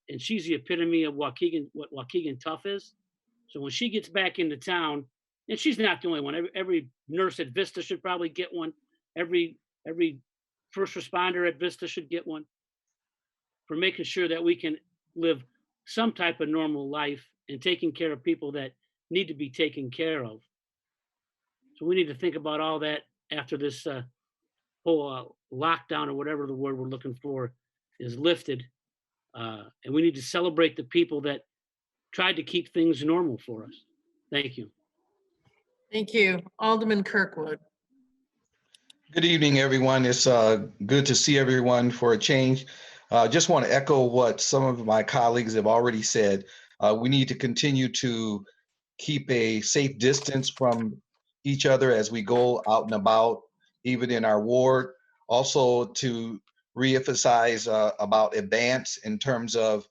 And she's the epitome of what Waukegan tough is. So when she gets back into town, and she's not the only one, every nurse at Vista should probably get one. Every first responder at Vista should get one, for making sure that we can live some type of normal life and taking care of people that need to be taken care of. So we need to think about all that after this whole lockdown, or whatever the word we're looking for, is lifted. And we need to celebrate the people that tried to keep things normal for us. Thank you. Thank you. Alderman Kirkwood. Good evening, everyone. It's good to see everyone for a change. Just want to echo what some of my colleagues have already said. We need to continue to keep a safe distance from each other as we go out and about, even in our ward. Also to reemphasize about Advance in terms of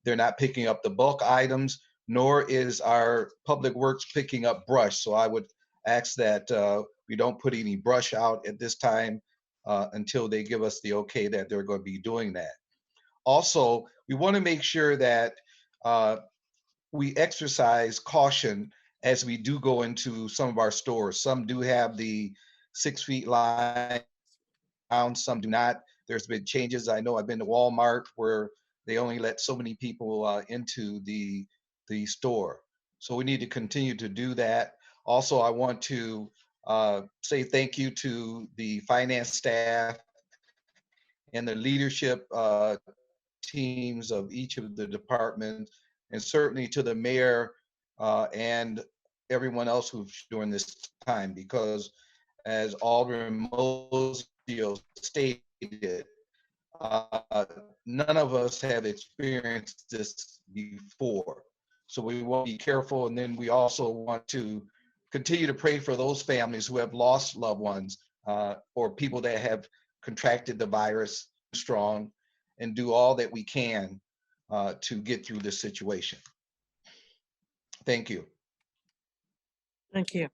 they're not picking up the bulk items, nor is our Public Works picking up brush. So I would ask that we don't put any brush out at this time until they give us the okay that they're going to be doing that. Also, we want to make sure that we exercise caution as we do go into some of our stores. Some do have the 6 feet line, some do not. There's been changes. I know I've been to Walmart where they only let so many people into the store. So we need to continue to do that. Also, I want to say thank you to the finance staff and the leadership teams of each of the departments, and certainly to the mayor and everyone else who's during this time, because as Alderman Mosio stated, none of us have experienced this before. So we want to be careful. And then we also want to continue to pray for those families who have lost loved ones or people that have contracted the virus strong, and do all that we can to get through this situation. Thank you. Thank you.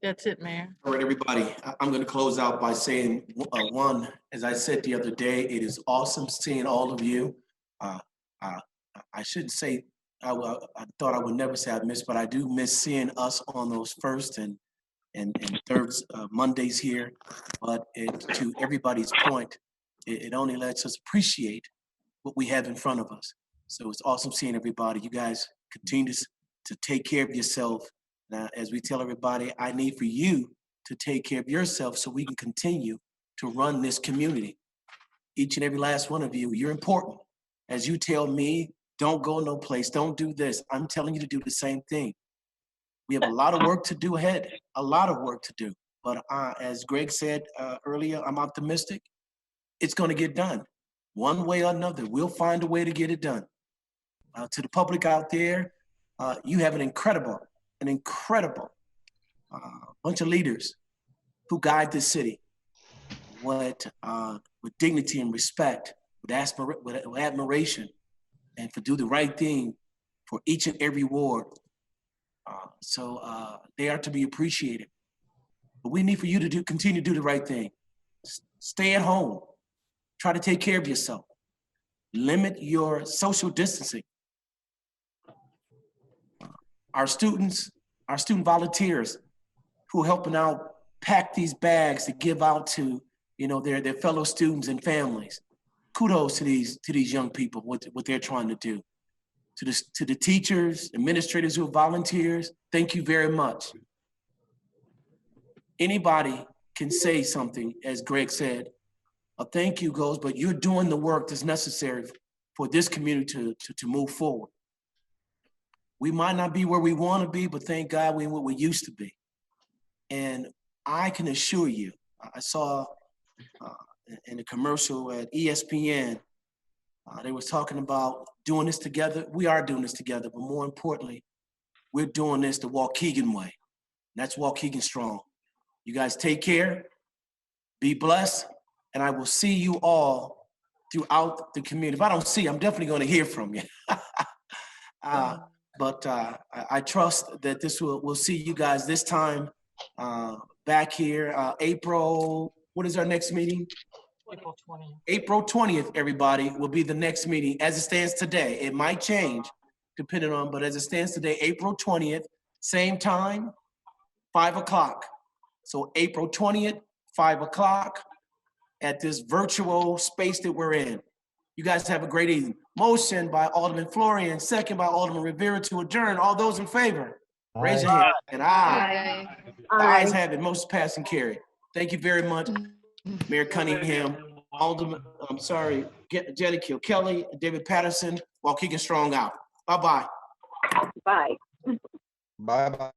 That's it, Mayor. All right, everybody, I'm going to close out by saying, one, as I said the other day, it is awesome seeing all of you. I shouldn't say, I thought I would never say I miss, but I do miss seeing us on those first and third Mondays here. But to everybody's point, it only lets us appreciate what we have in front of us. So it's awesome seeing everybody. You guys continue to take care of yourself. Now, as we tell everybody, I need for you to take care of yourself so we can continue to run this community. Each and every last one of you, you're important. As you tell me, don't go no place, don't do this, I'm telling you to do the same thing. We have a lot of work to do ahead, a lot of work to do. But as Greg said earlier, I'm optimistic. It's going to get done. One way or another, we'll find a way to get it done. To the public out there, you have an incredible bunch of leaders who guide this city with dignity and respect, with admiration, and to do the right thing for each and every ward. So they are to be appreciated. But we need for you to continue to do the right thing. Stay at home. Try to take care of yourself. Limit your social distancing. Our student volunteers who are helping out pack these bags to give out to their fellow students and families. Kudos to these young people, what they're trying to do. To the teachers, administrators who are volunteers, thank you very much. Anybody can say something, as Greg said. A thank you goes, but you're doing the work that's necessary for this community to move forward. We might not be where we want to be, but thank God we're what we used to be. And I can assure you, I saw in a commercial at ESPN, they was talking about doing this together. We are doing this together, but more importantly, we're doing this the Waukegan way. And that's Waukegan strong. You guys take care, be blessed, and I will see you all throughout the community. If I don't see you, I'm definitely going to hear from you. But I trust that we'll see you guys this time back here. April, what is our next meeting? April 20th. April 20th, everybody, will be the next meeting as it stands today. It might change depending on, but as it stands today, April 20th, same time, 5 o'clock. So April 20th, 5 o'clock at this virtual space that we're in. You guys have a great evening. Motion by Alderman Florian, second by Alderman Rivera to adjourn. All those in favor, raise your hand. And aye. The ayes have it. Motion passed and carried. Thank you very much, Mayor Cunningham, Jenny Kilkelly, David Patterson, Waukegan Strong out. Bye-bye. Bye. Bye-bye.